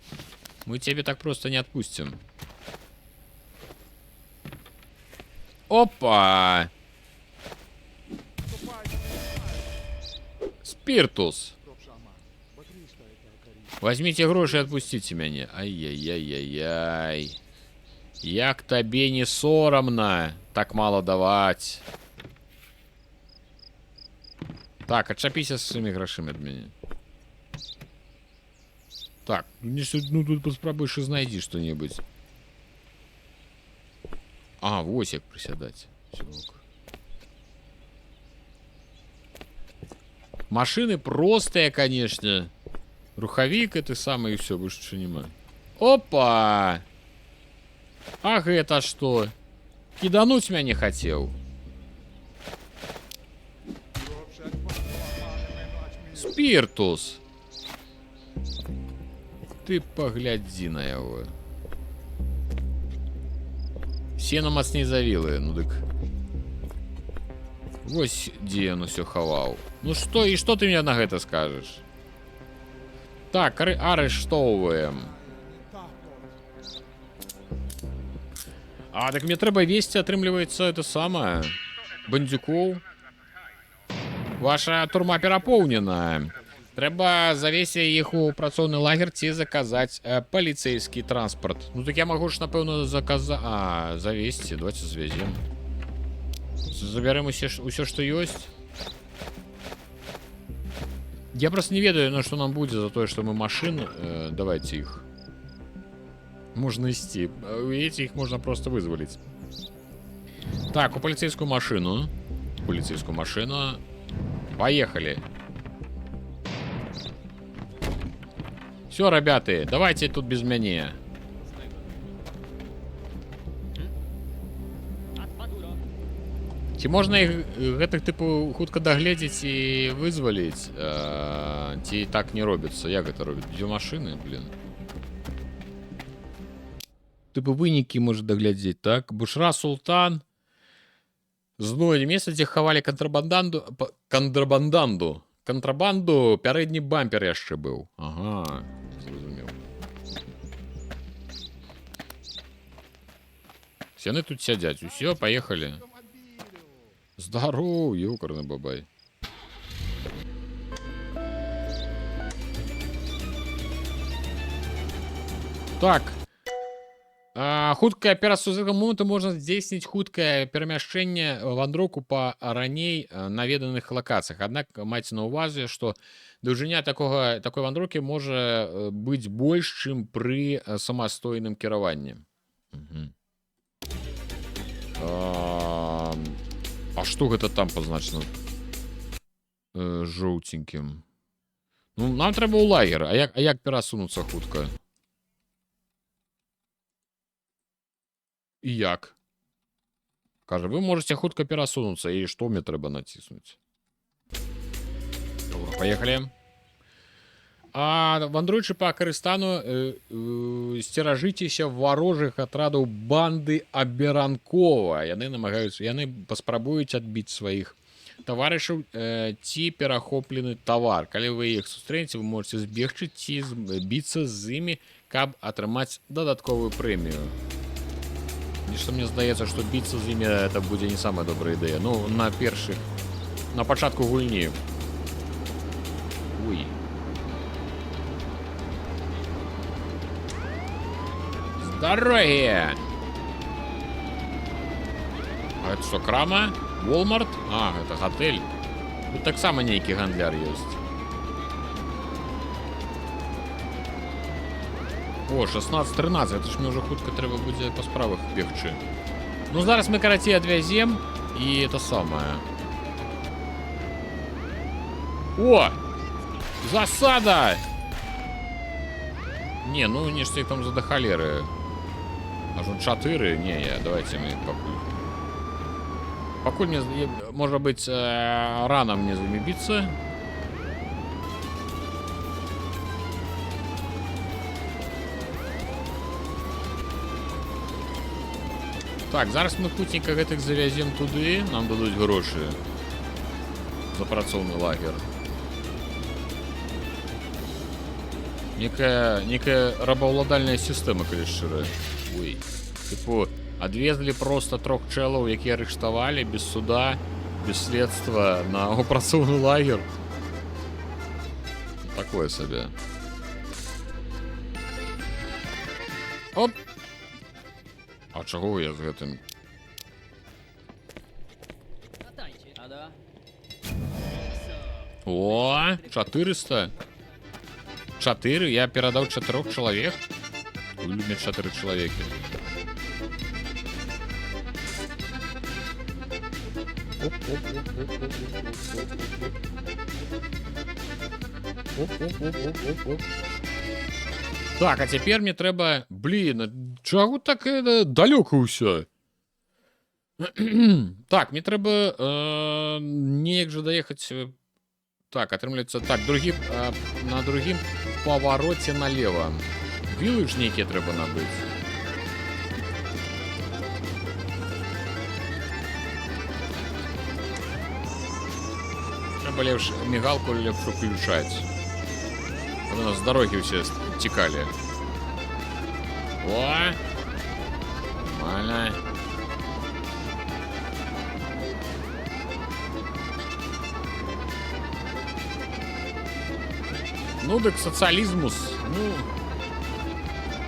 Мы тебе так просто не отпустим. Опа! Спиртус. Возьмите гроши и отпустите меня. Ай-яй-яй-яй-яй. Як табе не соромно так мало давать. Так, отчапися с своими грошами от меня. Так, ну тут поспробуй ще знайди что-нибудь. А, вось як присядать. Машины простые, конечно. Руховик это самое и все, больше ничего нема. Опа! Ах, это что? Кидануть меня не хотел. Спиртус. Ты погляди на его. Сено мацней завілы, ну дык. Вось дзе ён усё хаваў. Ну что, и что ты мне на гэта скажешь? Так, арыштоўваем. А, так мне трэба весці, атрымліваецца, это самае. Бандюкоў. Ваша турма перапоўнена. Трэба завесці іх у працоўны лагер ці заказаць паліцейскі транспорт. Ну так я магу ж, напэўна, заказаць... А, завесці, давайте завезем. Забярем усё, што ёсць. Я просто не ведаю, на што нам будзе за тое, што мы машин. Давайте іх. Можно ісці. Видите, их можно просто вызволить. Так, у полицейскую машину. Полицейскую машину. Поехали. Все, ребята, давайте тут без меня. Ці можна іх гэтых типу хутка дагледзець і вызваліць, ці так не робіцца? Як гэта робіць? Дзе машыны, блин? Типу вынікі можа даглядзець, так? Бушра Султан. Знойдзе месца, дзе хавалі контрабанду, пярэдні бампер яшчэ быў. Ага, зразумеў. Яны тут сядзяць, усё, поехали. Здорово, ёкарны бабай. Так. Хуткая аперацыя з гэтага моманту можна здзейсніць хуткае перамяшчэнне вандроўку па раней наведаных лакацыях. Аднак майце на ўвазе, што даўжыня такой вандроўкі можа быць больш, чым пры самастойным кіраванні. А што гэта там пазначана жоўценькім? Ну, нам трэба ў лагер. А як перасунуцца хутка? І як? Кажа, вы можете хутка перасунуцца. І што мне трэба націснуць? Добра, поехали. Вандруючы па Карыстану, сцеражыцеся варожых атрадаў банды Аберанкова. Яны паспрабуюць адбіць сваіх таварышаў ці перахоплены тавар. Калі вы іх сустрэнеце, вы можете збегчы ці біцца з імі, каб атрымаць дадатковую прэмію. Нешта мне здаецца, што біцца з імі это будзе не самая добрая ідэя. Ну, на пачатку гульні. Уй. Дороги! А это что, крама? Walmart? А, это готель. Тут так само нейкі гандляр ёсць. О, 16-13, это ж мне уже хутка трэба будзе па справах бегчы. Ну, зараз мы карацей адвязем, і это самае. О! Засада! Не, ну нешта іх там за да халеры. Аж 4? Не, давайте мы пакуль. Пакуль мне, можа быць, рано мне з імі біцца. Так, зараз мы хутенька гэтых завязем туды, нам дадуць грошы за працоўны лагер. Некая рабаўладальная сістэма, калі шчыра. Ой. Типу, адвезлі просто 3 чэлаў, якія арыштавалі без суда, без следства на працоўны лагер. Такое сабе. Оп! А чаго я з гэтым? О, 400. 4? Я перадаў 4 чалавек. У мяне 4 чалавекі. Так, а цяпер мне трэба... Блін, чаго так далёка ўсё? Так, мне трэба неяк жа даехаць... Так, атрымліваецца... Так, на другім павароце налево. Вілы ж нейкія трэба набыць. Трэба лепш мігалку лепш уключаць. У нас дороги все текали. О! Нормально. Ну, так социализмус. Ну,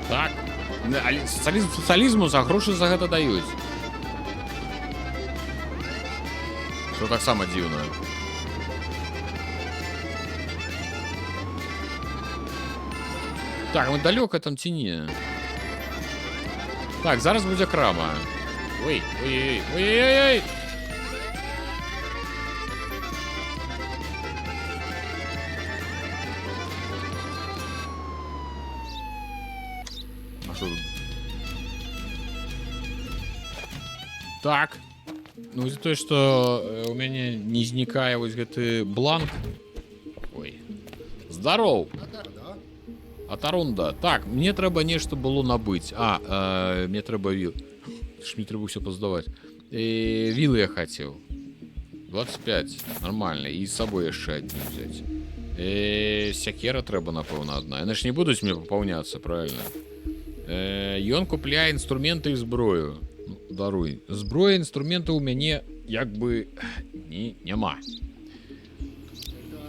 так. Социализмус, а гроши за гэта даюць. Что так само дзіўна. Так, мы далёка там ці не? Так, зараз будзе крама. Ой, ой, ой, ой, ой, ой. А што тут? Так. Ну, из-за того, что у мяне не знікае вось гэты бланк. Ой. Здоров. Атарунда. Так, мне трэба нешта было набыць. Мне трэба віл. Мне трэба ўсё паздаваць. Вілы я хацеў. 25. Нормально. І з сабой яшчэ адну взяць. Сякера трэба, напэўна, адна. Яны ж не будуць мне папаўняцца, правильно? Ён купляе інструменты і зброю. Ну, даруй. Зброя, інструменты ў мяне як бы няма.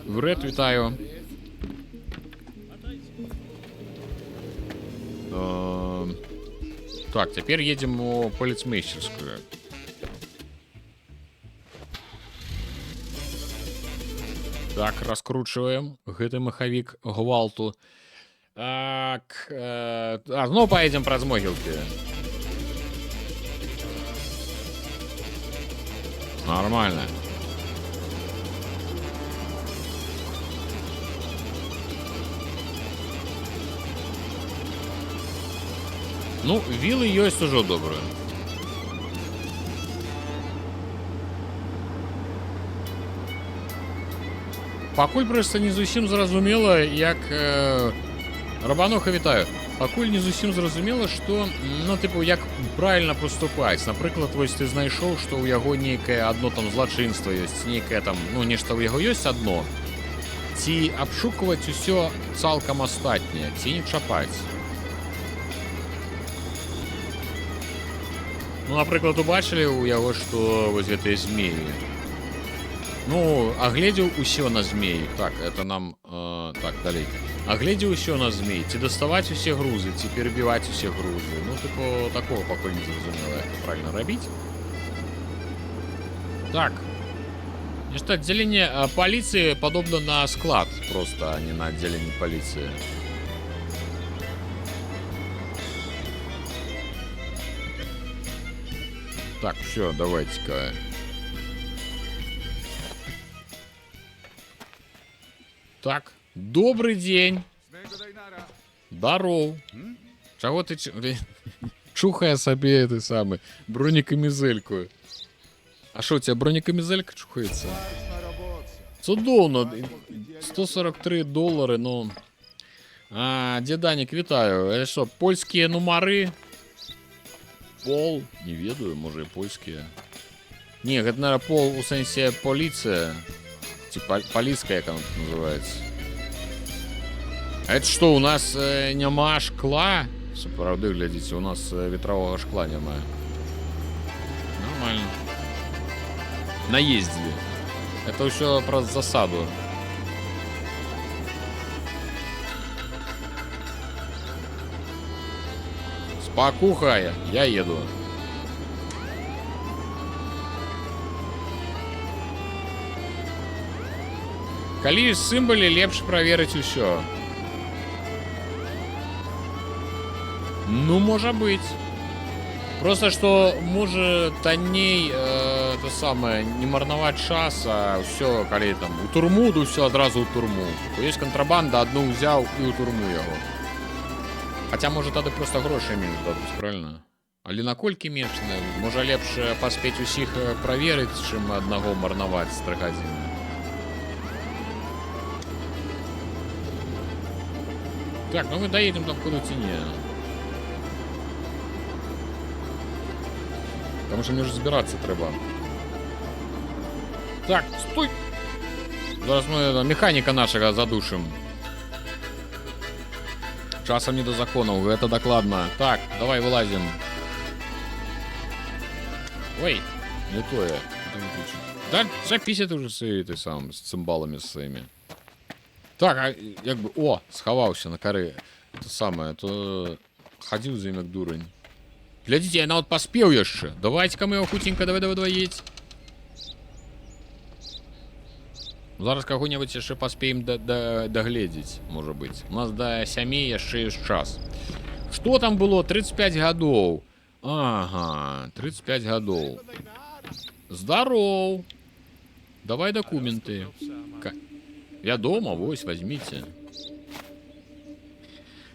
Вред, вітаю. Так, теперь едем у полицмейстерскую. Так, раскручиваем гэты махавік гвалту. Так, ну поедем праз могілкі. Нормально. Ну, вілы ёсць ужо добрыя. Пакуль проста не зусім зразумела, як... Рабануха, вітаю. Пакуль не зусім зразумела, што, ну, типу, як правильно поступаць. Напрыклад, вось ты знайшоў, што ў яго нейкае адно там злачынства ёсць, нейкае там, ну, нешта ў яго ёсць адно. Ці абшукваць усё цалкам астатняе, ці не чапаць. Ну, напрыклад, убачылі ў яго, што вось гэтыя змеі. Ну, агледзеў усё на змеі. Так, это нам... так, далей. Агледзеў усё на змей. Ці даставаць усе грузы, ці перебіваць усе грузы. Ну, типу, такого пакуль не зразумела, як правильно рабіць. Так. Нешта аддзяленне паліцыі падобна на склад, просто, а не на аддзяленне паліцыі. Так, все, давайте-ка. Так, добрый день. Здоров. Чего ты чухая себе этой самой бронекамизельку? А что, у тебя бронекамизелька чухается? Цудовно. $143, ну... Деданик, вітаю. Это что, польские номеры? Пол? Не ведаю, может и польские. Не, это, наверное, пол у сенсе полиция. Типа полицкая, как она называется. А это что, у нас нема шкла? Все, правда, глядите, у нас ветрового шкла нема. Нормально. Наездили. Это все про засаду. Спокуха, я еду. Калі ёсць сімвалі, лепш праверыць усё. Ну, может быть. Просто что может танней то самое не марновать час, а все, коли там у турму, то все одразу у турму. Есть контрабанда, одну взял и у турму его. Хотя может тады просто гроши меньше дадут, правильно? Але наколькі менш, можа лепш паспець усіх праверыць, чым аднаго марнаваць з 3 гадзіны. Так, ну мы доедем там куда-то не. Потому что мне же забираться треба. Так, стой! Зараз мы механика нашего задушим. Часом не до законов, это докладно. Так, давай вылазим. Ой, не то я. Да, записать уже ты сам с цимбалами своими. Так, а як бы... О, сховался на коры. Это самое, то... Ходил за ими, дурень. Глядите, я на вот поспел еще. Давайте-ка мы его хутенько, давай едь. Зараз кого-нибудь еще поспеем доглядеть, может быть. У нас до 7 еще есть час. Что там было? 35 годов. Ага, 35 годов. Здоров. Давай документы. Я дома, вось, возьмите.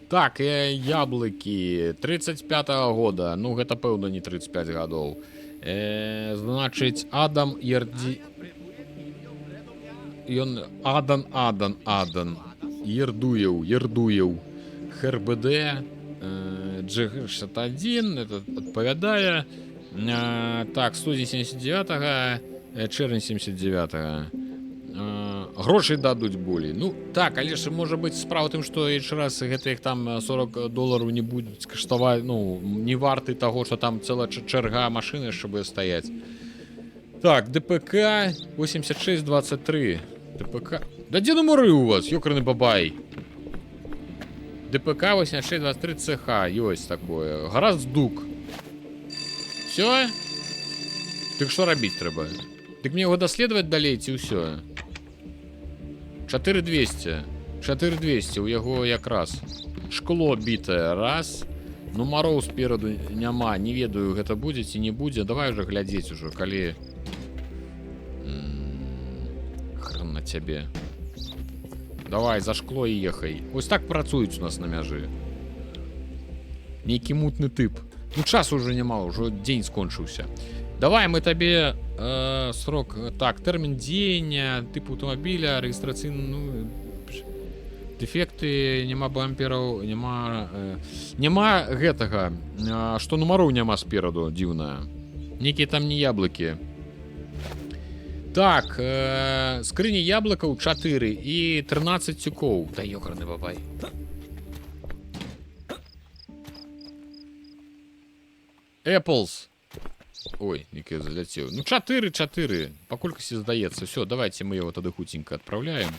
Так, яблоки 35-го года. Ну, это, певно, не 35 годов. Значит, Адам Ерди... Адан. Ердуев. ХРБД. G61. Это отповедая. Так, 179-го. Червень 79-го. Грошей дадуть болей. Ну, так, але ж може бути справа тым, што яшчэ раз гэтых там $40 не будуць каштаваць, ну, не варты таго, што там цэлая чарга машыны яшчэ будзе стаяць. Так, ДПК 8623. ДПК... Да дзе нумары у вас, ёкарны бабай? ДПК 8623 ЦХ, ёсць такое. Гараздук. Всё? Так што рабіць трэба? Дык мне яго даследаваць далей ці ўсё? 4200 у яго якраз шкло бітае, раз. Нумароў спераду няма, не ведаю, гэта будзе ці не будзе. Давай уже глядзець ужо, калі хрен на цябе. Давай за шкло і ехай. Ось так працуюць у нас на мяжы. Нейкі мутны тып. Ну часу уже няма, ўжо дзень скончыўся. Давай мы табе срок, так, тэрмін дзеяння, тып аўтамабіля, рэгістрацыйны, ну, дэфекты, няма бампераў, няма гэтага, што нумароў няма спераду, дзіўна. Некія там не яблыкі. Так, скрыні яблыкаў 4 і 13 цюкоў. Да ёкарны бабай. Apples. Ой, некий залетел. Ну, 4. По колькости сдается. Все, давайте мы его тогда хутенько отправляем.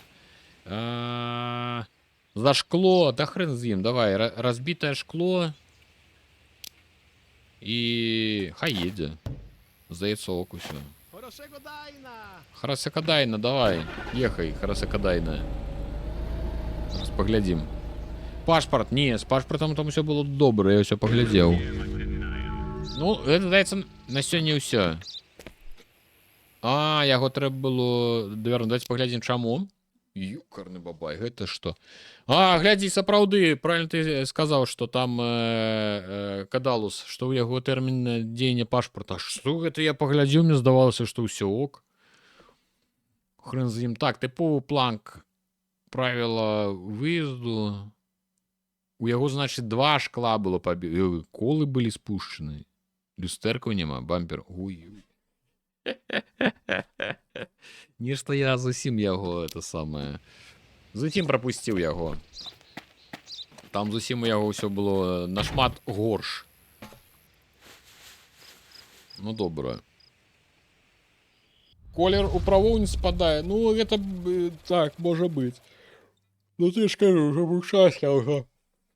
За шкло. Да хрен с ним. Давай, разбитое шкло. И... Хай едет. Сдается оку все. Харасекадайна, давай. Ехай, Харасекадайна. Сейчас поглядим. Пашпорт. Не, с пашпортом там все было добре. Я все поглядел. Ну, это даецца на сёння ўсё. А, яго трэба было давярнуць. Давайте паглядзім, чаму. Юкарны бабай, гэта што? А, глядзі, сапраўды, правильно ты сказаў, што там Кадалус, што ў яго тэрмін дзеяння пашпарта. Што гэта я паглядзеў, мне здавалася, што ўсё ок. Хрен з ім. Так, тыповы планк правіла выезду. У яго, значит, 2 шкла было пабіты. Колы былі спушчаны. Люстэркаў няма, бампер. Ой. Нешта я зусім яго, это самае. Зусім прапусціў яго. Там зусім у яго ўсё было нашмат горш. Ну, добра. Колер у правоў не спадае. Ну, гэта... Так, можа быць. Ну, ты ж кажу, ўжо быў час, я ўжо...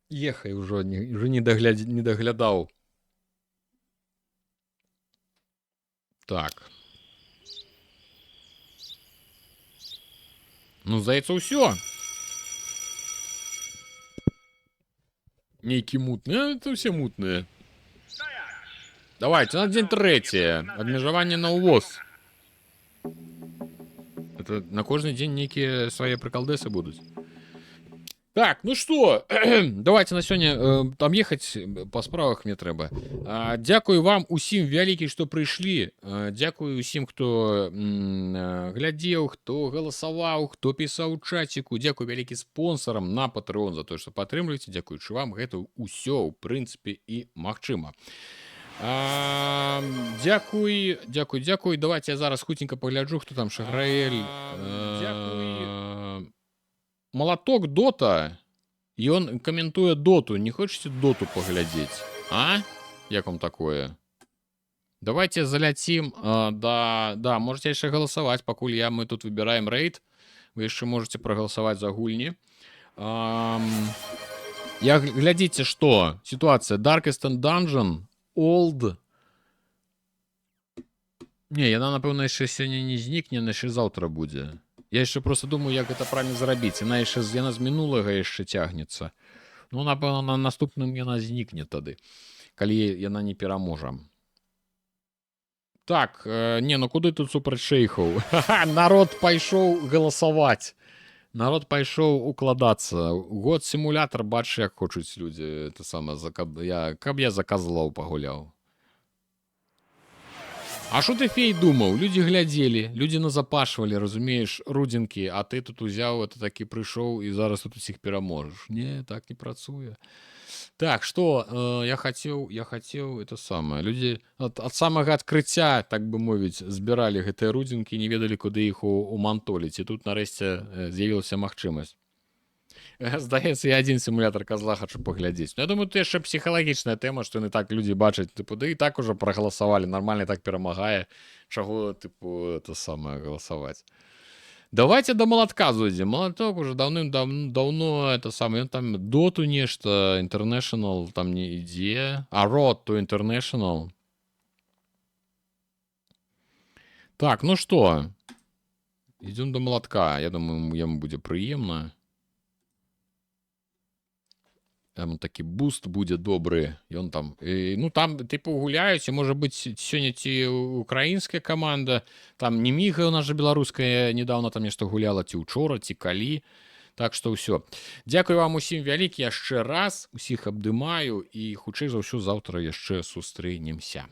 Ехай ўжо, не даглядаў. Так. Ну, здаецца, ўсё. Нейкі мутныя, это все мутныя. Давайте, на дзень трэці. Абмежаванне на ўвоз. Это на кожны дзень нейкія свае прыкалдэсы будуць. Так, ну что, давайте на сёння там ехаць па справах мне трэба. Дзякую вам усім вялікі, што прыйшлі. Дзякую усім, хто глядзеў, хто галасаваў, хто пісаў у чаціку. Дзякую вялікі спонсарам на Patreon за тое, што падтрымліваеце. Дзякуючы вам гэта ўсё ў прынцыпе і магчыма. Дзякуй. Давайте я зараз хутенька пагляджу, хто там Шаграэль. Молоток Дота. Ён каментуе Доту. Не хочаце Доту паглядзець? А? Як вам такое? Давайте заляцім. Да, можете яшчэ галасаваць, пакуль мы тут выбіраем рейд. Вы яшчэ можете прагаласаваць за гульні. Глядзіце, што? Сітуацыя. Darkest Dungeon. Old. Не, яна, напэўна, яшчэ сёння не знікне, яшчэ заўтра будзе. Я яшчэ просто думаю, як гэта правильно зрабіць. Яна з мінулага яшчэ цягнецца. Ну, напэўна, на наступным яна знікне тады, калі яна не пераможа. Так, ну куды тут супраць шэйхаў? Народ пайшоў галасаваць. Народ пайшоў укладацца. Год сімулятор, бач, як хочуць людзі. Это самае, каб я за казлоў пагуляў. А що ти, Фей, думав? Люди глядели, люди назапашвали, розумієш, рудинки, а ти тут узяв, ти таки прийшов і зараз тут усіх переможеш. Ні, так не працює. Так, що, я хотів, это самое, люди от самого відкриття, так би мовити, збирали гэтыя рудинки, не ведали, куди їх умантолить, і тут нарешті з'явилася магчимость. Здаецца, я один симулятор козла хочу поглядзець. Я думаю, это яшчэ псіхалагічная тэма, што не так людзі бачаць, тыпу, да і так ужо прагаласавалі, нармальна так перамагае, чаго, тыпу, это самае галасаваць. Давайте до молотка зойдзем. Молоток уже давным-давно, это самое, ён там доту нешта, International там не ідзе, а Road to International. Так, ну што, ідзем до молотка, я думаю, яму будзе прыемна. Там такі буст будзе добры, ён там, ну там типу гуляюць, і можа быць сёння ці украінская каманда, там Неміга у нас же беларуская недавно там нешта гуляла, ці учора, ці калі, так што ўсё. Дзякую вам усім вялікі яшчэ раз, усіх абдымаю і хутчэй за ўсё заўтра яшчэ сустрэнемся.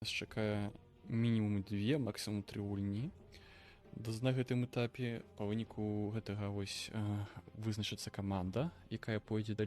Нас чакае мінімум 2, максімум 3 гульні. На гэтым этапе па выніку гэтага вызначыцца каманда, якая пойдзе далей.